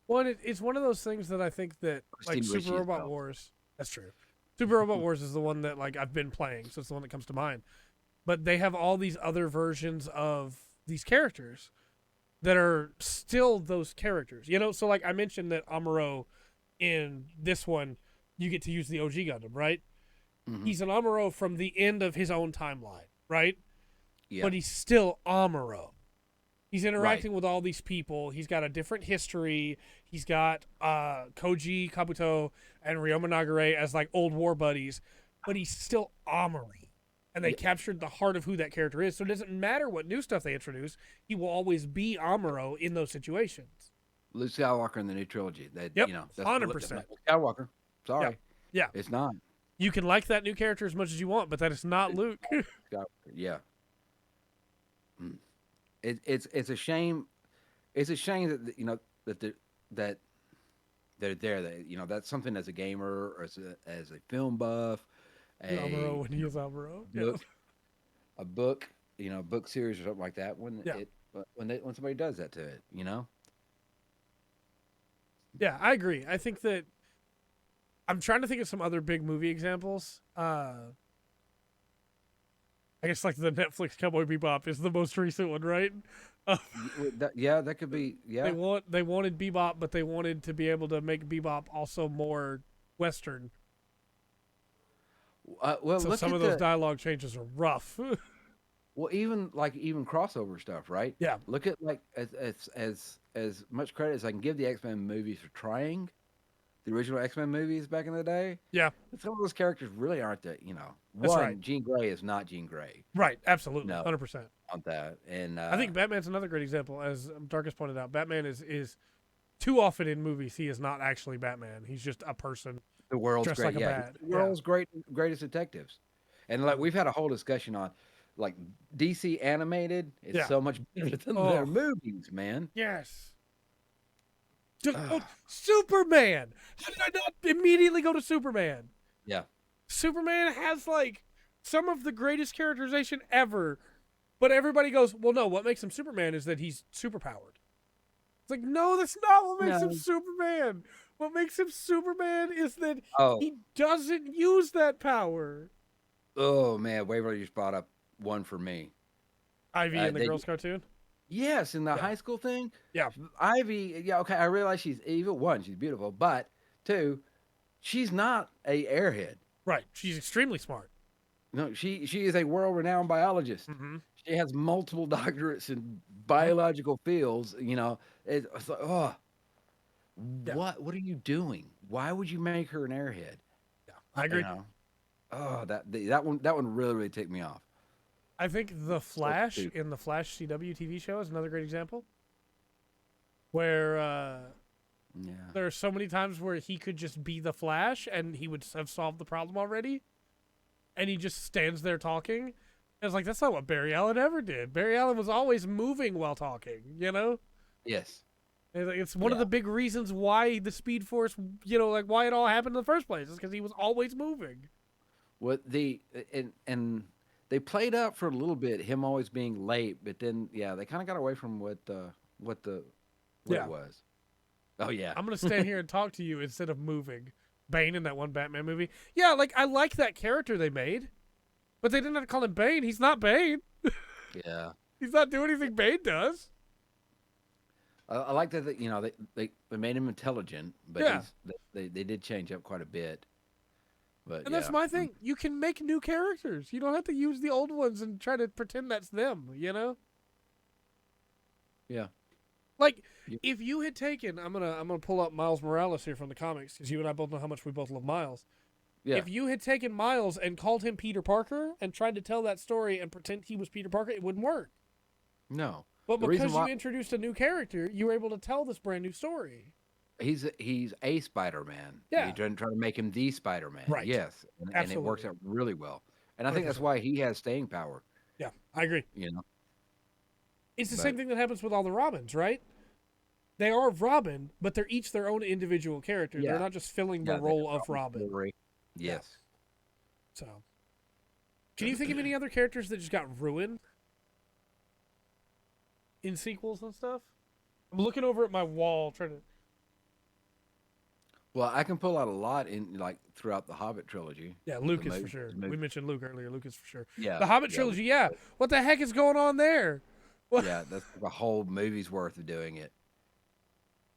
Speaker 2: Well, it's one of those things that I think that like Super Robot Wars. That's true. Super Robot Wars is the one that like I've been playing, so it's the one that comes to mind. But they have all these other versions of these characters that are still those characters. So like I mentioned that Amuro in this one, you get to use the OG Gundam, right?
Speaker 1: Mm-hmm.
Speaker 2: He's an Amuro from the end of his own timeline, right?
Speaker 1: Yeah.
Speaker 2: But he's still Amuro. He's interacting with all these people. He's got a different history. He's got Koji Kabuto and Ryoma Nagare as like old war buddies, but he's still Amuro. And they captured the heart of who that character is. So it doesn't matter what new stuff they introduce. He will always be Amuro in those situations.
Speaker 1: Luke Skywalker in the new trilogy. That,
Speaker 2: yep,
Speaker 1: you know,
Speaker 2: that's 100%.
Speaker 1: Skywalker. Sorry.
Speaker 2: Yeah.
Speaker 1: It's not.
Speaker 2: You can like that new character as much as you want, but that is not Luke.
Speaker 1: Yeah. It's a shame. It's a shame that that they're there. That that's something as a gamer or as a film buff.
Speaker 2: Amuro when he is Amuro.
Speaker 1: A book, book series or something like that. When somebody does that to it,
Speaker 2: Yeah, I agree. I think that I'm trying to think of some other big movie examples. I guess like the Netflix Cowboy Bebop is the most recent one, right?
Speaker 1: That could be. Yeah,
Speaker 2: they wanted Bebop, but they wanted to be able to make Bebop also more Western.
Speaker 1: Well,
Speaker 2: so some of those dialogue changes are rough.
Speaker 1: Well, even crossover stuff, right?
Speaker 2: Yeah.
Speaker 1: Look at like as much credit as I can give the X-Men movies for trying the original X-Men movies back in the day.
Speaker 2: Yeah.
Speaker 1: Some of those characters really aren't
Speaker 2: That's
Speaker 1: one,
Speaker 2: right.
Speaker 1: Jean Grey is not Jean Grey.
Speaker 2: Right, absolutely.
Speaker 1: No,
Speaker 2: 100%.
Speaker 1: On that. And
Speaker 2: I think Batman's another great example. As Darkus pointed out, Batman is too often in movies he is not actually Batman. He's just a person.
Speaker 1: The world's
Speaker 2: dressed
Speaker 1: great.
Speaker 2: Like a bat.
Speaker 1: The world's greatest detectives. And like we've had a whole discussion on like DC animated is so much better than their movies, man.
Speaker 2: Yes. Superman. How did I not immediately go to Superman?
Speaker 1: Yeah.
Speaker 2: Superman has like some of the greatest characterization ever, but everybody goes, well, no, what makes him Superman is that he's superpowered. It's like, no, that's not what makes him Superman. What makes him Superman is that he doesn't use that power.
Speaker 1: Oh, man. Waverly just brought up one for me.
Speaker 2: Ivy in the girls' cartoon?
Speaker 1: Yes, in the high school thing.
Speaker 2: Yeah.
Speaker 1: Ivy, okay, I realize she's evil. One, she's beautiful. But two, she's not a airhead.
Speaker 2: Right. She's extremely smart.
Speaker 1: No, she is a world-renowned biologist.
Speaker 2: Mm-hmm.
Speaker 1: She has multiple doctorates in biological fields. It's like, what are you doing? Why would you make her an airhead?
Speaker 2: Yeah, I agree.
Speaker 1: That one really ticked me off.
Speaker 2: I think the Flash in the Flash CW TV show is another great example, where there are so many times where he could just be the Flash and he would have solved the problem already, and he just stands there talking. And it's like, that's not what Barry Allen ever did. Barry Allen was always moving while talking,
Speaker 1: Yes.
Speaker 2: It's one of the big reasons why the Speed Force, like why it all happened in the first place, is because he was always moving.
Speaker 1: And they played up for a little bit him always being late, but then they kind of got away from what it was. Oh yeah,
Speaker 2: I'm gonna stand here and talk to you instead of moving. Bane in that one Batman movie. Yeah, like I like that character they made, but they didn't have to call him Bane. He's not Bane.
Speaker 1: Yeah,
Speaker 2: he's not doing anything Bane does.
Speaker 1: I like that. They made him intelligent, but they did change up quite a bit.
Speaker 2: And that's my thing. You can make new characters. You don't have to use the old ones and try to pretend that's them,
Speaker 1: Yeah.
Speaker 2: Like, if you had taken, I'm gonna pull up Miles Morales here from the comics, because you and I both know how much we both love Miles. Yeah. If you had taken Miles and called him Peter Parker and tried to tell that story and pretend he was Peter Parker, it wouldn't work.
Speaker 1: No.
Speaker 2: But because you introduced a new character, you were able to tell this brand new story.
Speaker 1: He's a Spider-Man.
Speaker 2: Yeah.
Speaker 1: You're trying to make him the Spider-Man.
Speaker 2: Right.
Speaker 1: Yes. And it works out really well. And I think that's why he has staying power.
Speaker 2: Yeah, I agree. It's the same thing that happens with all the Robins, right? They are Robin, but they're each their own individual character. Yeah. They're not just filling the role of Robin.
Speaker 1: Yes.
Speaker 2: So, can you think of any other characters that just got ruined in sequels and stuff? I'm looking over at my wall trying to...
Speaker 1: Well, I can pull out a lot throughout the Hobbit trilogy.
Speaker 2: Yeah, Luke is for sure. We mentioned Luke earlier. Luke is for sure.
Speaker 1: Yeah.
Speaker 2: The Hobbit trilogy, What the heck is going on there? What?
Speaker 1: Yeah, that's a whole movie's worth of doing it.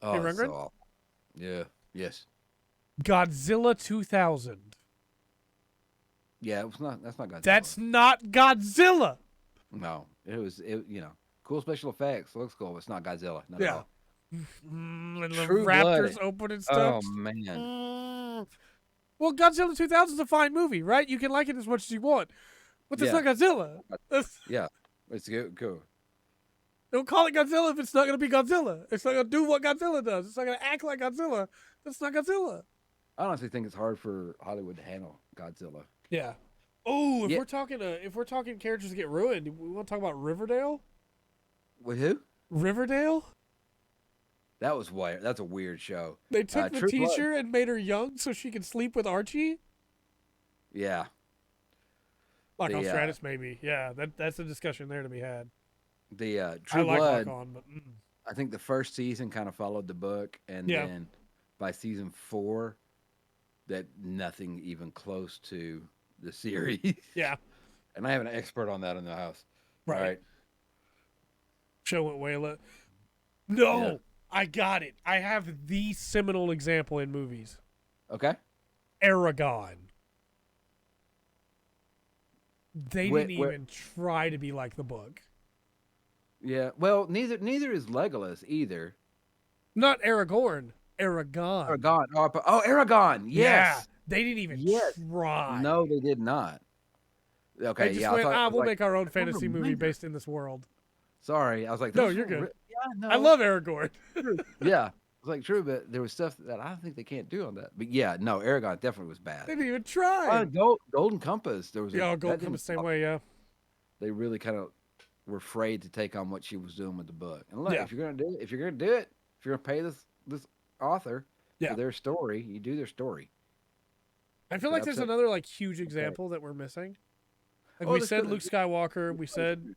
Speaker 1: Oh,
Speaker 2: hey,
Speaker 1: so awful. Yeah. Yes.
Speaker 2: Godzilla 2000.
Speaker 1: Yeah, that's not Godzilla.
Speaker 2: That's not Godzilla.
Speaker 1: No, it was. Cool special effects. Looks cool. It's not Godzilla. Not at
Speaker 2: Yeah.
Speaker 1: all.
Speaker 2: And the
Speaker 1: True Blood.
Speaker 2: raptors open and stuff.
Speaker 1: Oh man.
Speaker 2: Well, Godzilla 2000 is a fine movie, right? You can like it as much as you want, but that's
Speaker 1: Yeah.
Speaker 2: not Godzilla.
Speaker 1: Yeah. It's good. Cool.
Speaker 2: Don't call it Godzilla if it's not going to be Godzilla. It's not going to do what Godzilla does. It's not going to act like Godzilla. That's not Godzilla.
Speaker 1: I honestly think it's hard for Hollywood to handle Godzilla.
Speaker 2: Yeah. Oh, if
Speaker 1: Yeah.
Speaker 2: we're talking characters that get ruined, we want to talk about Riverdale.
Speaker 1: With who?
Speaker 2: Riverdale.
Speaker 1: That was weird. That's a weird show.
Speaker 2: They took the
Speaker 1: True
Speaker 2: teacher
Speaker 1: Blood.
Speaker 2: and made her young so she could sleep with Archie.
Speaker 1: Yeah.
Speaker 2: Like on
Speaker 1: The
Speaker 2: Stratus, maybe. Yeah, that's a discussion there to be had.
Speaker 1: the
Speaker 2: I
Speaker 1: True
Speaker 2: like
Speaker 1: Blood.
Speaker 2: Lock On, but
Speaker 1: I think the first season kind of followed the book, and
Speaker 2: Yeah.
Speaker 1: then by season 4, that nothing even close to the series.
Speaker 2: yeah,
Speaker 1: And I have an expert on that in the house.
Speaker 2: right.
Speaker 1: All right.
Speaker 2: Show it, Wayla. No,
Speaker 1: Yeah.
Speaker 2: I got it. I have the seminal example in movies.
Speaker 1: Okay.
Speaker 2: Aragon. They
Speaker 1: Wait,
Speaker 2: didn't
Speaker 1: wait.
Speaker 2: even try to be like the book.
Speaker 1: Yeah. Well, neither is Legolas either.
Speaker 2: Not Aragorn. Aragon.
Speaker 1: Aragon. Oh, Aragon. Yes.
Speaker 2: Yeah, they didn't even
Speaker 1: Yes.
Speaker 2: try.
Speaker 1: No, they did not. Okay.
Speaker 2: They just
Speaker 1: Yeah.
Speaker 2: went,
Speaker 1: I was
Speaker 2: we'll
Speaker 1: like,
Speaker 2: make our own
Speaker 1: I don't
Speaker 2: fantasy movie
Speaker 1: remember.
Speaker 2: based in this world.
Speaker 1: Sorry. I was like,
Speaker 2: No,
Speaker 1: those
Speaker 2: you're
Speaker 1: were
Speaker 2: good.
Speaker 1: Yeah. No.
Speaker 2: I love Aragorn.
Speaker 1: True. Yeah. It's like true, but there was stuff that I don't think they can't do on that. But yeah, no, Aragon definitely was bad.
Speaker 2: They didn't even try.
Speaker 1: Golden Compass. There was
Speaker 2: Yeah,
Speaker 1: that
Speaker 2: Gold
Speaker 1: didn't
Speaker 2: Compass same
Speaker 1: pop.
Speaker 2: way, yeah.
Speaker 1: They really kind of were afraid to take on what she was doing with the book. And look,
Speaker 2: Yeah.
Speaker 1: if you're gonna do it, if you're gonna pay this author
Speaker 2: Yeah.
Speaker 1: for their story, you do their story.
Speaker 2: I feel
Speaker 1: Could
Speaker 2: like there's
Speaker 1: upset-
Speaker 2: another like huge example that we're missing. Like
Speaker 1: Oh,
Speaker 2: we
Speaker 1: this
Speaker 2: said
Speaker 1: could-
Speaker 2: Luke Skywalker, we said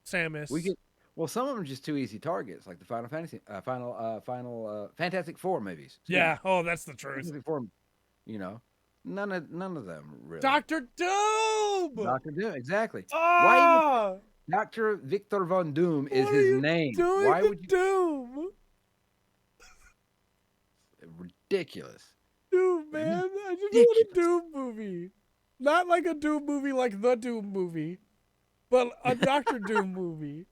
Speaker 2: Samus.
Speaker 1: We get well, some of them are just too easy targets, like the Fantastic Four movies. Excuse
Speaker 2: yeah,
Speaker 1: me.
Speaker 2: oh, that's the truth.
Speaker 1: Fantastic Four, you know, none of them really.
Speaker 2: Doctor Doom.
Speaker 1: Doctor Doom, exactly.
Speaker 2: Ah,
Speaker 1: Dr. Victor Von Doom is
Speaker 2: what are
Speaker 1: his
Speaker 2: you
Speaker 1: name.
Speaker 2: doing
Speaker 1: Why
Speaker 2: to
Speaker 1: would you?
Speaker 2: Doom?
Speaker 1: Ridiculous.
Speaker 2: Doom, man. I just want a Doom movie. Not like a Doom movie like the Doom movie, but a Doctor Doom movie.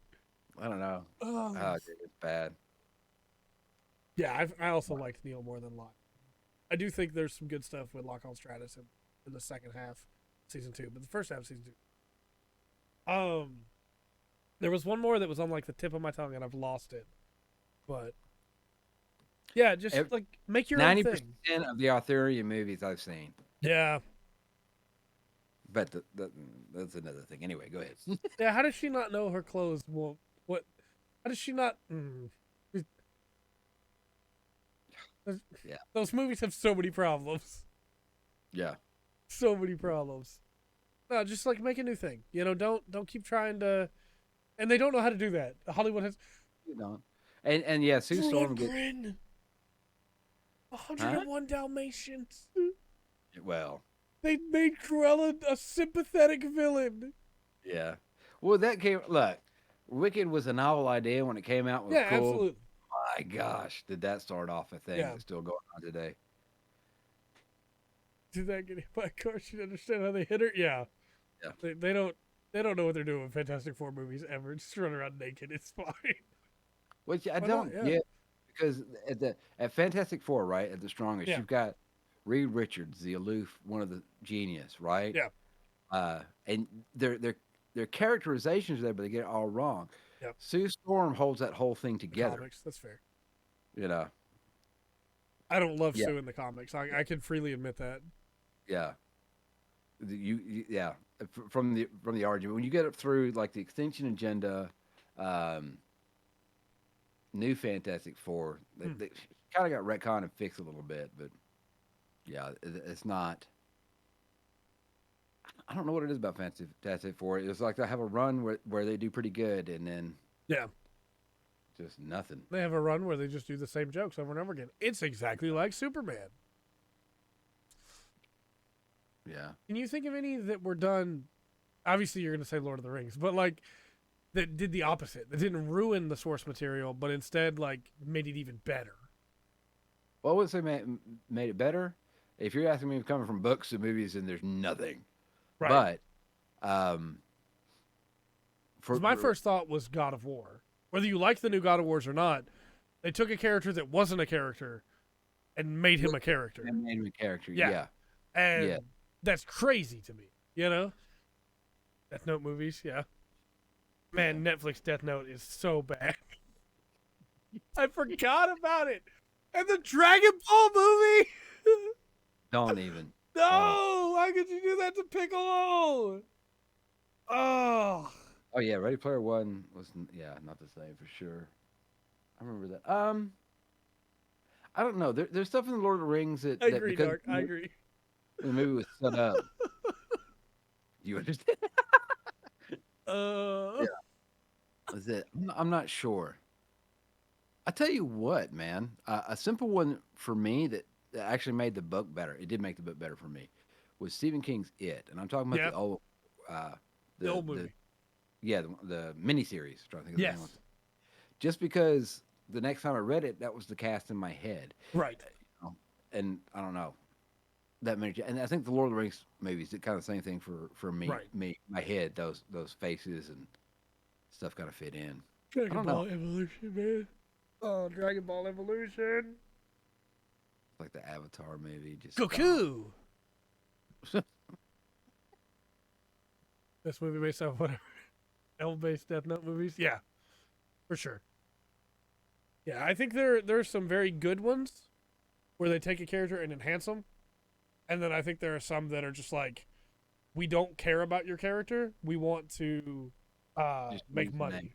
Speaker 1: I don't know.
Speaker 2: Oh.
Speaker 1: Oh, dude, it's bad.
Speaker 2: Yeah, I also liked Neil more than Locke. I do think there's some good stuff with Locke on Stratus in the second half, season 2, but the first half, of season 2. There was one more that was on like the tip of my tongue, and I've lost it. But yeah, just like make your own
Speaker 1: 90%
Speaker 2: thing.
Speaker 1: of the Arthurian movies I've seen.
Speaker 2: Yeah,
Speaker 1: But that's another thing. Anyway, go ahead.
Speaker 2: yeah. How does she not know her clothes? Well, what? How does she not?
Speaker 1: Yeah.
Speaker 2: Those movies have so many problems.
Speaker 1: Yeah.
Speaker 2: So many problems. No, just like make a new thing. You know, don't keep trying to. And they don't know how to do that. Hollywood has.
Speaker 1: You know. And yeah, Sue Storm gets
Speaker 2: 101 Dalmatians.
Speaker 1: well.
Speaker 2: They made Cruella a sympathetic villain.
Speaker 1: Yeah. Well, that came. Look, Wicked was a novel idea when it came out. It was
Speaker 2: Yeah,
Speaker 1: cool.
Speaker 2: absolutely.
Speaker 1: My gosh, did that start off a thing
Speaker 2: Yeah.
Speaker 1: that's still going on today?
Speaker 2: Did that get hit by a car? She didn't understand how they hit her. Yeah.
Speaker 1: Yeah.
Speaker 2: They don't know what they're doing with Fantastic Four movies ever. Just run around naked. It's fine.
Speaker 1: Which I
Speaker 2: Why
Speaker 1: don't
Speaker 2: not? Yeah.
Speaker 1: get because at Fantastic Four, right, at the strongest,
Speaker 2: Yeah.
Speaker 1: you've got Reed Richards, the aloof, one of the genius, right?
Speaker 2: Yeah.
Speaker 1: And their characterizations are there, but they get it all wrong.
Speaker 2: Yep.
Speaker 1: Sue Storm holds that whole thing together.
Speaker 2: Comics. That's fair.
Speaker 1: You know.
Speaker 2: I don't love
Speaker 1: Yeah.
Speaker 2: Sue in the comics. I can freely admit that.
Speaker 1: Yeah. Yeah. From the argument, when you get up through like the Extinction Agenda, New Fantastic Four, they kind of got retconned and fixed a little bit, but yeah, it's not. I don't know what it is about Fantastic Four. It's like they have a run where they do pretty good, and then
Speaker 2: Yeah.
Speaker 1: just nothing.
Speaker 2: They have a run where they just do the same jokes over and over again. It's exactly like Superman.
Speaker 1: Yeah.
Speaker 2: Can you think of any that were done? Obviously, you're going to say Lord of the Rings, but like that did the opposite. That didn't ruin the source material, but instead like made it even better.
Speaker 1: Well, I would say made it better. If you're asking me coming from books to movies, then there's nothing.
Speaker 2: Right.
Speaker 1: But
Speaker 2: my first thought was God of War. Whether you like the new God of Wars or not, they took a character that wasn't a character and made him a character.
Speaker 1: And made him a character, yeah.
Speaker 2: And that's crazy to me, you know? Death Note movies, yeah. Man, Netflix Death Note is so bad. I forgot about it. And the Dragon Ball movie.
Speaker 1: Don't even.
Speaker 2: No, why could you do that to Piccolo? Oh.
Speaker 1: Oh yeah, Ready Player One was not the same for sure. I remember that. I don't know. There's stuff in the Lord of the Rings that
Speaker 2: I agree, Dark. I agree.
Speaker 1: The movie was set up. You understand?
Speaker 2: Yeah.
Speaker 1: Was it? I'm not sure. I tell you what, man. A simple one for me that actually made the book better. It did make the book better for me. Was Stephen King's It, and I'm talking about the old
Speaker 2: movie.
Speaker 1: The miniseries. I'm trying to think of the name of it.
Speaker 2: Yes.
Speaker 1: Just because the next time I read it, that was the cast in my head.
Speaker 2: Right.
Speaker 1: And I don't know that many. And I think the Lord of the Rings movies did kind of the same thing for me.
Speaker 2: Right.
Speaker 1: My head, those faces and stuff kind of fit in.
Speaker 2: Dragon Ball Evolution, man. Oh, Dragon Ball Evolution.
Speaker 1: Like the Avatar movie, just
Speaker 2: Goku. This movie based off whatever L-based Death Note movies. Yeah, for sure. Yeah, I think there's some very good ones where they take a character and enhance them, and then I think there are some that are just like, we don't care about your character. We want to make money.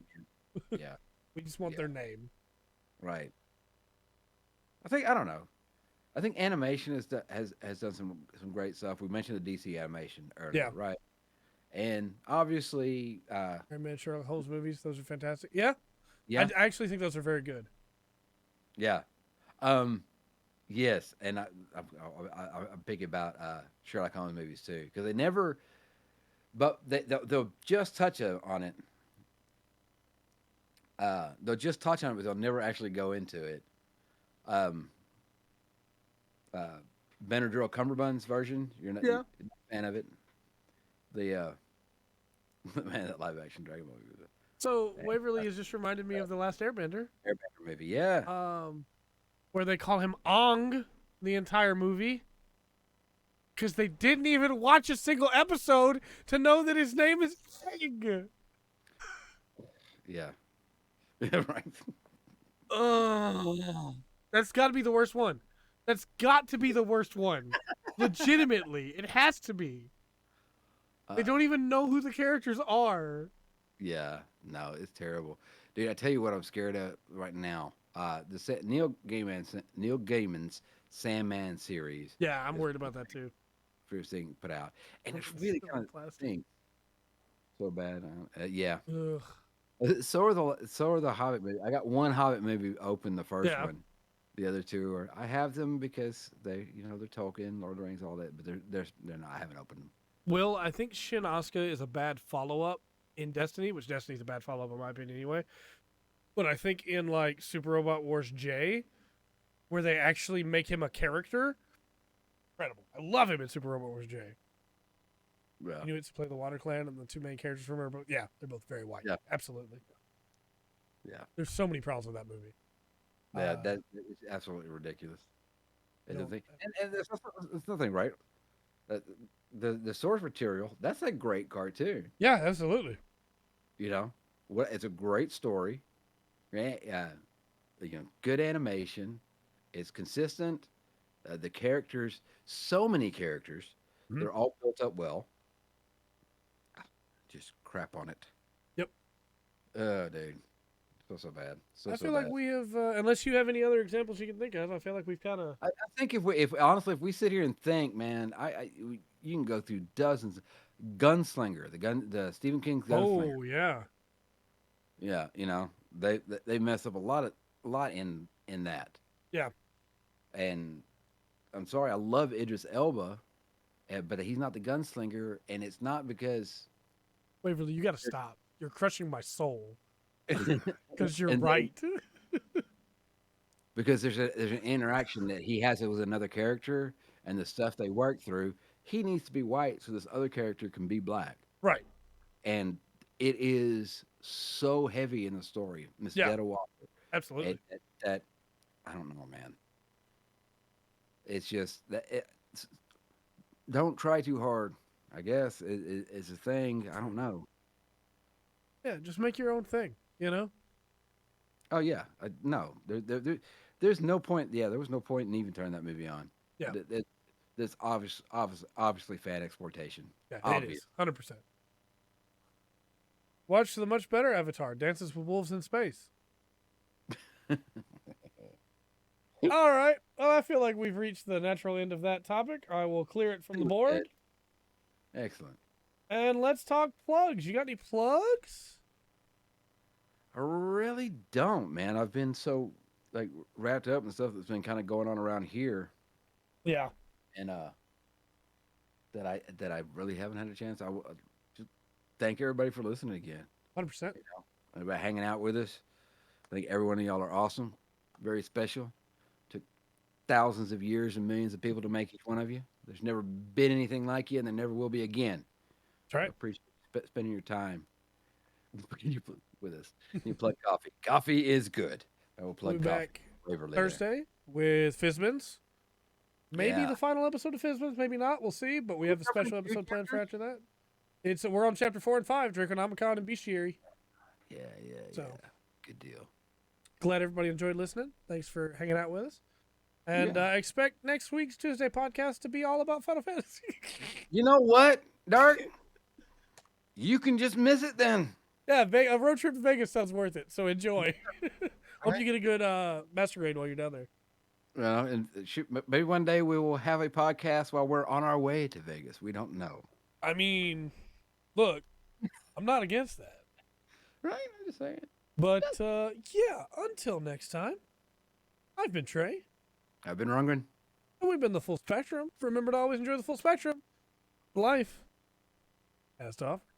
Speaker 1: Yeah,
Speaker 2: we just want their name.
Speaker 1: Right. I don't know. I think animation has done some great stuff. We mentioned the DC animation earlier, right? And obviously,
Speaker 2: Iron Man, Sherlock Holmes movies, those are fantastic. Yeah.
Speaker 1: Yeah.
Speaker 2: I actually think those are very good.
Speaker 1: Yeah. Yes, and I'm picky about Sherlock Holmes movies too, because they never, but they'll just touch on it. They'll just touch on it, but they'll never actually go into it. Benadryl Cumberbund's version, you're not a fan of it. The man, that live action Dragon Ball movie.
Speaker 2: So Waverly has just reminded me of the last Airbender.
Speaker 1: Airbender movie, yeah.
Speaker 2: Where they call him Ong the entire movie. Because they didn't even watch a single episode to know that his name is Egg.
Speaker 1: Yeah. Right.
Speaker 2: That's got to be the worst one. That's got to be the worst one. Legitimately. It has to be. They don't even know who the characters are.
Speaker 1: Yeah. No, it's terrible. Dude, I tell you what I'm scared of right now. Neil Gaiman's Sandman series.
Speaker 2: Yeah, I'm worried about that too.
Speaker 1: First thing put out, and it's really kind of thing. So bad. Yeah.
Speaker 2: Ugh.
Speaker 1: So are the Hobbit movie. I got one Hobbit movie open, the first one. The other two are I have them because they're Tolkien, Lord of the Rings, all that, but they're not. I haven't opened them.
Speaker 2: Will, I think Shin Asuka is a bad follow up in Destiny, which Destiny's a bad follow up in my opinion anyway. But I think in like Super Robot Wars J, where they actually make him a character, incredible. I love him in Super Robot Wars J.
Speaker 1: Yeah.
Speaker 2: He gets to play the Water Clan, and the two main characters from her, but yeah, they're both very white. Yeah, absolutely.
Speaker 1: Yeah.
Speaker 2: There's so many problems with that movie.
Speaker 1: Yeah, that is absolutely ridiculous. And there's nothing right. The source material, that's a great cartoon.
Speaker 2: Yeah, absolutely.
Speaker 1: It's a great story. Good animation. It's consistent. The characters, so many characters, they're all built up well. Just crap on it.
Speaker 2: Yep.
Speaker 1: Dude. So bad.
Speaker 2: I feel like we have, unless you have any other examples you can think of, I feel like we've kind of.
Speaker 1: I think if we sit here and think, man, you can go through dozens. Gunslinger, the Stephen King's Gunslinger.
Speaker 2: Oh yeah.
Speaker 1: Yeah, they mess up a lot in that.
Speaker 2: Yeah.
Speaker 1: And I'm sorry, I love Idris Elba, but he's not the gunslinger, and it's not because.
Speaker 2: Waverly, you got to stop. You're crushing my soul. Because you're right.
Speaker 1: Because there's an interaction that he has with another character, and the stuff they work through, he needs to be white so this other character can be black.
Speaker 2: Right.
Speaker 1: And it is so heavy in the story, Miss
Speaker 2: Yeah,
Speaker 1: Dead Walker.
Speaker 2: absolutely.
Speaker 1: That I don't know, man. It's just that don't try too hard. I guess it's a thing. I don't know.
Speaker 2: Yeah, just make your own thing. You know.
Speaker 1: Oh yeah, no. There's no point. Yeah, there was no point in even turning that movie on.
Speaker 2: Yeah,
Speaker 1: There's obviously fan exploitation.
Speaker 2: yeah, it
Speaker 1: Obvious.
Speaker 2: is 100%. Watch the much better Avatar, Dances with Wolves in Space. All right. Well, I feel like we've reached the natural end of that topic. I will clear it from the board.
Speaker 1: Excellent.
Speaker 2: And let's talk plugs. You got any plugs?
Speaker 1: I really don't, man. I've been so like wrapped up and stuff that's been kind of going on around here,
Speaker 2: Yeah.
Speaker 1: and that I really haven't had a chance. Just thank everybody for listening again.
Speaker 2: 100%.
Speaker 1: Everybody hanging out with us. I think every one of y'all are awesome, very special. Took thousands of years and millions of people to make each one of you. There's never been anything like you, and there never will be again.
Speaker 2: That's
Speaker 1: I
Speaker 2: right.
Speaker 1: appreciate spending your time with us. You plug coffee. Coffee is good. I will
Speaker 2: We'll
Speaker 1: plug
Speaker 2: be
Speaker 1: coffee.
Speaker 2: back
Speaker 1: Flavor later.
Speaker 2: Thursday with Fizbins. Maybe
Speaker 1: Yeah.
Speaker 2: the final episode of Fizbins, maybe not. We'll see. But we have a special episode planned for after that. We're on chapter 4 and 5, Draconomicon and Bestiary.
Speaker 1: Yeah, yeah,
Speaker 2: So
Speaker 1: yeah. Good deal.
Speaker 2: glad everybody enjoyed listening. Thanks for hanging out with us. And
Speaker 1: Yeah.
Speaker 2: expect next week's Tuesday podcast to be all about Final Fantasy.
Speaker 1: You know what, Dark? You can just miss it then.
Speaker 2: Yeah, a road trip to Vegas sounds worth it. So enjoy. Hope
Speaker 1: Right.
Speaker 2: you get a good master grade while you're down there.
Speaker 1: Well, and shoot, maybe one day we will have a podcast while we're on our way to Vegas. We don't know.
Speaker 2: I mean, look, I'm not against that.
Speaker 1: Right? I'm just saying.
Speaker 2: But yeah, until next time, I've been Trey,
Speaker 1: I've been Rungren.
Speaker 2: and we've been the Full Spectrum. Remember to always enjoy the full spectrum. Life has to offer.